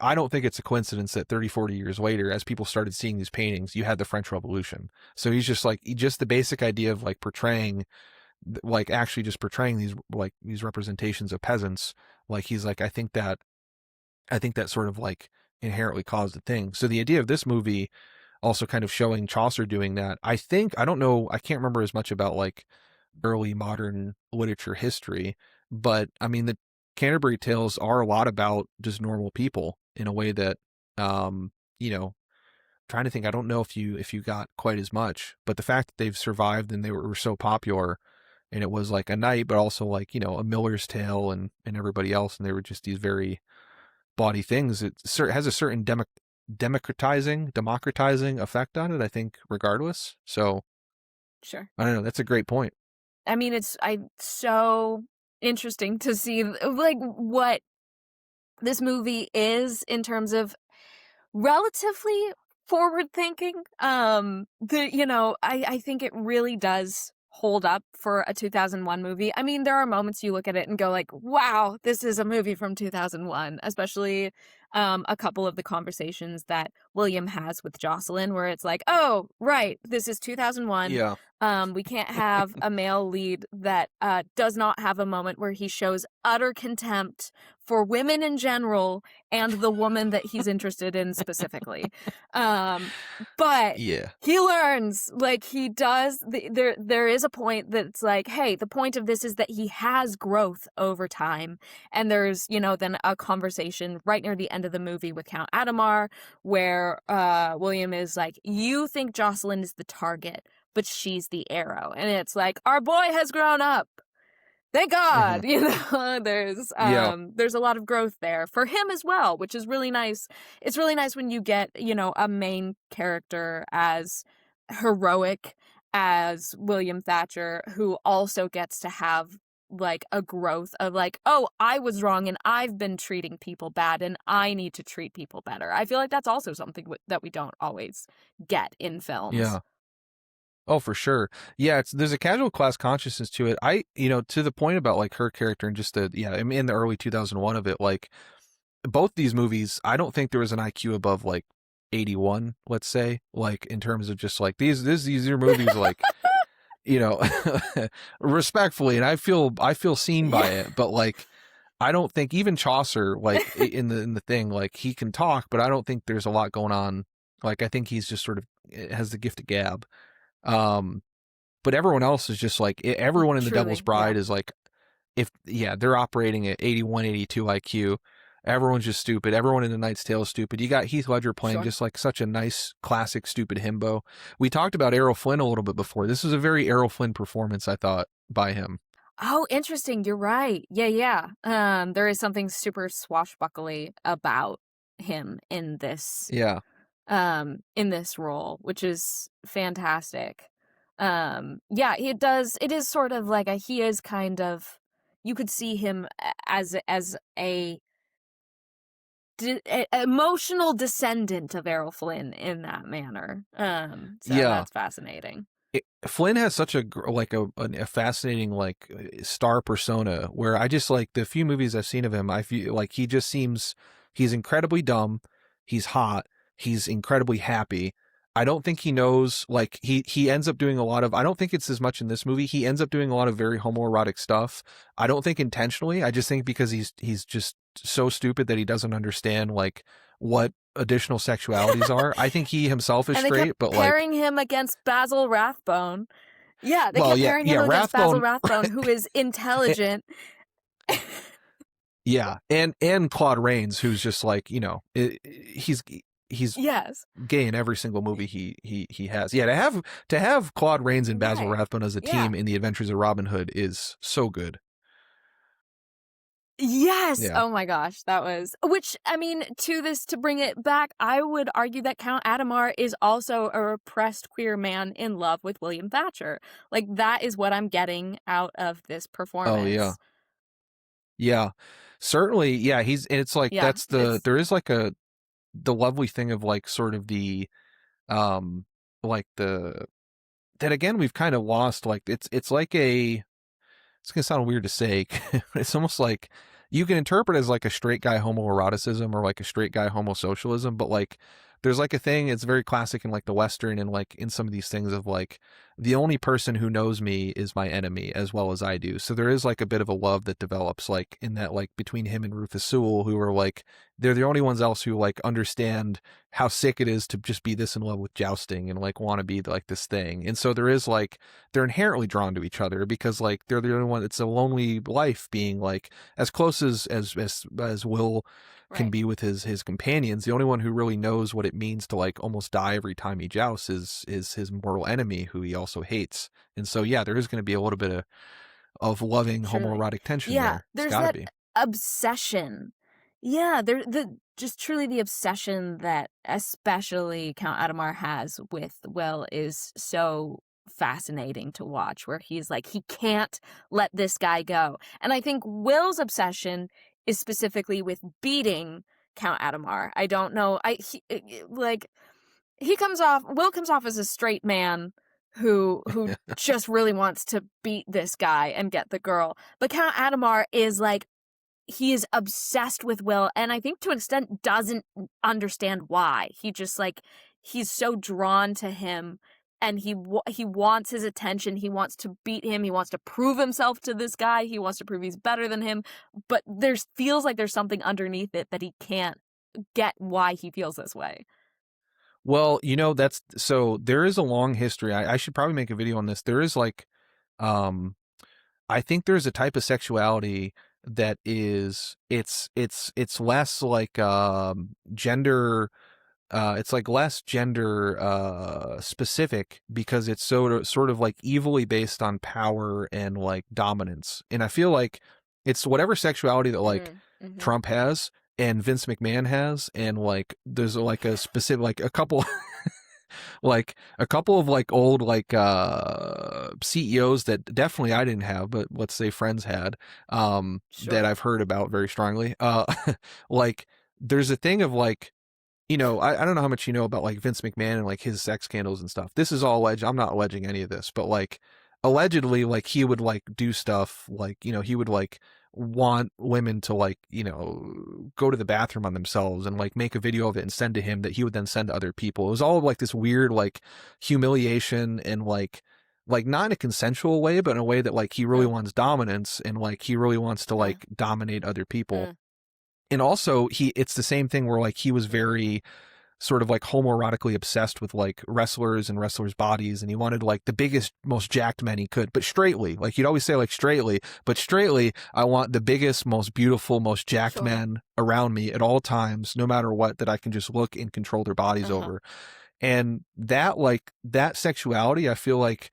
Speaker 2: I don't think it's a coincidence that 30-40 years later, as people started seeing these paintings, you had the French Revolution. So he's just like, just the basic idea of like portraying, like actually just portraying these representations of peasants. Like he's like, I think that sort of like inherently caused the thing. So the idea of this movie also kind of showing Chaucer doing that, I don't know, I can't remember as much about like early modern literature history, but I mean, the Canterbury Tales are a lot about just normal people in a way that, trying to think, I don't know if you got quite as much, but the fact that they've survived and they were so popular, and it was like a knight, but also like, a miller's tale and everybody else, and they were just these very bawdy things. It has a certain democratizing effect on it, I think, regardless. So
Speaker 3: Sure.
Speaker 2: I don't know. That's a great point.
Speaker 3: I mean, it's so interesting to see like what this movie is in terms of relatively forward thinking. I think it really does hold up for a 2001 movie. I mean, there are moments you look at it and go like, wow, this is a movie from 2001, especially a couple of the conversations that William has with Jocelyn, where it's like, oh, right, this is 2001.
Speaker 2: Yeah.
Speaker 3: We can't have a male lead that does not have a moment where he shows utter contempt for women in general and the woman that he's interested in specifically. But
Speaker 2: Yeah.
Speaker 3: he learns, like he does. There is a point that's like, hey, the point of this is that he has growth over time. And there's, then a conversation right near the end of the movie with Count Adhemar where William is like, you think Jocelyn is the target, but she's the arrow. And it's like, our boy has grown up. Thank God. There's a lot of growth there for him as well, which is really nice. It's really nice when you get, a main character as heroic as William Thatcher, who also gets to have like a growth of like, oh, I was wrong and I've been treating people bad and I need to treat people better. I feel like that's also something that we don't always get in films.
Speaker 2: Yeah. Oh, for sure. Yeah, there's a casual class consciousness to it. To the point about like her character and just in the early 2001 of it, like both these movies, I don't think there was an IQ above like 81, let's say, like in terms of just like these are movies like, respectfully, and I feel seen by it, but like I don't think even Chaucer, like in the thing, like he can talk, but I don't think there's a lot going on. Like I think he's just sort of has the gift of gab. But everyone else is just like, everyone in The Devil's Bride is like, they're operating at 81, 82 IQ. Everyone's just stupid. Everyone in The Knight's Tale is stupid. You got Heath Ledger playing just like such a nice, classic, stupid himbo. We talked about Errol Flynn a little bit before. This was a very Errol Flynn performance, I thought, by him.
Speaker 3: Oh, interesting. You're right. Yeah. There is something super swashbuckly about him in this.
Speaker 2: Yeah.
Speaker 3: in this role, which is fantastic. Yeah, it is sort of like he is kind of, you could see him as a emotional descendant of Errol Flynn in that manner. So
Speaker 2: Yeah.
Speaker 3: that's fascinating.
Speaker 2: Flynn has such a fascinating like star persona where I just like the few movies I've seen of him, I feel like he just seems, he's incredibly dumb, he's hot, he's incredibly happy. I don't think he knows, like he ends up doing a lot of, I don't think it's as much in this movie, he ends up doing a lot of very homoerotic stuff. I don't think intentionally, I just think because he's just so stupid that he doesn't understand like what additional sexualities are. I think he himself is
Speaker 3: And they
Speaker 2: straight,
Speaker 3: kept
Speaker 2: but
Speaker 3: pairing him against Basil Rathbone. Yeah, they
Speaker 2: well,
Speaker 3: kept
Speaker 2: yeah,
Speaker 3: pairing
Speaker 2: yeah,
Speaker 3: him against Basil
Speaker 2: Rathbone,
Speaker 3: Rathbone, who is intelligent.
Speaker 2: yeah, and Claude Rains, who's just like, you know, he's
Speaker 3: Yes.
Speaker 2: gay in every single movie he has. Yeah, to have Claude Rains and Basil
Speaker 3: Right.
Speaker 2: Rathbone as a
Speaker 3: Yeah.
Speaker 2: team in The Adventures of Robin Hood is so good.
Speaker 3: Yes.
Speaker 2: Yeah.
Speaker 3: Oh my gosh, that was, which, I mean, to bring it back, I would argue that Count Adhemar is also a repressed queer man in love with William Thatcher. Like, that is what I'm getting out of this performance.
Speaker 2: Oh yeah. Yeah. Certainly, yeah, and it's like
Speaker 3: Yeah,
Speaker 2: there is like the lovely thing of like sort of the like that again we've kind of lost, like it's like it's gonna sound weird to say, but it's almost like you can interpret as like a straight guy homoeroticism or like a straight guy homosocialism, but like there's like a thing, it's very classic in like the Western and like in some of these things of like the only person who knows me is my enemy as well as I do. So there is like a bit of a love that develops like in that, like between him and Rufus Sewell, who are like, they're the only ones else who like understand how sick it is to just be this in love with jousting and like want to be like this thing. And so there is like, they're inherently drawn to each other because like they're the only one, it's a lonely life being like as close as Will can
Speaker 3: right.
Speaker 2: be with his companions. The only one who really knows what it means to like almost die every time he jousts is his mortal enemy, who he also hates. And so yeah, there is going to be a little bit of loving
Speaker 3: Surely.
Speaker 2: homoerotic tension
Speaker 3: Yeah,
Speaker 2: there. It's
Speaker 3: there's
Speaker 2: got to
Speaker 3: that
Speaker 2: be.
Speaker 3: obsession. Yeah, just truly the obsession that especially Count Adhemar has with Will is so fascinating to watch, where he's like, he can't let this guy go. And I think Will's obsession is specifically with beating Count Adhemar. I don't know. Will comes off as a straight man who just really wants to beat this guy and get the girl. But Count Adhemar is like, he is obsessed with Will, and I think to an extent doesn't understand why. He just like, he's so drawn to him, and he wants his attention. He wants to beat him. He wants to prove himself to this guy. He wants to prove he's better than him. But feels like there's something underneath it that he can't get why he feels this way.
Speaker 2: Well, you know, so there is a long history. I should probably make a video on this. There is like, I think there's a type of sexuality that is, it's less like, gender, it's like less gender specific because it's sort of like evilly based on power and like dominance. And I feel like it's whatever sexuality that like
Speaker 3: Mm-hmm.
Speaker 2: Trump has and Vince McMahon has, and like there's like a specific, like a couple like a couple of like old like CEOs that definitely I didn't have, but let's say friends had,
Speaker 3: Sure.
Speaker 2: that I've heard about very strongly. Like there's a thing of like, you know, I don't know how much you know about like Vince McMahon and like his sex scandals and stuff. This is all alleged. I'm not alleging any of this, but like allegedly, like he would like do stuff like, you know, he would like want women to like, you know, go to the bathroom on themselves and like make a video of it and send to him that he would then send to other people. It was all like this weird like humiliation and like not in a consensual way, but in a way that like he really wants dominance and like he really wants to like dominate other people. And also it's the same thing where like he was very sort of like homoerotically obsessed with like wrestlers and wrestlers' bodies, and he wanted like the biggest, most jacked men he could, but straightly. Like he'd always say like straightly, but straightly, I want the biggest, most beautiful, most jacked men around me at all times, no matter what, that I can just look and control their bodies over. And that like that sexuality, I feel like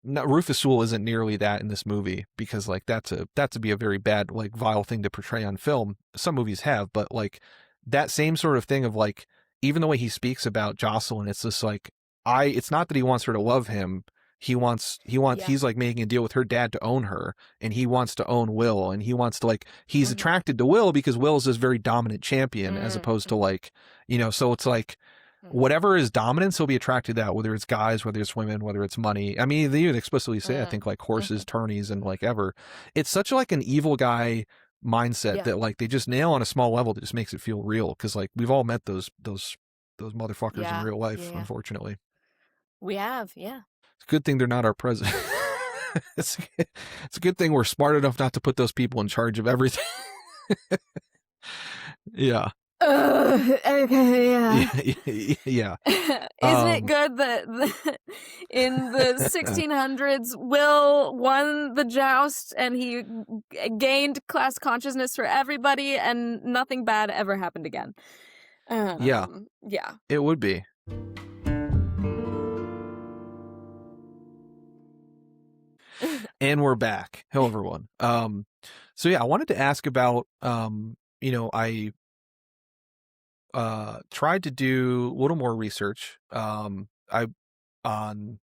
Speaker 2: Rufus Sewell isn't nearly that in this movie, because like that's to be a very bad, like vile thing to portray on film. Some movies have, but like that same sort of thing of like, even the way he speaks about Jocelyn, it's just like, it's not that he wants her to love him. He's like making a deal with her dad to own her, and he wants to own Will, and he wants to like, he's attracted to Will because Will's this very dominant champion as opposed to like, so it's like, whatever is dominance, he'll be attracted to that, whether it's guys, whether it's women, whether it's money. I mean, they even explicitly say, I think, like horses, tourneys, and like ever. It's such like an evil guy mindset that like they just nail on a small level that just makes it feel real. Cause like we've all met those motherfuckers in real life, unfortunately.
Speaker 3: We have, yeah.
Speaker 2: It's a good thing they're not our president. It's a good thing we're smart enough not to put those people in charge of everything. Yeah.
Speaker 3: Okay,
Speaker 2: yeah.
Speaker 3: Isn't it good that in the 1600s, Will won the joust and he gained class consciousness for everybody and nothing bad ever happened again?
Speaker 2: Yeah. It would be. And we're back. Hello, everyone. So yeah, I wanted to ask about, I tried to do a little more research. I don't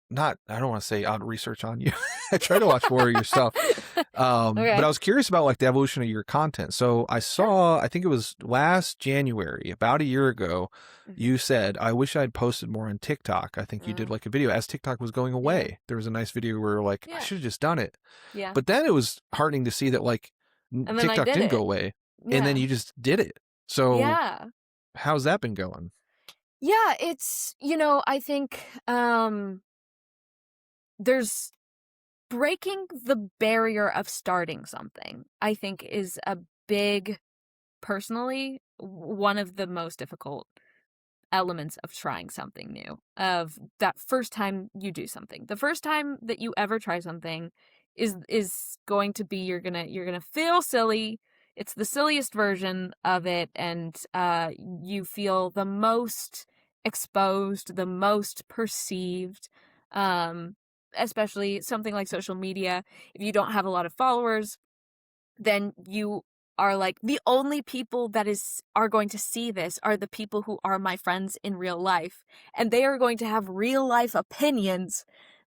Speaker 2: want to say on research on you. I try to watch more of your stuff. But I was curious about like the evolution of your content. So I saw, I think it was last January, about a year ago, you said, I wish I'd posted more on TikTok. I think you did like a video as TikTok was going away. There was a nice video where like, I should have just done it. Yeah. But then it was heartening to see that like TikTok didn't go away. And then you just did it. So how's that been going?
Speaker 3: Yeah, it's, I think there's breaking the barrier of starting something, I think is a big, personally, one of the most difficult elements of trying something new, of that first time you do something. The first time that you ever try something is going to be, you're gonna feel silly. It's the silliest version of it, and you feel the most exposed, the most perceived, especially something like social media. If you don't have a lot of followers, then you are like, the only people that are going to see this are the people who are my friends in real life, and they are going to have real life opinions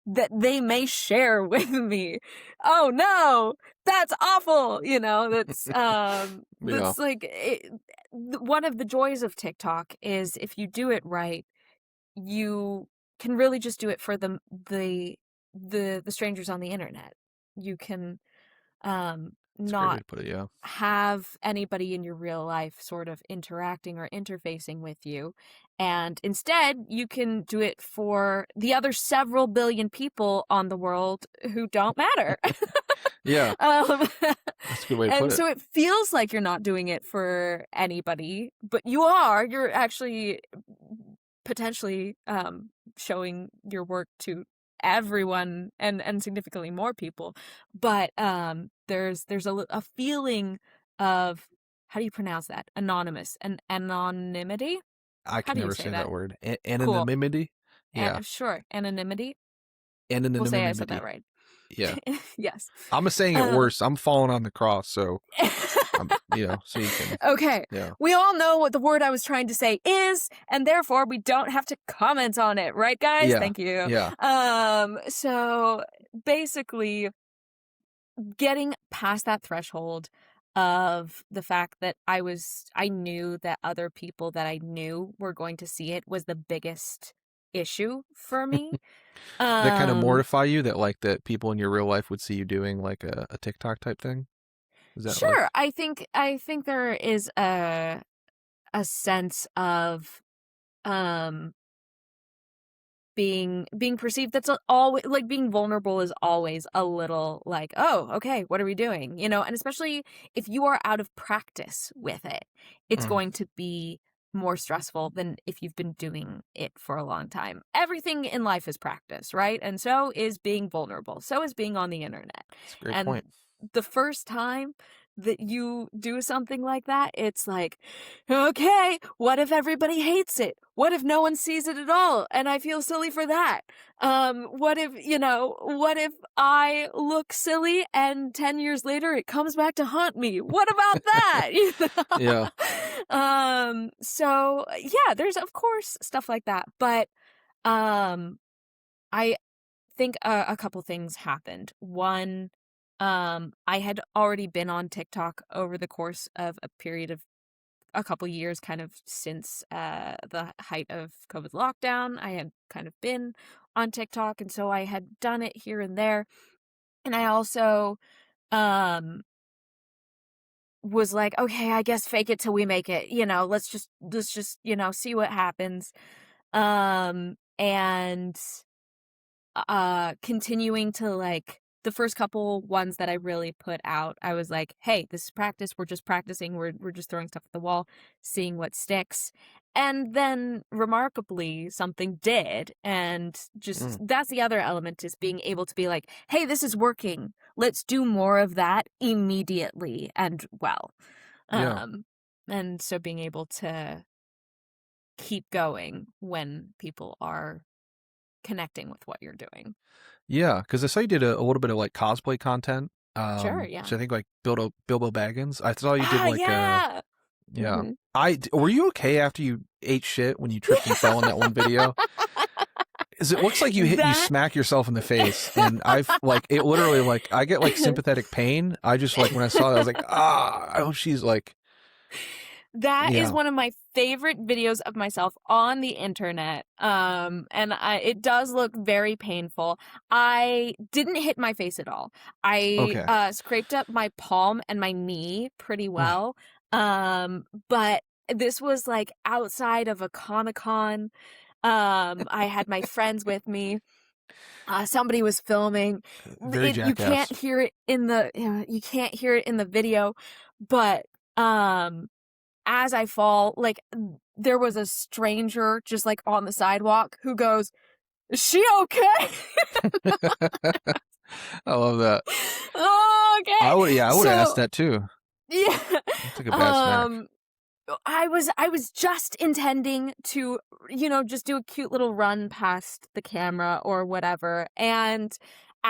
Speaker 3: that they may share with me. Oh no, that's awful. That's like one of the joys of TikTok is if you do it right, you can really just do it for the strangers on the internet. You can not have anybody in your real life sort of interacting or interfacing with you. And instead, you can do it for the other several billion people on the world who don't matter.
Speaker 2: Yeah. That's a good way to put it.
Speaker 3: And so it feels like you're not doing it for anybody, but you are. You're actually potentially showing your work to everyone and significantly more people. But there's a feeling of, how do you pronounce that? Anonymous and anonymity.
Speaker 2: I can never say that word. Anonymity.
Speaker 3: Cool. Yeah, sure. Anonymity.
Speaker 2: Anonymity.
Speaker 3: We'll say I said that right.
Speaker 2: Yeah.
Speaker 3: Yes.
Speaker 2: I'm saying it worse. I'm falling on the cross, so so you can.
Speaker 3: Okay. Yeah. We all know what the word I was trying to say is, and therefore we don't have to comment on it, right, guys?
Speaker 2: Yeah.
Speaker 3: Thank you.
Speaker 2: Yeah.
Speaker 3: So basically, getting past that threshold of the fact that I knew that other people that I knew were going to see it was the biggest issue for me.
Speaker 2: That kind of mortify you, that like that people in your real life would see you doing like a TikTok type thing? Is that
Speaker 3: sure. I think there is a sense of being perceived that's always like, being vulnerable is always a little like, oh, okay, what are we doing? And especially if you are out of practice with it, it's going to be more stressful than if you've been doing it for a long time. Everything in life is practice, right? And so is being vulnerable. So is being on the internet.
Speaker 2: That's a great point.
Speaker 3: The first time that you do something like that, it's like, okay, what if everybody hates it? What if no one sees it at all? And I feel silly for that. What if I look silly and 10 years later it comes back to haunt me? What about that?
Speaker 2: Yeah.
Speaker 3: So yeah, there's of course stuff like that, but I think a couple things happened. One, I had already been on TikTok over the course of a period of a couple years, kind of since the height of COVID lockdown. I had kind of been on TikTok, and so I had done it here and there. And I also um was like, okay, I guess fake it till we make it. Let's just see what happens. And continuing to like the first couple ones that I really put out, I was like, hey, this is practice. We're just practicing. We're just throwing stuff at the wall, seeing what sticks. And then remarkably, something did. And just that's the other element, is being able to be like, hey, this is working. Let's do more of that immediately and well.
Speaker 2: Yeah.
Speaker 3: And so being able to keep going when people are connecting with what you're doing.
Speaker 2: Yeah, because I saw you did a little bit of like cosplay content.
Speaker 3: Sure, yeah.
Speaker 2: So I think like Bilbo Baggins. I saw you did like
Speaker 3: yeah.
Speaker 2: yeah.
Speaker 3: Mhm.
Speaker 2: Were you okay after you ate shit when you tripped and fell in that one video? Because it looks like you smack yourself in the face, and I've like it literally like I get like sympathetic pain. I just like when I saw it, I was like, I hope she's like.
Speaker 3: That is
Speaker 2: Yeah.
Speaker 3: one of my favorite videos of myself on the internet. And it does look very painful. I didn't hit my face at all. I
Speaker 2: Okay.
Speaker 3: scraped up my palm and my knee pretty well. But this was like outside of a Comic-Con. I had my friends with me. Somebody was filming.
Speaker 2: Very
Speaker 3: You can't
Speaker 2: jackass.
Speaker 3: hear it in the video, but as I fall, like, there was a stranger just like on the sidewalk who goes, "Is she okay?"
Speaker 2: I love that.
Speaker 3: Okay.
Speaker 2: I would have asked that too.
Speaker 3: Yeah.
Speaker 2: I took a bad smack.
Speaker 3: I was just intending to, just do a cute little run past the camera or whatever. And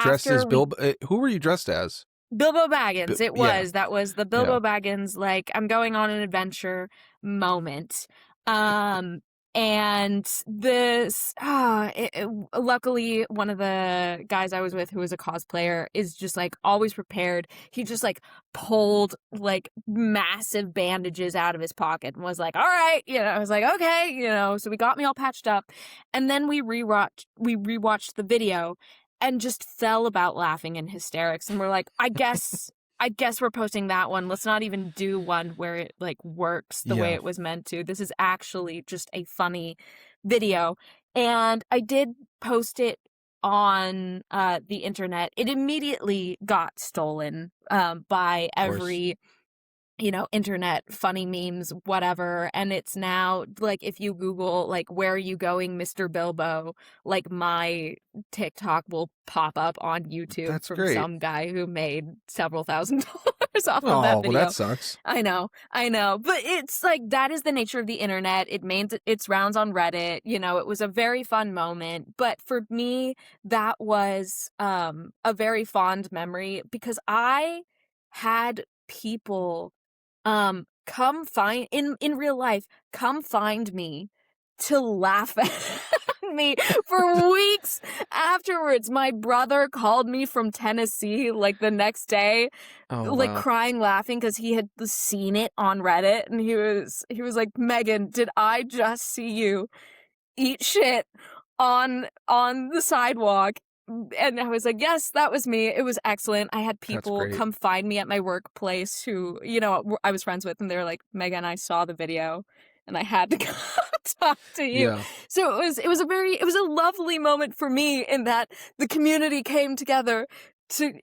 Speaker 2: Dressed
Speaker 3: after
Speaker 2: as Bilbo. Who were you dressed as?
Speaker 3: Bilbo Baggins,
Speaker 2: Yeah.
Speaker 3: that was the Bilbo Baggins, like, I'm going on an adventure moment. And this, luckily, one of the guys I was with who was a cosplayer is just like always prepared. He just like pulled like massive bandages out of his pocket and was like, all right, I was like, okay, so we got me all patched up. And then we rewatched the video and just fell about laughing in hysterics. And we're like, I guess we're posting that one. Let's not even do one where it like works the way it was meant to. This is actually just a funny video. And I did post it on the internet. It immediately got stolen by every internet funny memes, whatever. And it's now like, if you Google like, where are you going, Mr. Bilbo, like my TikTok will pop up on YouTube.
Speaker 2: That's
Speaker 3: from
Speaker 2: great.
Speaker 3: some guy who made several $1,000s off of that
Speaker 2: Oh,
Speaker 3: video.
Speaker 2: well, that sucks.
Speaker 3: I know. But it's like, that is the nature of the internet. It made its rounds on Reddit. It was a very fun moment. But for me, that was a very fond memory, because I had people come find in real life, come find me to laugh at me for weeks afterwards. My brother called me from Tennessee like the next day, like crying, laughing, because he had seen it on Reddit, and he was like, Megan, did I just see you eat shit on the sidewalk? And I was like, yes, that was me. It was excellent. I had people come find me at my workplace who, I was friends with, and they were like, Megan, I saw the video and I had to come talk to you.
Speaker 2: Yeah.
Speaker 3: So it was a lovely moment for me, in that the community came together to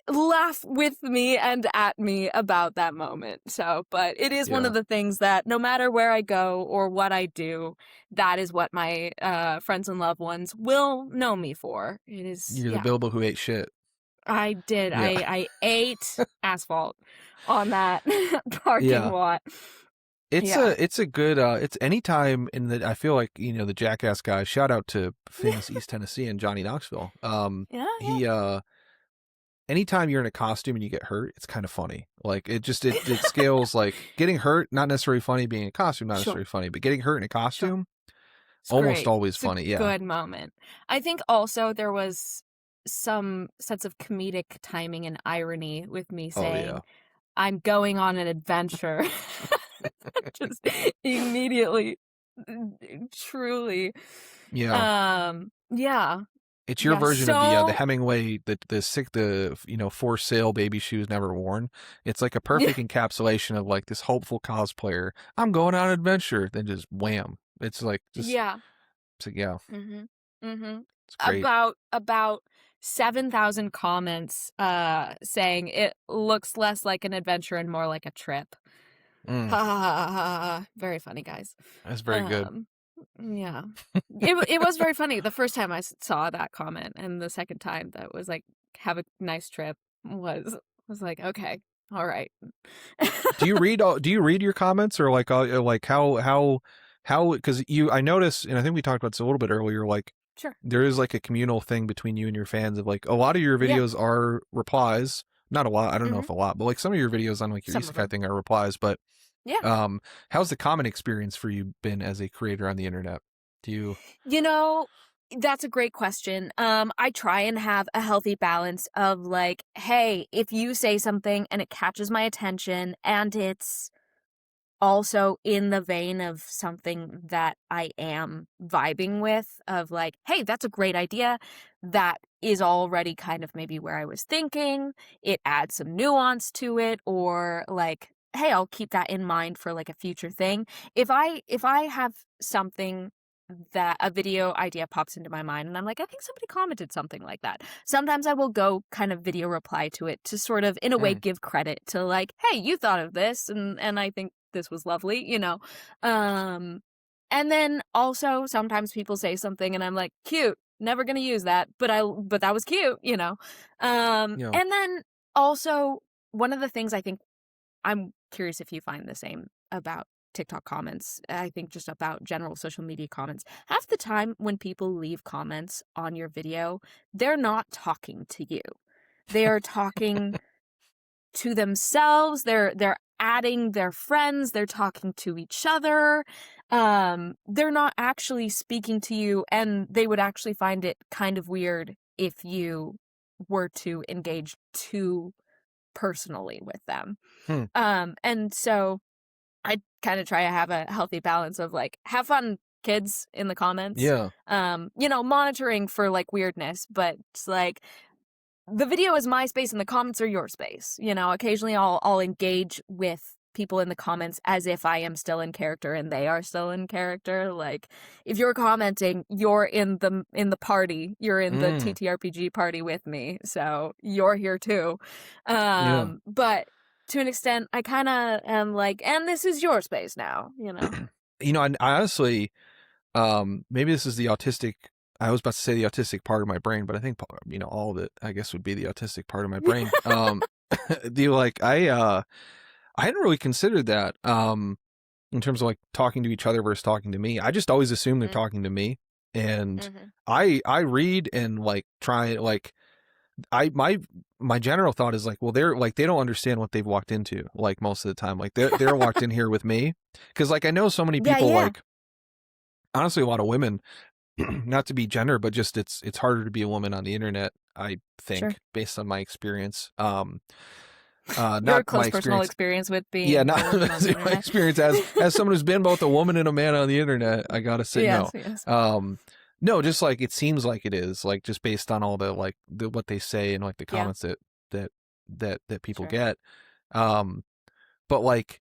Speaker 3: laugh with me and at me about that moment. So, but it is one of the things that no matter where I go or what I do, that is what my friends and loved ones will know me for. It is.
Speaker 2: You're the Bilbo who ate shit.
Speaker 3: I did.
Speaker 2: Yeah.
Speaker 3: I ate asphalt on that parking lot.
Speaker 2: It's a good it's anytime in the, I feel like, the Jackass guy, shout out to famous East Tennessee and Johnny Knoxville. anytime you're in a costume and you get hurt, it's kind of funny. Like it scales. Like getting hurt, not necessarily funny. Being in a costume, not necessarily funny, but getting hurt in a costume,
Speaker 3: It's
Speaker 2: almost
Speaker 3: great.
Speaker 2: always
Speaker 3: It's
Speaker 2: funny.
Speaker 3: a
Speaker 2: Yeah.
Speaker 3: good moment. I think also there was some sense of comedic timing and irony with me
Speaker 2: Oh
Speaker 3: saying,
Speaker 2: yeah.
Speaker 3: I'm going on an adventure. Just immediately, truly.
Speaker 2: Yeah.
Speaker 3: Yeah.
Speaker 2: It's your
Speaker 3: Yeah.
Speaker 2: version of the
Speaker 3: So,
Speaker 2: Hemingway, the for sale baby shoes never worn. It's like a
Speaker 3: yeah.
Speaker 2: perfect encapsulation of like this hopeful cosplayer. I'm going on an adventure. Then just wham. It's like just
Speaker 3: Yeah.
Speaker 2: so yeah,
Speaker 3: Mm-hmm. Mm-hmm.
Speaker 2: it's great.
Speaker 3: About 7,000 comments saying it looks less like an adventure and more like a trip. Ha
Speaker 2: Mm,
Speaker 3: ha ha ha ha. Ha. Very funny, guys.
Speaker 2: that's very good.
Speaker 3: Um, yeah. It was very funny the first time I saw that comment, and the second time that was like, have a nice trip was like, okay, all right.
Speaker 2: Do you read your comments or like how because I notice, and I think we talked about this a little bit earlier, like
Speaker 3: Sure.
Speaker 2: there is like a communal thing between you and your fans of like a lot of your
Speaker 3: Yeah.
Speaker 2: videos are replies. Not a lot, I don't know
Speaker 3: Mm-hmm.
Speaker 2: if a lot, but like some of your videos on like your
Speaker 3: Some of
Speaker 2: isekai
Speaker 3: them.
Speaker 2: thing are replies. But
Speaker 3: Yeah.
Speaker 2: how's the comment experience for you been as a creator on the internet? Do you
Speaker 3: You know, that's a great question. I try and have a healthy balance of like, hey, if you say something and it catches my attention and it's also in the vein of something that I am vibing with, of like, hey, that's a great idea. That is already kind of maybe where I was thinking. It adds some nuance to it, or like, hey, I'll keep that in mind for like a future thing. If I have something that a video idea pops into my mind and I'm like, I think somebody commented something like that. Sometimes I will go kind of video reply to it to sort of in a way
Speaker 2: Mm,
Speaker 3: give credit to like, hey, you thought of this and I think this was lovely, you know. And then also sometimes people say something and I'm like, cute, never gonna use that, but that was cute, you know.
Speaker 2: you know,
Speaker 3: And then also one of the things I think, I'm curious if you find the same about TikTok comments. I think just about general social media comments. Half the time when people leave comments on your video, they're not talking to you. They're talking to themselves. They're adding their friends. They're talking to each other. They're not actually speaking to you, and they would actually find it kind of weird if you were to engage too personally with them.
Speaker 2: hmm,
Speaker 3: And so I kind of try to have a healthy balance of like, have fun, kids, in the comments.
Speaker 2: yeah.
Speaker 3: You know, monitoring for like weirdness, but it's like the video is my space and the comments are your space. You know, occasionally I'll engage with people in the comments as if I am still in character and they are still in character. Like if you're commenting, you're in the party. You're in the
Speaker 2: Mm,
Speaker 3: TTRPG party with me. So you're here too.
Speaker 2: yeah.
Speaker 3: But to an extent I kind of am like, and this is your space now, you know.
Speaker 2: You know, I honestly, maybe this is the autistic. I was about to say the autistic part of my brain, but I think you know all of it, I guess, would be the autistic part of my brain. The like I hadn't really considered that in terms of like talking to each other versus talking to me. I just always assume they're
Speaker 3: Mm,
Speaker 2: talking to me, and
Speaker 3: mhm.
Speaker 2: I read and like try like I my general thought is like, well, they're like they don't understand what they've walked into like most of the time. Like they're walked in here with me because like I know so many
Speaker 3: Yeah,
Speaker 2: people
Speaker 3: yeah.
Speaker 2: like honestly a lot of women not to be gender, but just it's harder to be a woman on the internet, I
Speaker 3: Sure.
Speaker 2: think, based on my experience.
Speaker 3: Your
Speaker 2: Not my
Speaker 3: close personal
Speaker 2: experience.
Speaker 3: experience with
Speaker 2: Yeah,
Speaker 3: being
Speaker 2: not
Speaker 3: a woman on the
Speaker 2: my
Speaker 3: internet.
Speaker 2: experience as someone who's been both a woman and a man on the internet. I gotta say no.
Speaker 3: Yes, yes.
Speaker 2: No, just like it seems like it is, like just based on all the like what they say and like the
Speaker 3: Yeah,
Speaker 2: comments that people
Speaker 3: sure.
Speaker 2: get. Um, but like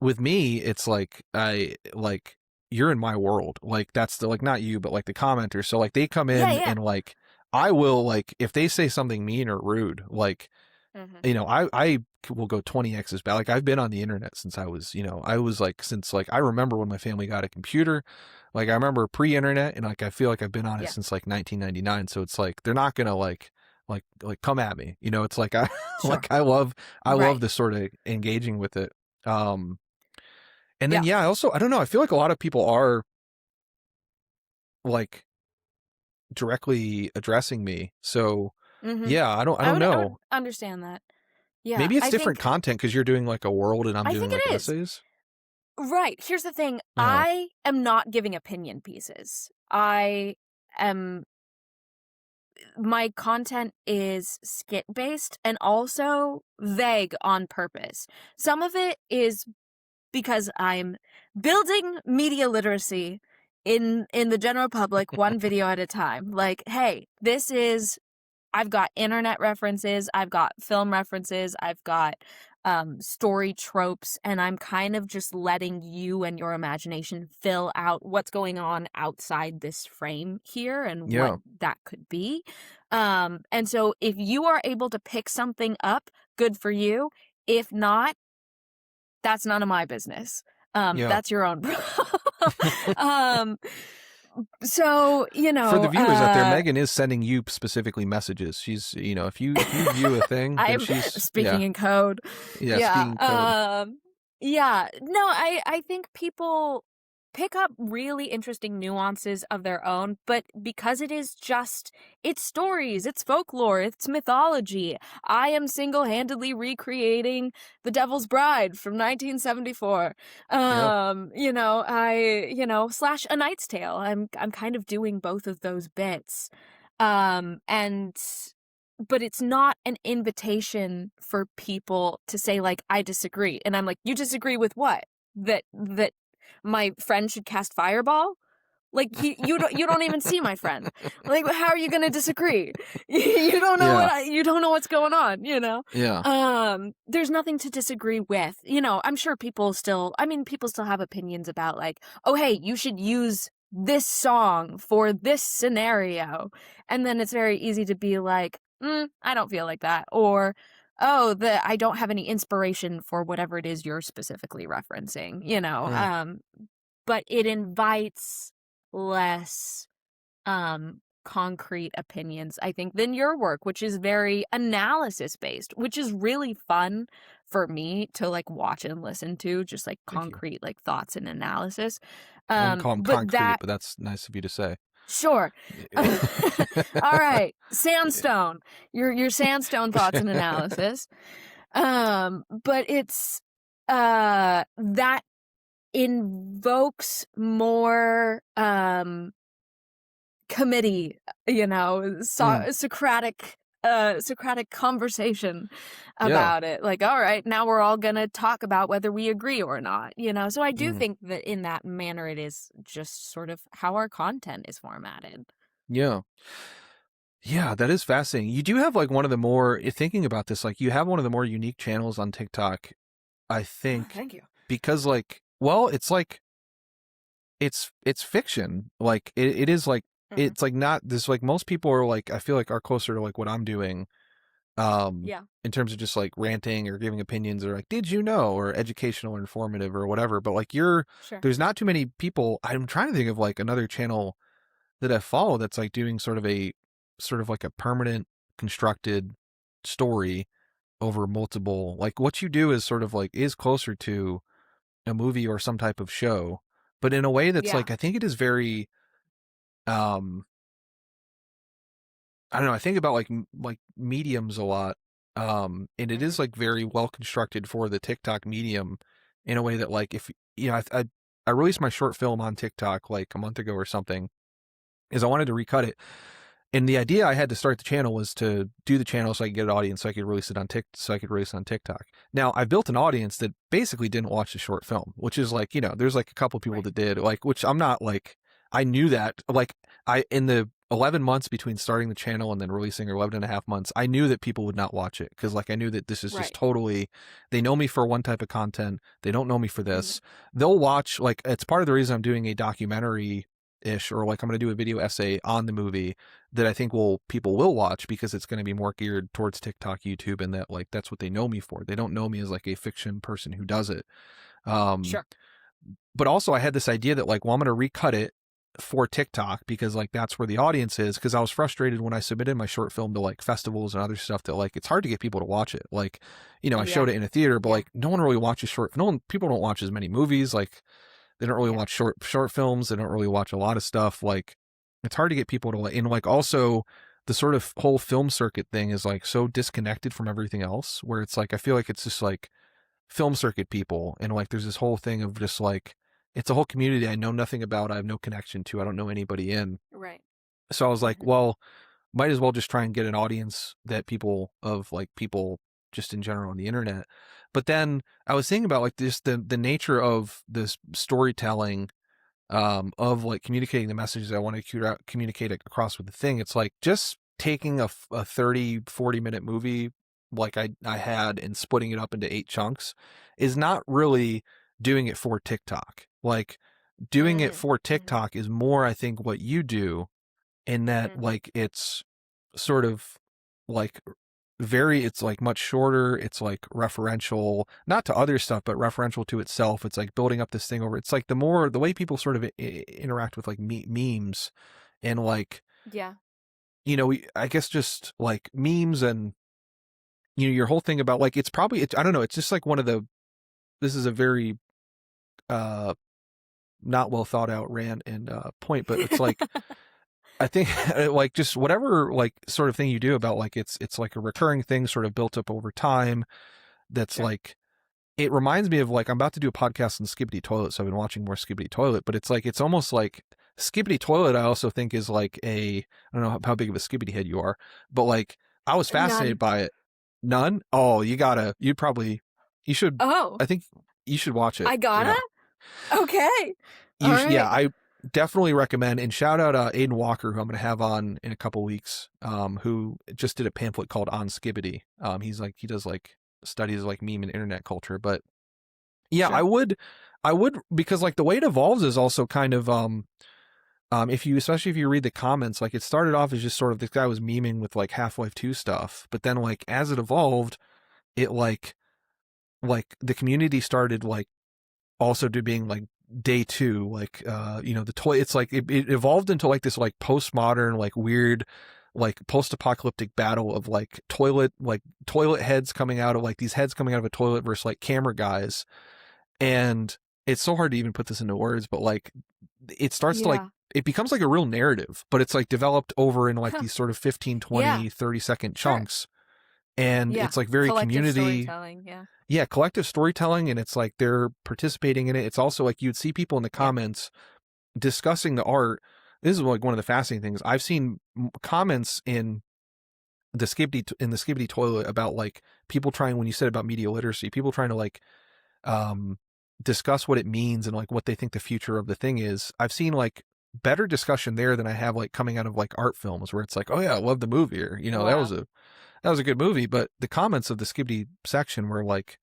Speaker 2: with me, it's like I like you're in my world. Like that's the like not you, but like the commenters. So like they come
Speaker 3: Yeah,
Speaker 2: in
Speaker 3: yeah.
Speaker 2: and like I will like if they say something mean or rude, like
Speaker 3: Mhm.
Speaker 2: you know, I will go 20x's back. Like I've been on the internet since I was, you know, I was like since like I remember when my family got a computer. Like I remember pre-internet and like I feel like I've been on it
Speaker 3: Yeah,
Speaker 2: since like 1999. So it's like they're not gonna like come at me. You know, it's like I
Speaker 3: sure.
Speaker 2: like I love
Speaker 3: Right.
Speaker 2: this sort of engaging with it. Um and then
Speaker 3: Yeah.
Speaker 2: yeah, I don't know, I feel like a lot of people are like directly addressing me. So Yeah, I
Speaker 3: I
Speaker 2: don't
Speaker 3: would
Speaker 2: know.
Speaker 3: understand that. Yeah,
Speaker 2: Maybe it's
Speaker 3: I
Speaker 2: different
Speaker 3: think
Speaker 2: content because you're doing like a world and I'm
Speaker 3: I
Speaker 2: doing
Speaker 3: think it
Speaker 2: like
Speaker 3: is.
Speaker 2: essays.
Speaker 3: Right. Here's the thing.
Speaker 2: Yeah.
Speaker 3: I am not giving opinion pieces. I am my content is skit based and also vague on purpose. Some of it is because I'm building media literacy in the general public one video at a time. Like, hey, this is I've got internet references, I've got film references, I've got story tropes, and I'm kind of just letting you and your imagination fill out what's going on outside this frame here and what
Speaker 2: Yeah.
Speaker 3: that could be. And so if you are able to pick something up, good for you. If not, that's none of my business.
Speaker 2: Yeah.
Speaker 3: That's your own problem. So,
Speaker 2: For the viewers out there, Megan is sending you specifically messages. She's, if you view a thing, then
Speaker 3: I'm
Speaker 2: she's
Speaker 3: speaking in code.
Speaker 2: yeah, speaking code.
Speaker 3: Yeah. No, I think people pick up really interesting nuances of their own, but because it's stories, it's folklore, it's mythology. I am single-handedly recreating The Devil's Bride from 1974. Slash A Knight's Tale. I'm kind of doing both of those bits. But it's not an invitation for people to say, like, I disagree. And I'm like, you disagree with what? That my friend should cast Fireball? Like, you don't even see my friend. Like, how are you going to disagree? You don't know you don't know what's going on,
Speaker 2: Yeah.
Speaker 3: There's nothing to disagree with. I'm sure people still have opinions about, like, oh, hey, you should use this song for this scenario. And then it's very easy to be like, I don't feel like that. Or, oh, I don't have any inspiration for whatever it is you're specifically referencing, but it invites less concrete opinions, I think, than your work, which is very analysis based, which is really fun for me to like watch and listen to, just like concrete like thoughts and analysis.
Speaker 2: I wouldn't call them concrete, but that's nice of you to say.
Speaker 3: Sure. All right, sandstone. Your sandstone thoughts and analysis. But it's that invokes more committee, Socratic conversation about it. Like, all right, now we're all gonna talk about whether we agree or not, So I do think that in that manner it is just sort of how our content is formatted.
Speaker 2: Yeah. Yeah, that is fascinating. You do have like one of the more, thinking about this, like you have one of the more unique channels on TikTok, I think.
Speaker 3: Thank you.
Speaker 2: Because like, well, it's like, it's fiction. Like it is like, it's like not this, like most people are like, I feel like are closer to like what I'm doing. In terms of just like ranting or giving opinions or like, did you know, or educational or informative or whatever. But like there's not too many people. I'm trying to think of like another channel that I follow that's like doing sort of like a permanent constructed story over multiple, like what you do is sort of like is closer to a movie or some type of show, but in a way that's like, I think it is very, I don't know. I think about like mediums a lot. And it is like very well constructed for the TikTok medium in a way that like, if, I released my short film on TikTok like a month ago or something, is I wanted to recut it. And the idea I had to start the channel was to do the channel so I could get an audience so I could release it on TikTok. Now I've built an audience that basically didn't watch the short film, which is like, there's like a couple people that did, like, which I'm not like, I knew that, like in the 11 months between starting the channel and then releasing, or 11 and a half months, I knew that people would not watch it. Cause like, I knew that this is just totally, they know me for one type of content. They don't know me for this. They'll watch, like, it's part of the reason I'm doing a documentary ish, or like I'm going to do a video essay on the movie that I think people will watch, because it's going to be more geared towards TikTok, YouTube, and that like that's what they know me for. They don't know me as like a fiction person who does it.
Speaker 3: Sure.
Speaker 2: But also I had this idea that like, well, I'm going to recut it for TikTok because like that's where the audience is, because I was frustrated when I submitted my short film to like festivals and other stuff that like it's hard to get people to watch it. Like, I showed it in a theater, but like no one really watches people don't watch as many movies. Like they don't really watch short films. They don't really watch a lot of stuff. Like it's hard to get people to like, and like also the sort of whole film circuit thing is like so disconnected from everything else, where it's like I feel like it's just like film circuit people, and like there's this whole thing of just like it's a whole community I know nothing about, I have no connection to, I don't know anybody in.
Speaker 3: Right.
Speaker 2: So I was like, well, might as well just try and get an audience that people just in general on the internet. But then I was thinking about like this the nature of this storytelling, of like communicating the messages I want to communicate across with the thing. It's like just taking a 30-40 minute movie like I had and splitting it up into 8 chunks is not really doing it for TikTok. Like doing it for TikTok is more, I think, what you do, in that like it's sort of like it's like much shorter, it's like referential, not to other stuff but referential to itself. It's like building up this thing over, it's like the way people sort of interact with like memes and like,
Speaker 3: Yeah.
Speaker 2: you know, I guess just like memes, and you know, your whole thing about like it's I don't know, it's just like this is a very not well thought out rant and point, but it's like I think like just whatever like sort of thing you do about like it's like a recurring thing sort of built up over time. That's
Speaker 3: Sure.
Speaker 2: like, it reminds me of like, I'm about to do a podcast on Skibbity Toilet, so I've been watching more Skibbity Toilet, but it's like, it's almost like Skibbity Toilet I also think is like I don't know how big of a Skibbity head you are, but like I was fascinated by it. None? Oh, you should,
Speaker 3: Oh,
Speaker 2: I think you should watch it.
Speaker 3: I gotta?
Speaker 2: Yeah.
Speaker 3: Okay. All right.
Speaker 2: Yeah, I definitely recommend, and shout out Aiden Walker, who I'm going to have on in a couple weeks, who just did a pamphlet called On Skibbity. He does like studies like meme and internet culture, but yeah,
Speaker 3: Sure.
Speaker 2: I would, because like the way it evolves is also kind of, especially if you read the comments, like it started off as just sort of this guy was memeing with like Half-Life 2 stuff, but then like as it evolved, it like the community started like also to being like day 2, like you know, the toy, it's like it evolved into like this like postmodern like weird like post-apocalyptic battle of like toilet heads coming out of like these heads coming out of a toilet versus like camera guys. And it's so hard to even put this into words, but like it starts to like, it becomes like a real narrative, but it's like developed over in like these sort of 15, 20, 30-second chunks. And it's like very
Speaker 3: collective
Speaker 2: community
Speaker 3: storytelling.
Speaker 2: collective storytelling, and it's like they're participating in it. It's also like you'd see people in the comments discussing the art. This is like one of the fascinating things. I've seen comments in the Skibbity Toilet about like people trying, when you said about media literacy, people trying to like discuss what it means and like what they think the future of the thing is. I've seen like better discussion there than I have like coming out of like art films, where it's like, oh yeah, I love the movie, or you know, that was a good movie. But the comments of the Skibbity section were like,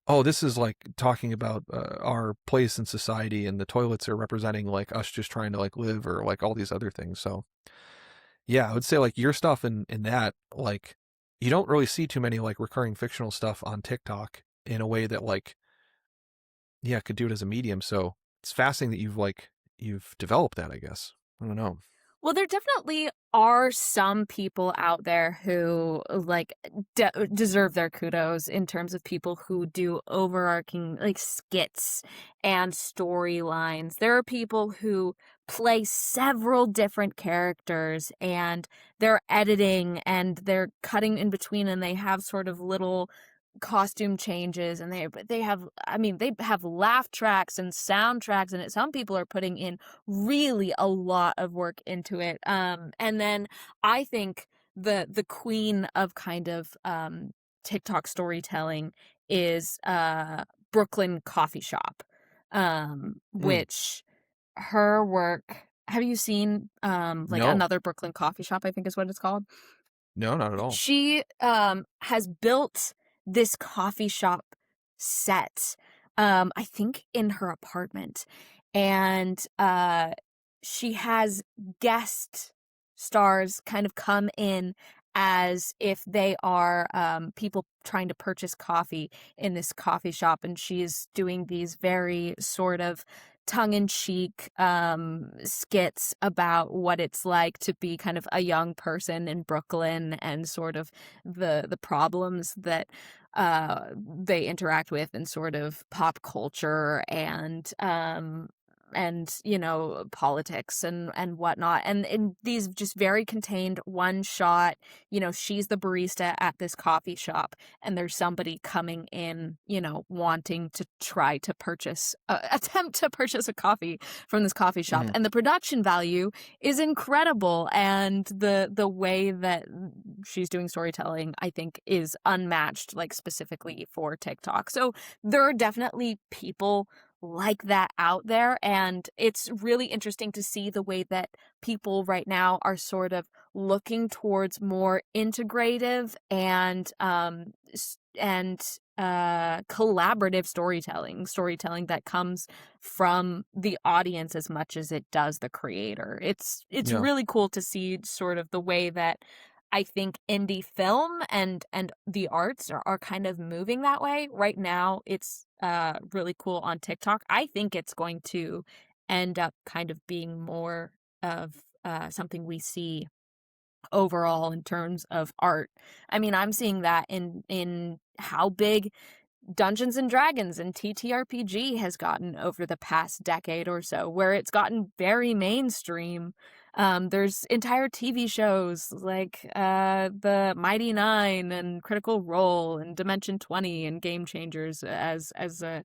Speaker 2: oh, this is like talking about our place in society, and the toilets are representing like us just trying to like live, or like all these other things. So yeah, I would say like your stuff in that, like you don't really see too many like recurring fictional stuff on TikTok in a way that like, yeah, could do it as a medium. So it's fascinating that you've developed that, I guess. I don't know.
Speaker 3: Well, there definitely are some people out there who like deserve their kudos in terms of people who do overarching like skits and storylines. There are people who play several different characters, and they're editing and they're cutting in between, and they have sort of little costume changes, and they have, I mean, they have laugh tracks and soundtracks, and some people are putting in really a lot of work into it. And then I think the queen of kind of TikTok storytelling is Brooklyn Coffee Shop, which her work, have you seen like
Speaker 2: No,
Speaker 3: Another Brooklyn Coffee Shop, I think is what it's called?
Speaker 2: no, not at all.
Speaker 3: She has built this coffee shop set, I think in her apartment. And she has guest stars kind of come in as if they are people trying to purchase coffee in this coffee shop. And she's doing these very sort of tongue-in-cheek skits about what it's like to be kind of a young person in Brooklyn, and sort of the problems that they interact with in sort of pop culture, and and politics and whatnot, and in these just very contained one shot, she's the barista at this coffee shop, and there's somebody coming in, wanting to try to attempt to purchase a coffee from this coffee shop, and the production value is incredible, and the way that she's doing storytelling, I think, is unmatched, like specifically for TikTok. So there are definitely people like that out there, and it's really interesting to see the way that people right now are sort of looking towards more integrative and collaborative storytelling that comes from the audience as much as it does the creator. It's really cool to see sort of the way that I think indie film and the arts are kind of moving that way. Right now, it's really cool on TikTok. I think it's going to end up kind of being more of something we see overall in terms of art. I mean, I'm seeing that in how big Dungeons and Dragons and TTRPG has gotten over the past decade or so, where it's gotten very mainstream. There's entire TV shows like the Mighty Nine and Critical Role and Dimension 20 and Game Changers as a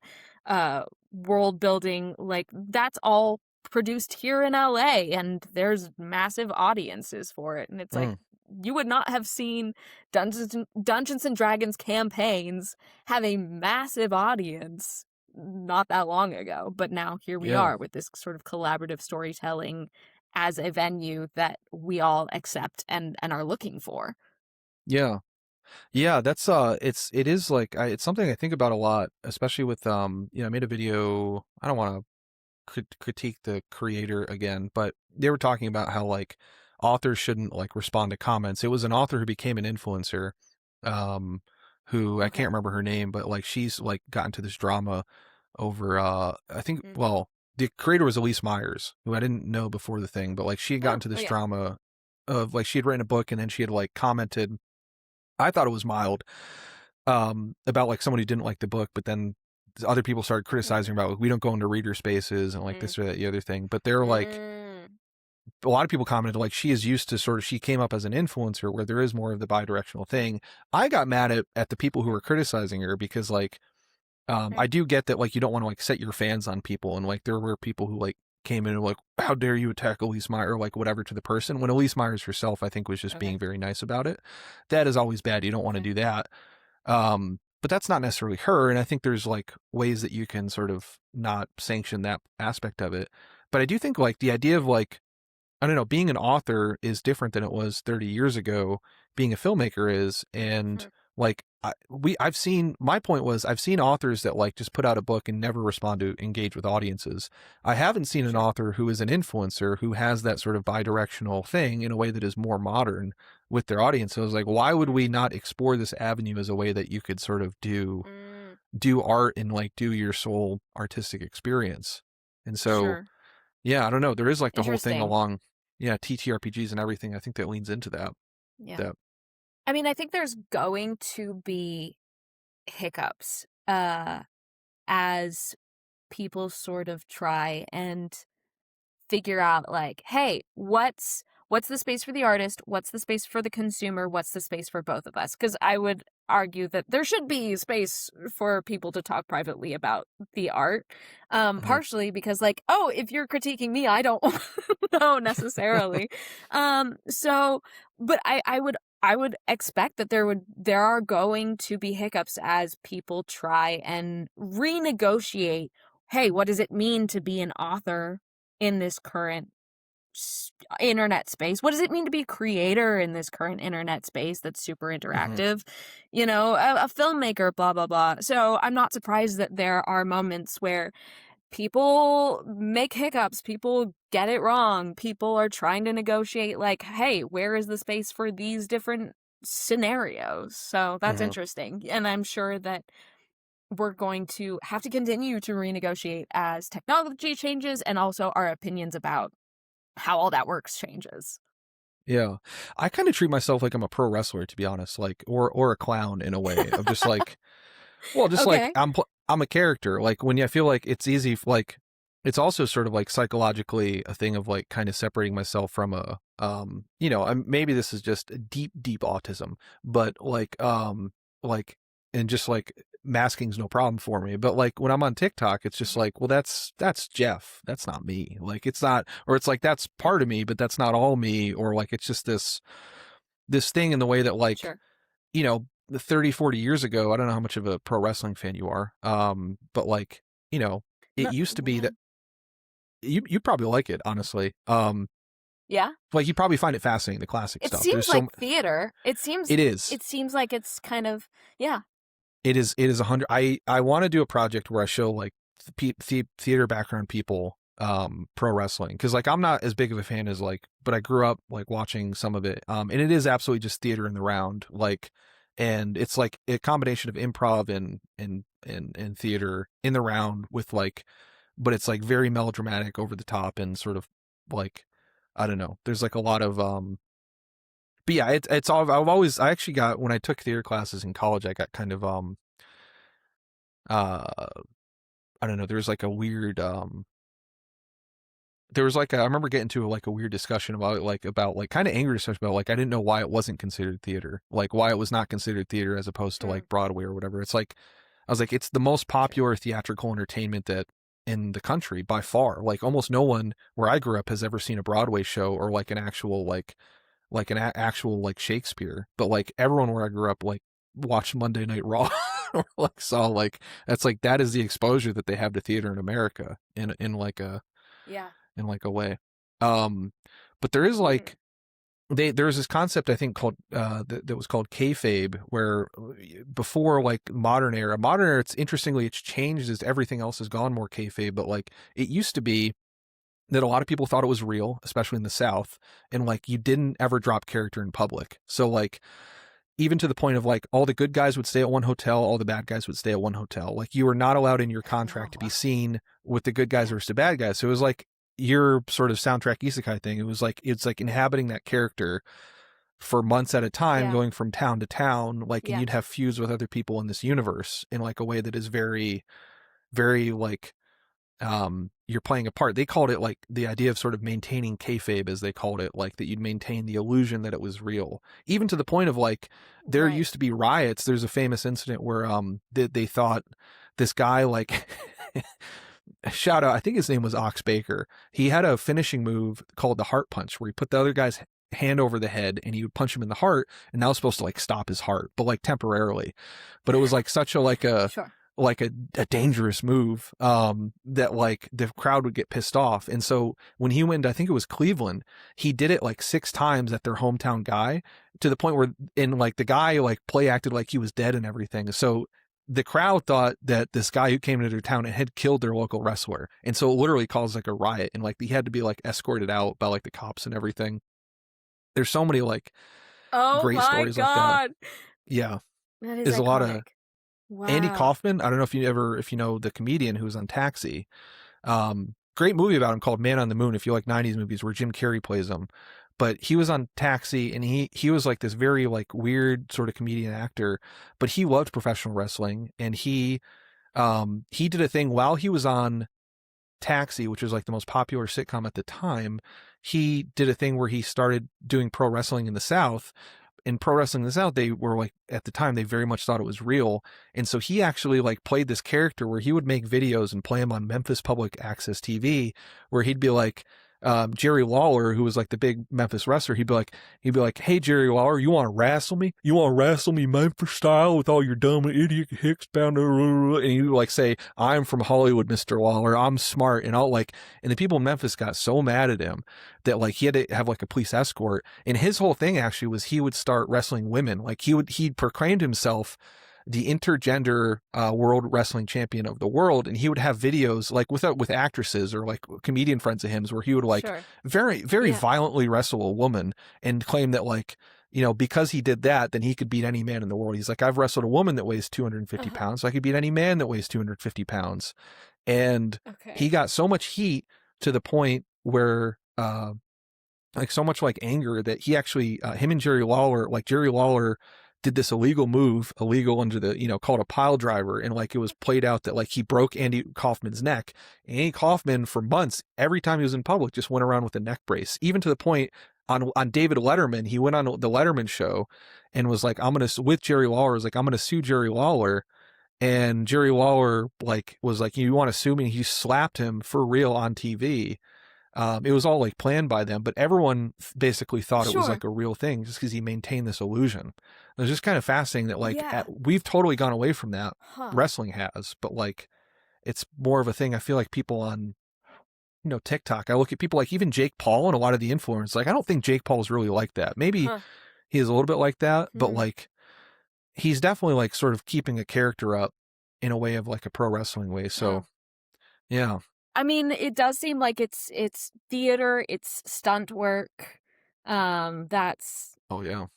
Speaker 3: world building, like that's all produced here in LA, and there's massive audiences for it, and it's like you would not have seen Dungeons and Dragons campaigns have a massive audience not that long ago, but now here we are with this sort of collaborative storytelling as a venue that we all accept and are looking for.
Speaker 2: Yeah. That's it is like it's something I think about a lot, especially with I made a video. I don't want to critique the creator again, but they were talking about how like authors shouldn't like respond to comments. It was an author who became an influencer, who I can't remember her name, but like she's like got into this drama over I think well, the creator was Elise Myers, who I didn't know before the thing, but like she had gotten into this drama of like she had written a book and then she had like commented, I thought it was mild, about like someone who didn't like the book, but then other people started criticizing about like, we don't go into reader spaces and like this or that, the other thing. But they're like, a lot of people commented like she is used to sort of, she came up as an influencer where there is more of the bi-directional thing. I got mad at the people who were criticizing her because like, I do get that like you don't want to like set your fans on people, and like there were people who like came in and like, how dare you attack Elise Myers or like whatever to the person, when Elise Myers herself I think was just being very nice about it. That is always bad. You don't want to do that. But that's not necessarily her, and I think there's like ways that you can sort of not sanction that aspect of it. But I do think like the idea of like, I don't know, being an author is different than it was 30 years ago being a filmmaker is, and like I've seen, my point was I've seen authors that like just put out a book and never respond to engage with audiences. I haven't seen an author who is an influencer who has that sort of bi-directional thing in a way that is more modern with their audience. So I was like, why would we not explore this avenue as a way that you could sort of do art and like do your sole artistic experience? And so yeah, I don't know, there is like the whole thing along TTRPGs and everything. I think that leans into that.
Speaker 3: I mean, I think there's going to be hiccups as people sort of try and figure out like, hey, what's the space for the artist? What's the space for the consumer? What's the space for both of us? Because I would argue that there should be space for people to talk privately about the art. Partially because like, oh, if you're critiquing me, I don't know necessarily. But I would expect that there are going to be hiccups as people try and renegotiate, hey, what does it mean to be an author in this current internet space? What does it mean to be a creator in this current internet space that's super interactive? You know, a filmmaker, blah, blah, blah. So I'm not surprised that there are moments where people make hiccups, people get it wrong, people are trying to negotiate like, hey, where is the space for these different scenarios? So that's interesting. And I'm sure that we're going to have to continue to renegotiate as technology changes and also our opinions about how all that works changes.
Speaker 2: Yeah. I kind of treat myself like I'm a pro wrestler, to be honest, like, or a clown in a way of just like, well, just like I'm a character. Like when I feel like it's easy, like it's also sort of like psychologically a thing of like kind of separating myself from a you know, maybe this is just deep autism, but like and just like masking's no problem for me, but like when I'm on TikTok it's just like, well, that's Jeff, that's not me, like it's not, or it's like that's part of me but that's not all me, or like it's just this thing in the way that like
Speaker 3: Sure.
Speaker 2: you know, the 30-40 years ago, I don't know how much of a pro wrestling fan you are, but like, you know, it
Speaker 3: No,
Speaker 2: used to be that
Speaker 3: man.
Speaker 2: you probably like it, honestly.
Speaker 3: Yeah.
Speaker 2: Like you probably find it fascinating, the classic
Speaker 3: It
Speaker 2: stuff.
Speaker 3: seems
Speaker 2: There's
Speaker 3: like theater. It
Speaker 2: it is.
Speaker 3: seems like it's kind of, yeah.
Speaker 2: It is 100. I want to do a project where I show like theater background people pro wrestling, because like I'm not as big of a fan as like, but I grew up like watching some of it, and it is absolutely just theater in the round, like, and it's like a combination of improv and theater in the round with like, but it's like very melodramatic, over the top, and sort of like, I don't know, there's like a lot of but yeah, it's all, I actually got, when I took theater classes in college, I got kind of uh I don't know, there was like a weird there was like I remember getting to like a weird discussion about like kind of angry discussion about like I didn't know why it wasn't considered theater, like why it was not considered theater as opposed to like Broadway or whatever. It's like, I was like, it's the most popular theatrical entertainment that in the country by far. Like almost no one where I grew up has ever seen a Broadway show or like an actual like an actual like Shakespeare, but like everyone where I grew up like watched Monday Night Raw or like saw like, that's like, that is the exposure that they have to theater in America in like a,
Speaker 3: Yeah.
Speaker 2: in like a way. But there is like, there's this concept I think called that was called kayfabe, where before like modern era, it's interestingly, it's changed as everything else has gone more kayfabe, but like it used to be that a lot of people thought it was real, especially in the South, and like you didn't ever drop character in public. So like, even to the point of like all the good guys would stay at one hotel, all the bad guys would stay at one hotel. Like you were not allowed in your contract to be seen with the good guys versus the bad guys. So it was like your sort of soundtrack isekai thing. It was like, it's like inhabiting that character for months at a time,
Speaker 3: Yeah.
Speaker 2: going from town to town, like, and
Speaker 3: Yeah.
Speaker 2: you'd have feuds with other people in this universe in like a way that is very, very like, you're playing a part. They called it like the idea of sort of maintaining kayfabe, as they called it, like that you'd maintain the illusion that it was real, even to the point of like, there
Speaker 3: Right.
Speaker 2: used to be riots. There's a famous incident where they thought this guy like shout out, I think his name was Ox Baker. He had a finishing move called the heart punch, where he put the other guy's hand over the head and he would punch him in the heart, and that was supposed to like stop his heart, but like temporarily. But it was like such a like a
Speaker 3: Sure.
Speaker 2: like a dangerous move that like the crowd would get pissed off. And so when he went, I think it was Cleveland, he did it like 6 times at their hometown guy, to the point where, in like the guy like play acted like he was dead and everything. So the crowd thought that this guy who came into their town had killed their local wrestler, and so it literally caused like a riot, and like he had to be like escorted out by like the cops and everything. There's so many like great stories like that. Yeah,
Speaker 3: That is
Speaker 2: there's a lot of
Speaker 3: iconic. Wow.
Speaker 2: Andy Kaufman. I don't know if you know the comedian who was on Taxi. Great movie about him called Man on the Moon, if you like 90s movies where Jim Carrey plays him. But he was on Taxi, and he was like this very like weird sort of comedian actor, but he loved professional wrestling, and he did a thing while he was on Taxi, which was like the most popular sitcom at the time. He did a thing where he started doing pro wrestling in the South. In pro wrestling in the South, they were like, at the time, they very much thought it was real. And so he actually like played this character where he would make videos and play him on Memphis Public Access TV, where he'd be like, Jerry Lawler, who was like the big Memphis wrestler, he'd be like, hey, Jerry Lawler, you want to wrestle me? You want to wrestle me Memphis style with all your dumb idiot hicks bound to, and he would like say, I'm from Hollywood, Mr. Lawler, I'm smart. And all like, and the people in Memphis got so mad at him that like he had to have like a police escort. And his whole thing actually was he would start wrestling women. Like he proclaimed himself the intergender world wrestling champion of the world, and he would have videos like with actresses or like comedian friends of his, where he would like very violently wrestle a woman and claim that like, you know, because he did that, then he could beat any man in the world. He's like, I've wrestled a woman that weighs 250 pounds, so I could beat any man that weighs 250 pounds. And he got so much heat to the point where like so much like anger that he actually him and Jerry Lawler did this illegal move, illegal under the, called a pile driver. And like, it was played out that like he broke Andy Kaufman's neck. Andy Kaufman for months, every time he was in public, just went around with a neck brace, even to the point on David Letterman. He went on the Letterman show and was like, with Jerry Lawler, was like, I'm going to sue Jerry Lawler. And Jerry Lawler like was like, you want to sue me? And he slapped him for real on TV. It was all like planned by them, but everyone basically thought it was like a real thing just because he maintained this illusion. It was just kind of fascinating that like we've totally gone away from that. Wrestling has, but like it's more of a thing. I feel like people on, TikTok, I look at people like even Jake Paul and a lot of the influencers. Like, I don't think Jake Paul is really like that. Maybe he is a little bit like that, but like he's definitely like sort of keeping a character up in a way of like a pro wrestling way. So yeah.
Speaker 3: I mean, it does seem like it's theater, it's stunt work. That's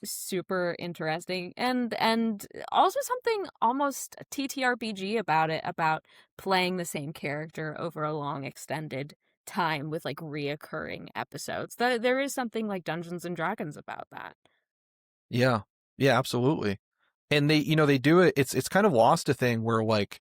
Speaker 3: super interesting, and also something almost TTRPG about it, about playing the same character over a long extended time with like reoccurring episodes. There is something like Dungeons and Dragons about that.
Speaker 2: Yeah, absolutely. And they do it. It's kind of lost a thing where like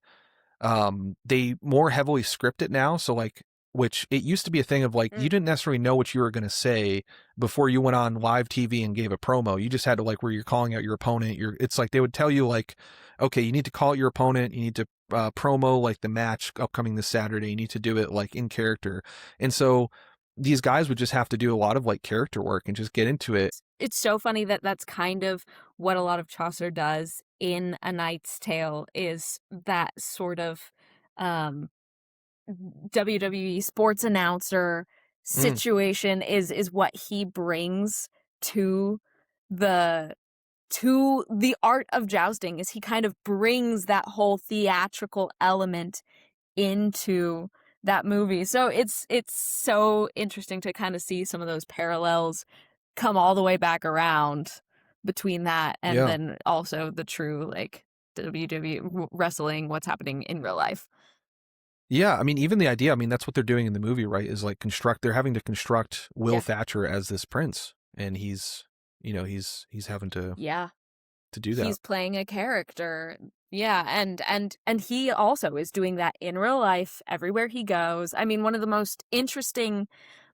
Speaker 2: they more heavily script it now. So like, which it used to be a thing of like, you didn't necessarily know what you were going to say before you went on live TV and gave a promo. You just had to like, where you're calling out your opponent. It's like, they would tell you like, okay, you need to call out your opponent. You need to promo like the match upcoming this Saturday. You need to do it like in character. And so these guys would just have to do a lot of like character work and just get into it.
Speaker 3: It's so funny that that's kind of what a lot of Chaucer does in A Knight's Tale, is that sort of WWE sports announcer situation is what he brings to the art of jousting. Is he kind of brings that whole theatrical element into that movie. So it's so interesting to kind of see some of those parallels come all the way back around between that and then also the true like WWE wrestling, what's happening in real life.
Speaker 2: Yeah, I mean, even the idea, I mean, that's what they're doing in the movie, right? Is like they're having to construct Will Thatcher as this prince, and he's having to do that.
Speaker 3: He's playing a character. Yeah, and he also is doing that in real life everywhere he goes. I mean, one of the most interesting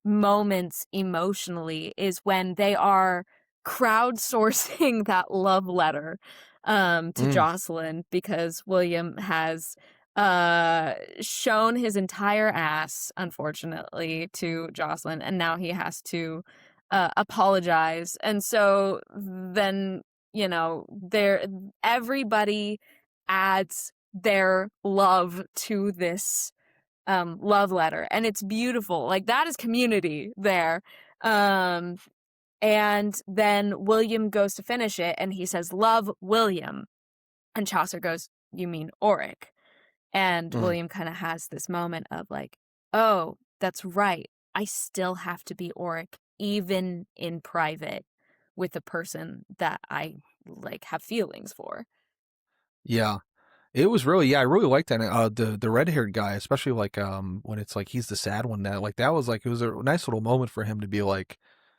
Speaker 3: moments emotionally is when they are crowdsourcing that love letter to Jocelyn, because William has shown his entire ass, unfortunately, to Jocelyn, and now he has to apologize. And so then, everybody adds their love to this love letter, and it's beautiful. Like, that is community there. And then William goes to finish it, and he says, "Love, William." And Chaucer goes, "You mean Auric?" And William kind of has this moment of like, oh, that's right. I still have to be Auric, even in private, with the person that I like have feelings for.
Speaker 2: Yeah. It was really, I really liked that. The red-haired guy, especially like when it's like he's the sad one now, like that was like, it was a nice little moment for him to be like,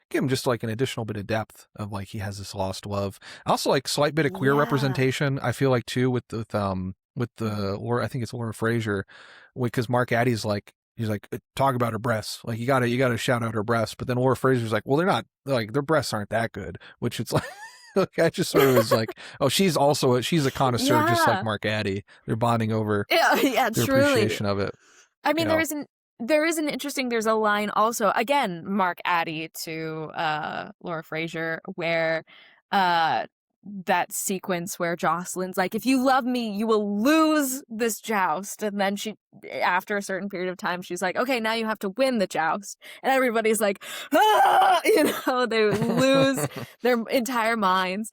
Speaker 2: give him just like an additional bit of depth of like he has this lost love. Also like slight bit of queer representation, I feel like too, with the I think it's Laura Frazier, because Mark Addy's like, he's like, talk about her breasts, like you gotta shout out her breasts, but then Laura Frazier's like, well, they're not, like their breasts aren't that good, which it's like I just sort of was like, oh, she's a connoisseur just like Mark Addy. They're bonding over their
Speaker 3: truly.
Speaker 2: appreciation of it.
Speaker 3: I mean, there's a line also, again, Mark Addy to Laura Frazier, where that sequence where Jocelyn's like, if you love me, you will lose this joust. And then she, after a certain period of time, she's like, okay, now you have to win the joust. And everybody's like, ah! They lose their entire minds.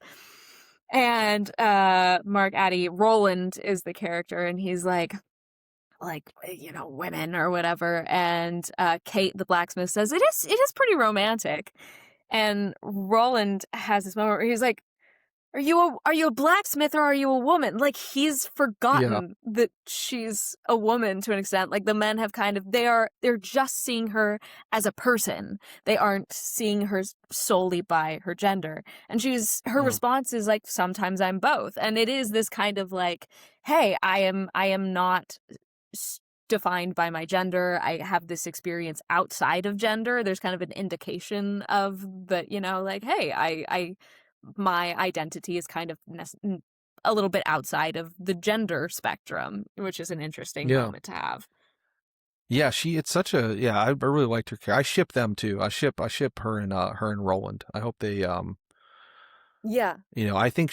Speaker 3: And Mark Addy, Roland is the character, and he's like, women or whatever. And Kate, the blacksmith, says, it is pretty romantic. And Roland has this moment where he's like, are you a blacksmith or are you a woman? Like, he's forgotten that she's a woman to an extent. Like, the men have kind of, they're just seeing her as a person. They aren't seeing her solely by her gender. And her response is like, sometimes I'm both. And it is this kind of like, hey, I am not defined by my gender. I have this experience outside of gender. There's kind of an indication of that, you know, like, hey, my identity is kind of a little bit outside of the gender spectrum, which is an interesting moment to have.
Speaker 2: Yeah, it's such a, I really liked her character. I ship them too. I ship her and Roland. I hope they,
Speaker 3: yeah.
Speaker 2: You know, I think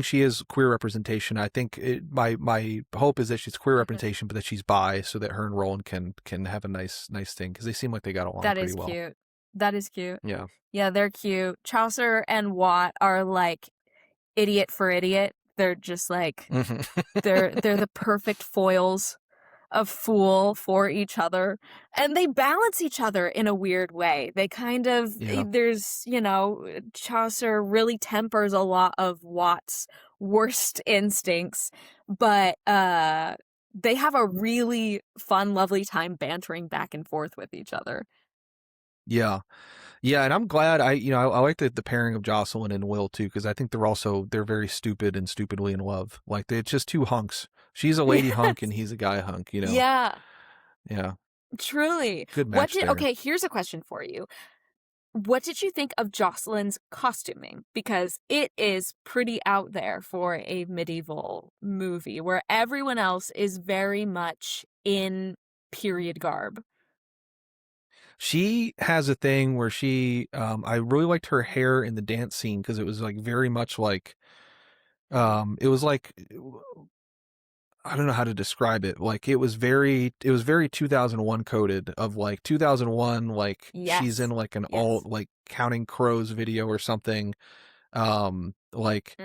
Speaker 2: she is queer representation. I think my hope is that she's queer representation, but that she's bi, so that her and Roland can have a nice thing, because they seem like they got along pretty well.
Speaker 3: Cute. That is cute.
Speaker 2: Yeah.
Speaker 3: Yeah, they're cute. Chaucer and Watt are like idiot for idiot. They're just like they're the perfect foils of fool for each other, and they balance each other in a weird way. They kind of there's, you know, Chaucer really tempers a lot of Watt's worst instincts, but they have a really fun, lovely time bantering back and forth with each other.
Speaker 2: Yeah, and I'm glad I like the pairing of Jocelyn and Will too, because I think they're very stupid and stupidly in love. Like, it's just two hunks. She's a lady hunk and he's a guy hunk, you know.
Speaker 3: Yeah.
Speaker 2: Truly. Good match there.
Speaker 3: Okay, here's a question for you. What did you think of Jocelyn's costuming? Because it is pretty out there for a medieval movie where everyone else is very much in period garb.
Speaker 2: She has a thing where I really liked her hair in the dance scene, because it was like very much like, it was like, I don't know how to describe it. Like, it was very 2001 coded, of like 2001, like she's in like an alt, like Counting Crows video or something. Like,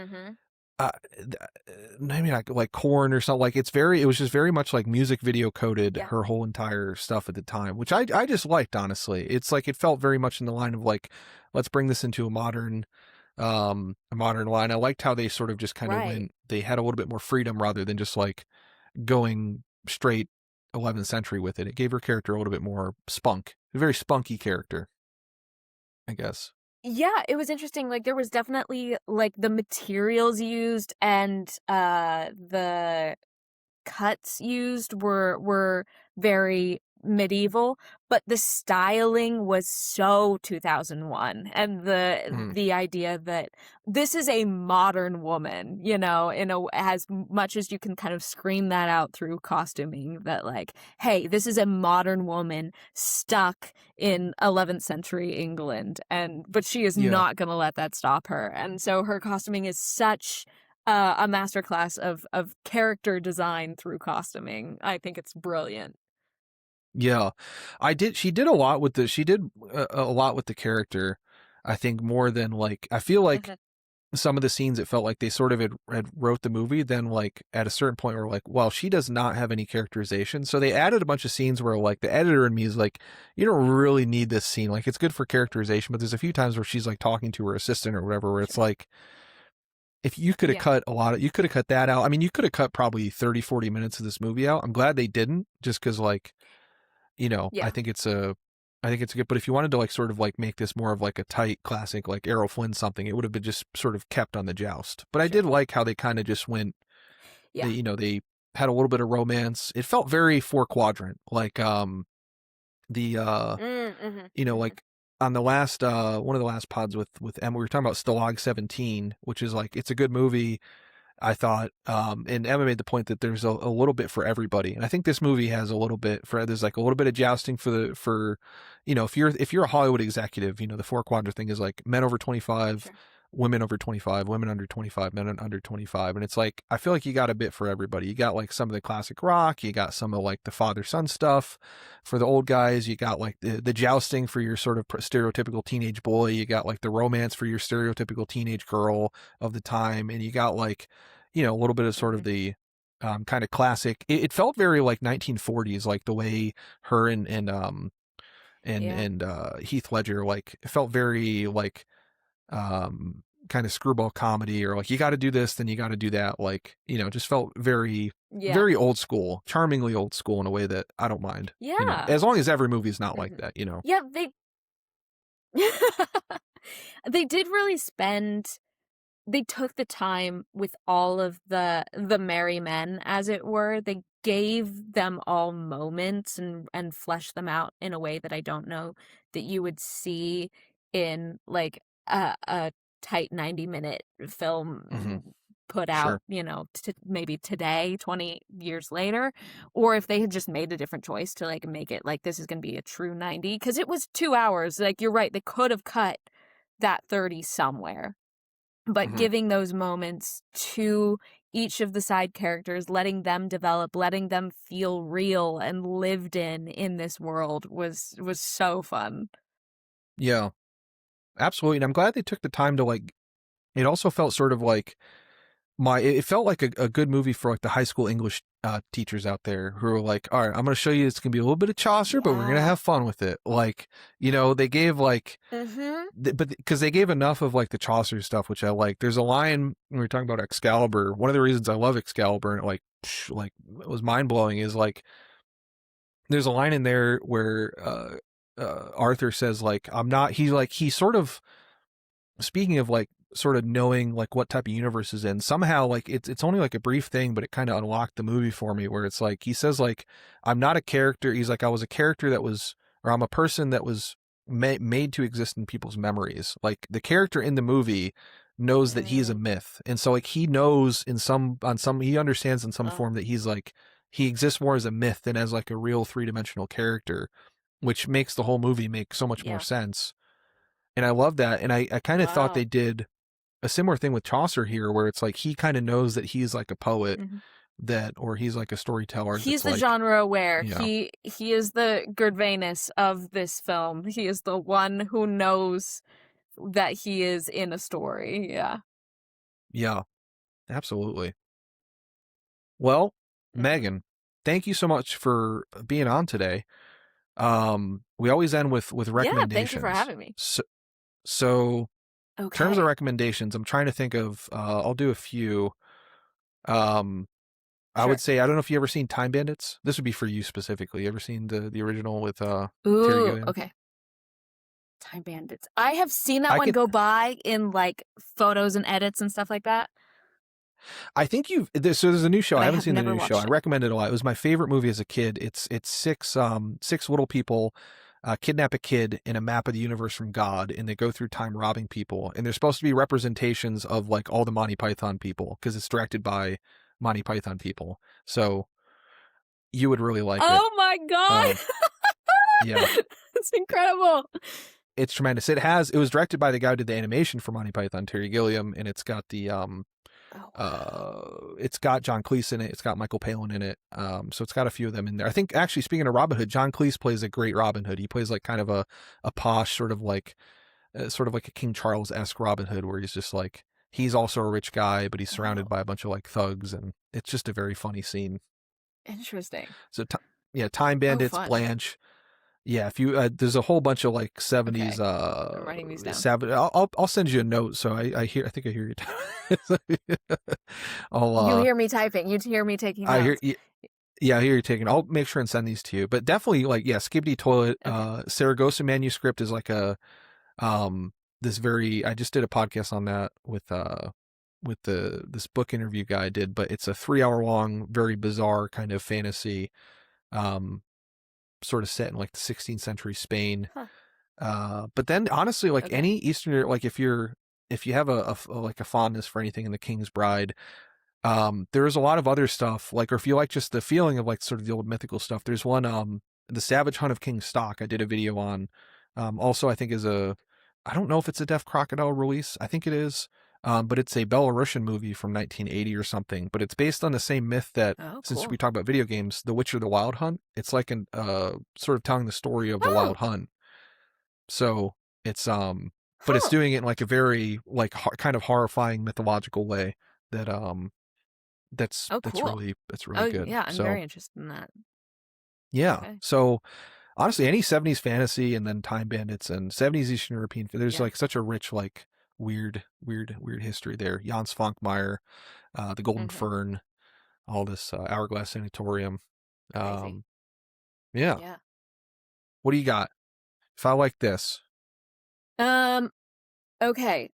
Speaker 2: maybe like Corn or something. Like, it was just very much like music video coded, her whole entire stuff at the time, which I just liked, honestly. It's like, it felt very much in the line of like, let's bring this into a modern line. I liked how they sort of just kind of went, they had a little bit more freedom rather than just like going straight 11th century with it. It gave her character a little bit more spunk, a very spunky character, I guess.
Speaker 3: Yeah, it was interesting. Like, there was definitely like the materials used and the cuts used were very medieval, but the styling was so 2001, and the idea that this is a modern woman, you know, as much as you can kind of scream that out through costuming, that like, hey, this is a modern woman stuck in 11th century England, but she is not going to let that stop her. And so her costuming is such a masterclass of character design through costuming. I think it's brilliant.
Speaker 2: Yeah, she did a lot with a lot with the character. I think more than like, I feel like some of the scenes, it felt like they sort of had wrote the movie, then like at a certain point were like, well, she does not have any characterization. So they added a bunch of scenes where like the editor in me is like, you don't really need this scene. Like, it's good for characterization, but there's a few times where she's like talking to her assistant or whatever, where it's like, if you could have cut you could have cut that out. I mean, you could have cut probably 30, 40 minutes of this movie out. I'm glad they didn't, just because like, you know, I think it's good, but if you wanted to like sort of like make this more of like a tight classic, like Errol Flynn something, it would have been just sort of kept on the joust. But I did like how they kind of just went, they had a little bit of romance. It felt very Four Quadrant, like, like on the last, one of the last pods with Emma, we were talking about Stalag 17, which is like, it's a good movie, I thought, and Emma made the point that there's a little bit for everybody, and I think this movie has a little bit there's like a little bit of jousting for you know, if you're a Hollywood executive, you know, the Four Quadrant thing is like men over 25, women over 25, women under 25, men under 25, and it's like, I feel like you got a bit for everybody. You got like some of the classic rock, you got some of like the father-son stuff for the old guys, you got like the jousting for your sort of stereotypical teenage boy, you got like the romance for your stereotypical teenage girl of the time, and you got like, you know, a little bit of sort of the kind of classic. It felt very like 1940s, like the way her and Heath Ledger, like, it felt very like kind of screwball comedy, or like you got to do this, then you got to do that. Like, you know, just felt very,
Speaker 3: Yeah.
Speaker 2: very old school, charmingly old school in a way that I don't mind. You know,
Speaker 3: Yeah.
Speaker 2: as long as every movie's not like that, you know.
Speaker 3: Yeah, they did really they took the time with all of the merry men, as it were. They gave them all moments and fleshed them out in a way that I don't know that you would see in like a tight 90-minute film put out,
Speaker 2: Sure.
Speaker 3: you know, maybe today, 20 years later, or if they had just made a different choice to like make it like this is going to be a true 90, because it was 2 hours. Like, you're right, they could have cut that 30 somewhere, but giving those moments to each of the side characters, letting them develop, letting them feel real and lived in this world was so fun.
Speaker 2: Yeah, absolutely. And I'm glad they took the time to like, it also felt sort of like it felt like a good movie for like the high school English teachers out there who are like, all right, I'm going to show you it's going to be a little bit of Chaucer, but we're going to have fun with it. Like, you know, they gave like, but because they gave enough of like the Chaucer stuff, which I like. There's a line when we were talking about Excalibur. One of the reasons I love Excalibur and like it was mind blowing is like, there's a line in there where Arthur says like, he's sort of, speaking of like sort of knowing like what type of universe is in, somehow like it's only like a brief thing, but it kind of unlocked the movie for me, where it's like he says like, I'm not a character. He's like, I was a character that was, or I'm a person that was made to exist in people's memories. Like the character in the movie knows that he is a myth, and so like he knows he understands in some form that he's like, he exists more as a myth than as like a real 3-dimensional character, which makes the whole movie make so much more sense. And I love that. And I kind of thought they did a similar thing with Chaucer here, where it's like he kind of knows that he's like a poet or he's like a storyteller.
Speaker 3: He's the
Speaker 2: like,
Speaker 3: genre aware.
Speaker 2: you know,
Speaker 3: he is the GURDVANUS of this film. He is the one who knows that he is in a story. Yeah.
Speaker 2: Yeah, absolutely. Well, Megan, thank you so much for being on today. We always end with recommendations.
Speaker 3: Yeah, thank you for having me.
Speaker 2: So in terms of
Speaker 3: Okay.
Speaker 2: recommendations, I'm trying to think of, I'll do a few. I would
Speaker 3: Sure.
Speaker 2: say, I don't know if you ever seen Time Bandits. This would be for you specifically. You ever seen the original with Terry
Speaker 3: Ooh,
Speaker 2: Gilliam?
Speaker 3: okay. Time Bandits. I have seen that one go by in like photos and edits and stuff like that.
Speaker 2: I think there's a new show.
Speaker 3: But
Speaker 2: I haven't seen the
Speaker 3: never
Speaker 2: new show.
Speaker 3: watched
Speaker 2: I
Speaker 3: it.
Speaker 2: recommend it a lot. It was my favorite movie as a kid. It's six little people kidnap a kid in a map of the universe from God, and they go through time robbing people. And they're supposed to be representations of like all the Monty Python people, because it's directed by Monty Python people. So you would really like it.
Speaker 3: Oh my God.
Speaker 2: Yeah.
Speaker 3: It's incredible.
Speaker 2: It's tremendous. It was directed by the guy who did the animation for Monty Python, Terry Gilliam, and it's got the it's got John Cleese in it. It's got Michael Palin in it. So it's got a few of them in there. I think actually, speaking of Robin Hood, John Cleese plays a great Robin Hood. He plays like kind of a posh sort of like a King Charles-esque Robin Hood, where he's just like, he's also a rich guy, but he's surrounded by a bunch of like thugs, and it's just a very funny scene.
Speaker 3: Interesting.
Speaker 2: So Time Bandits, Blanche. Yeah, if you there's a whole bunch of like 70s
Speaker 3: I'm writing these down.
Speaker 2: I'll send you a note, so I think I hear you.
Speaker 3: You hear me typing. You hear me taking notes.
Speaker 2: I hear you taking. I'll make sure and send these to you. But definitely, like, yeah, Skibbity Toilet. Saragossa Manuscript is like a this very. I just did a podcast on that with this book interview guy I did, but it's a 3-hour long, very bizarre kind of fantasy, sort of set in like the 16th century Spain. But then honestly, like any Eastern, like if you have a like a fondness for anything in The King's Bride, there's a lot of other stuff, like, or if you like just the feeling of like sort of the old mythical stuff, there's one, The Savage Hunt of King Stock, I did a video on, also I think I don't know if it's a Deaf Crocodile release. I think it is. But it's a Belarusian movie from 1980 or something, but it's based on the same myth that, since we talk about video games, The Witcher: The Wild Hunt, it's like sort of telling the story of the Wild Hunt. So it's, but it's doing it in like a very like kind of horrifying mythological way that, that's really good.
Speaker 3: Yeah, I'm very interested in that.
Speaker 2: Yeah. Okay. So honestly, any 70s fantasy and then Time Bandits and 70s Eastern European, there's like such a rich like weird history there. Jan Svankmajer, the Golden
Speaker 3: Hmm.
Speaker 2: Fern, all this Hourglass Sanatorium.
Speaker 3: Crazy.
Speaker 2: Yeah.
Speaker 3: Yeah.
Speaker 2: What do you got? If I like this.
Speaker 3: Okay.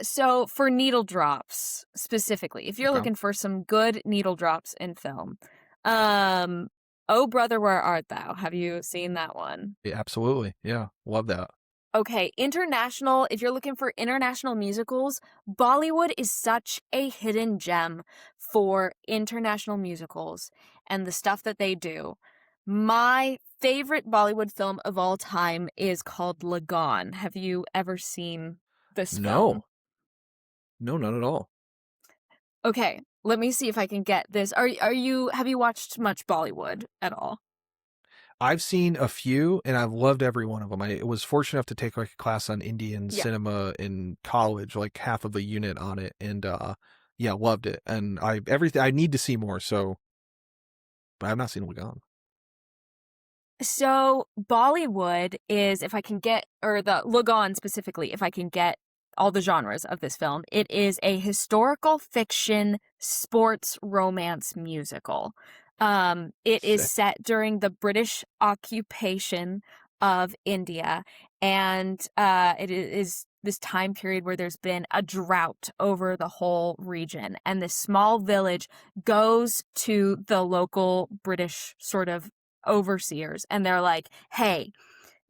Speaker 3: So for needle drops specifically, if you're
Speaker 2: Okay.
Speaker 3: looking for some good needle drops in film, um, Oh Brother, Where Art Thou? Have you seen that one?
Speaker 2: Yeah, absolutely. Yeah. Love that.
Speaker 3: Okay, international, if you're looking for international musicals, Bollywood is such a hidden gem for international musicals and the stuff that they do. My favorite Bollywood film of all time is called Lagan. Have you ever seen this film?
Speaker 2: No. No, not at all.
Speaker 3: Okay, let me see if I can get this. Have you watched much Bollywood at all?
Speaker 2: I've seen a few and I've loved every one of them. I was fortunate enough to take like a class on Indian
Speaker 3: Yeah.
Speaker 2: cinema in college, like half of a unit on it, and yeah, loved it. And I need to see more, so but I've not seen Lagan.
Speaker 3: So Bollywood is, if I can get, or the Lagan specifically, if I can get all the genres of this film, it is a historical fiction sports romance musical. It is
Speaker 2: Sick.
Speaker 3: set during the British occupation of India, and it is this time period where there's been a drought over the whole region, and this small village goes to the local British sort of overseers, and they're like, hey,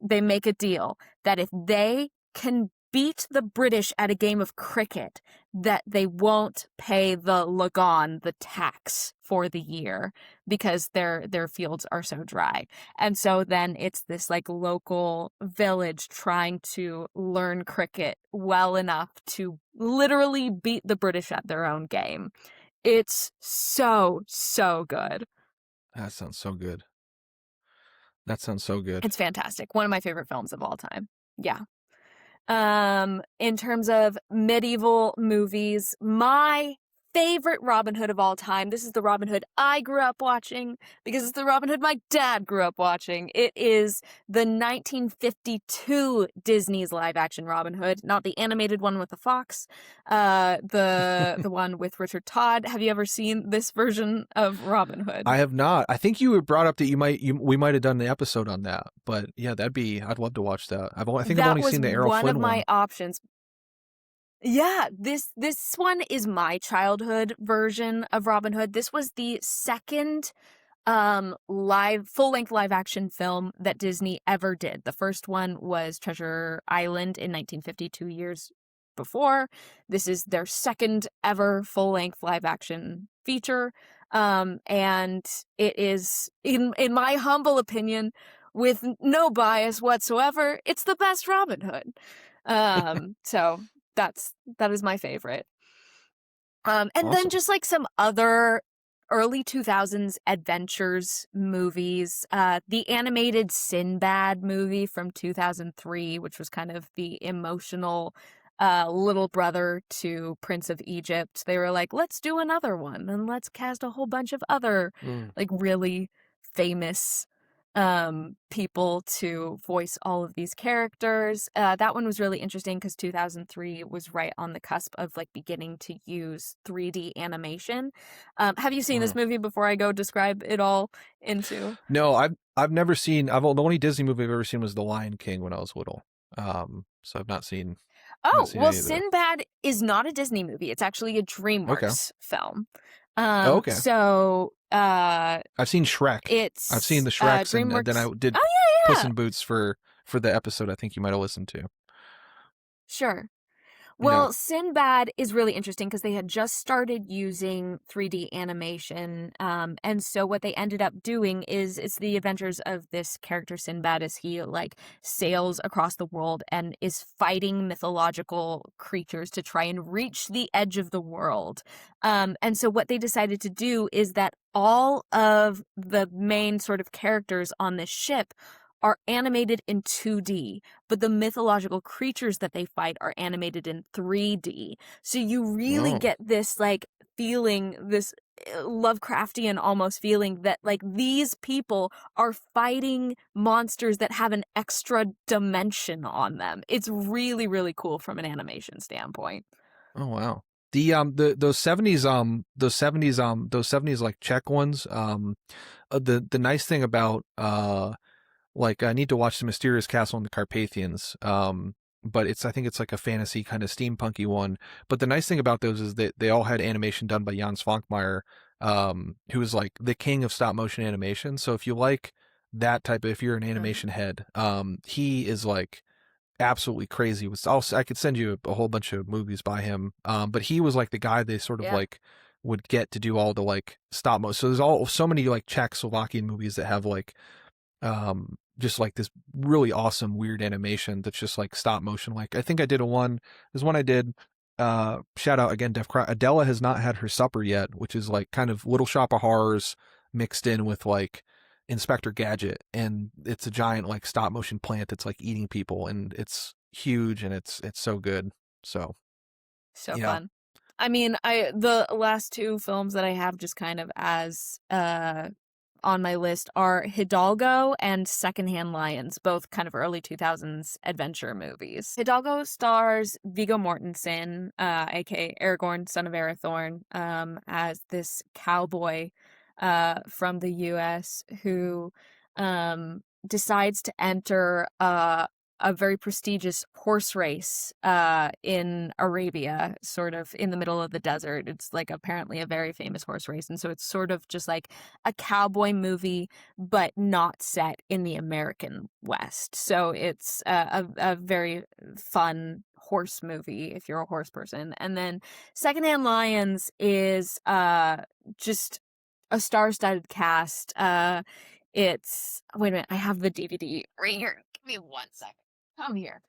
Speaker 3: they make a deal that if they can beat the British at a game of cricket, that they won't pay the Lagan the tax for the year because their fields are so dry. And so then it's this like local village trying to learn cricket well enough to literally beat the British at their own game. It's so good.
Speaker 2: That sounds so good. That sounds so good.
Speaker 3: It's fantastic. One of my favorite films of all time. Yeah. In terms of medieval movies, my favorite Robin Hood of all time. This is the Robin Hood I grew up watching because it's the Robin Hood my dad grew up watching. It is the 1952 Disney's live action Robin Hood, not the animated one with the fox, the one with Richard Todd. Have you ever seen this version of Robin Hood?
Speaker 2: I have not. I think you brought up that we might have done the episode on that, but yeah, I'd love to watch that. I think I've only seen the Errol
Speaker 3: one
Speaker 2: Flynn
Speaker 3: of my
Speaker 2: one.
Speaker 3: options. Yeah, this one is my childhood version of Robin Hood. This was the second full-length live action film that Disney ever did. The first one was Treasure Island in 1952 years before. This is their second ever full-length live action feature. And it is in my humble opinion, with no bias whatsoever, it's the best Robin Hood. So that is my favorite. And
Speaker 2: Awesome.
Speaker 3: then just like some other early 2000s adventures movies, the animated Sinbad movie from 2003, which was kind of the emotional little brother to Prince of Egypt. They were like, let's do another one and let's cast a whole bunch of other like really famous people to voice all of these characters. That one was really interesting because 2003 was right on the cusp of like beginning to use 3D animation. Have you seen this movie before I go describe it all into?
Speaker 2: No, I've never seen. The only Disney movie I've ever seen was The Lion King when I was little. So I've not seen.
Speaker 3: Oh,
Speaker 2: seen
Speaker 3: well,
Speaker 2: any of that.
Speaker 3: Sinbad is not a Disney movie. It's actually a DreamWorks film.
Speaker 2: Okay.
Speaker 3: So
Speaker 2: I've seen Shrek. I've seen the Shreks,
Speaker 3: DreamWorks.
Speaker 2: and then I did Puss in Boots for the episode I think you might have listened to.
Speaker 3: Sure. Well,
Speaker 2: Yeah.
Speaker 3: Sinbad is really interesting because they had just started using 3D animation. And so what they ended up doing is it's the adventures of this character Sinbad as he like sails across the world and is fighting mythological creatures to try and reach the edge of the world. And so what they decided to do is that all of the main sort of characters on this ship are animated in 2D, but the mythological creatures that they fight are animated in 3D. So you really get this like feeling, this Lovecraftian almost feeling that like these people are fighting monsters that have an extra dimension on them. It's really, really cool from an animation standpoint.
Speaker 2: Oh wow. The those 70s those 70s like Czech ones, the nice thing about like I need to watch The Mysterious Castle in the Carpathians, but I think it's like a fantasy kind of steampunky one. But the nice thing about those is that they all had animation done by Jan Svankmajer, who is like the king of stop motion animation. So if you like that type of, if you're an animation head, he is like absolutely crazy. I could send you a whole bunch of movies by him. But he was like the guy they sort of like would get to do all the like stop motion. So there's so many like Czechoslovakian movies that have like just like this really awesome weird animation that's just like stop motion. Like I think I did there's one I did, shout out again, Deaf Crocodile. Adela Has Not Had Her Supper Yet, which is like kind of Little Shop of Horrors mixed in with like Inspector Gadget, and it's a giant like stop motion plant that's like eating people, and it's huge, and it's so good. So
Speaker 3: fun. I mean, the last two films that I have just kind of as on my list are Hidalgo and Secondhand Lions, both kind of early 2000s adventure movies. Hidalgo stars Viggo Mortensen, aka Aragorn, son of Arathorn, as this cowboy from the US who decides to enter a very prestigious horse race in Arabia, sort of in the middle of the desert. It's like apparently a very famous horse race. And so it's sort of just like a cowboy movie, but not set in the American West. So it's a very fun horse movie if you're a horse person. And then Secondhand Lions is just a star-studded cast. It's, wait a minute, I have the DVD right here. Give me 1 second. Come here.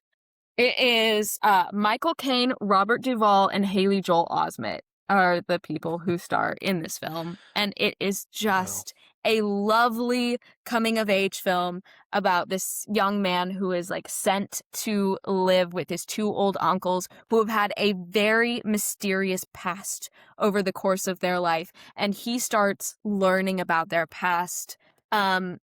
Speaker 3: It is Michael Caine, Robert Duvall, and Haley Joel Osment are the people who star in this film. And it is just a lovely coming-of-age film about this young man who is like sent to live with his two old uncles who have had a very mysterious past over the course of their life. And he starts learning about their past. And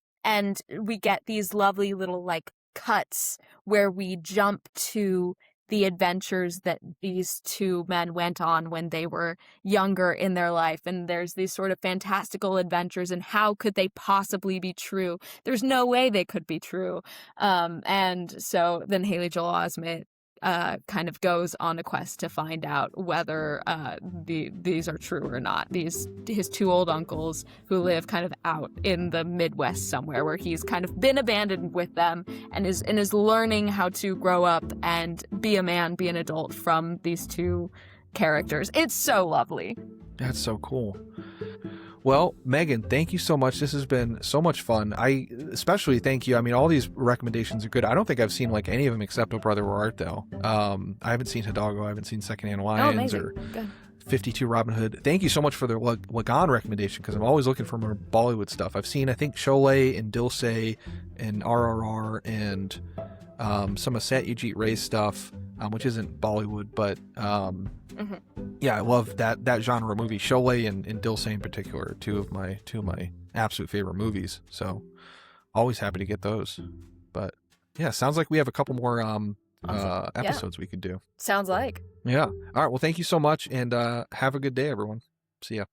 Speaker 3: we get these lovely little like cuts where we jump to the adventures that these two men went on when they were younger in their life. And there's these sort of fantastical adventures, and how could they possibly be true? There's no way they could be true. And so then Haley Joel Osment kind of goes on a quest to find out whether these are true or not. His two old uncles who live kind of out in the Midwest somewhere, where he's kind of been abandoned with them and is learning how to grow up and be a man, be an adult from these two characters. It's so lovely.
Speaker 2: That's so cool. Well, Megan, thank you so much. This has been so much fun. I especially thank you. I mean, all these recommendations are good. I don't think I've seen like any of them except Oh Brother Where Art Thou. I haven't seen Hidalgo. I haven't seen Secondhand Lions or
Speaker 3: Good.
Speaker 2: 52 Robin Hood. Thank you so much for the Lagan recommendation, because I'm always looking for more Bollywood stuff. I've seen, I think, Sholay and Dilse and RRR and some of Satyajit Ray's stuff, which isn't Bollywood, but yeah, I love that genre of movie. Sholay and Dilse in particular are two of my absolute favorite movies. So always happy to get those. But yeah, sounds like we have a couple more episodes we could do.
Speaker 3: Sounds like.
Speaker 2: Yeah. All right. Well, thank you so much, and have a good day, everyone. See ya.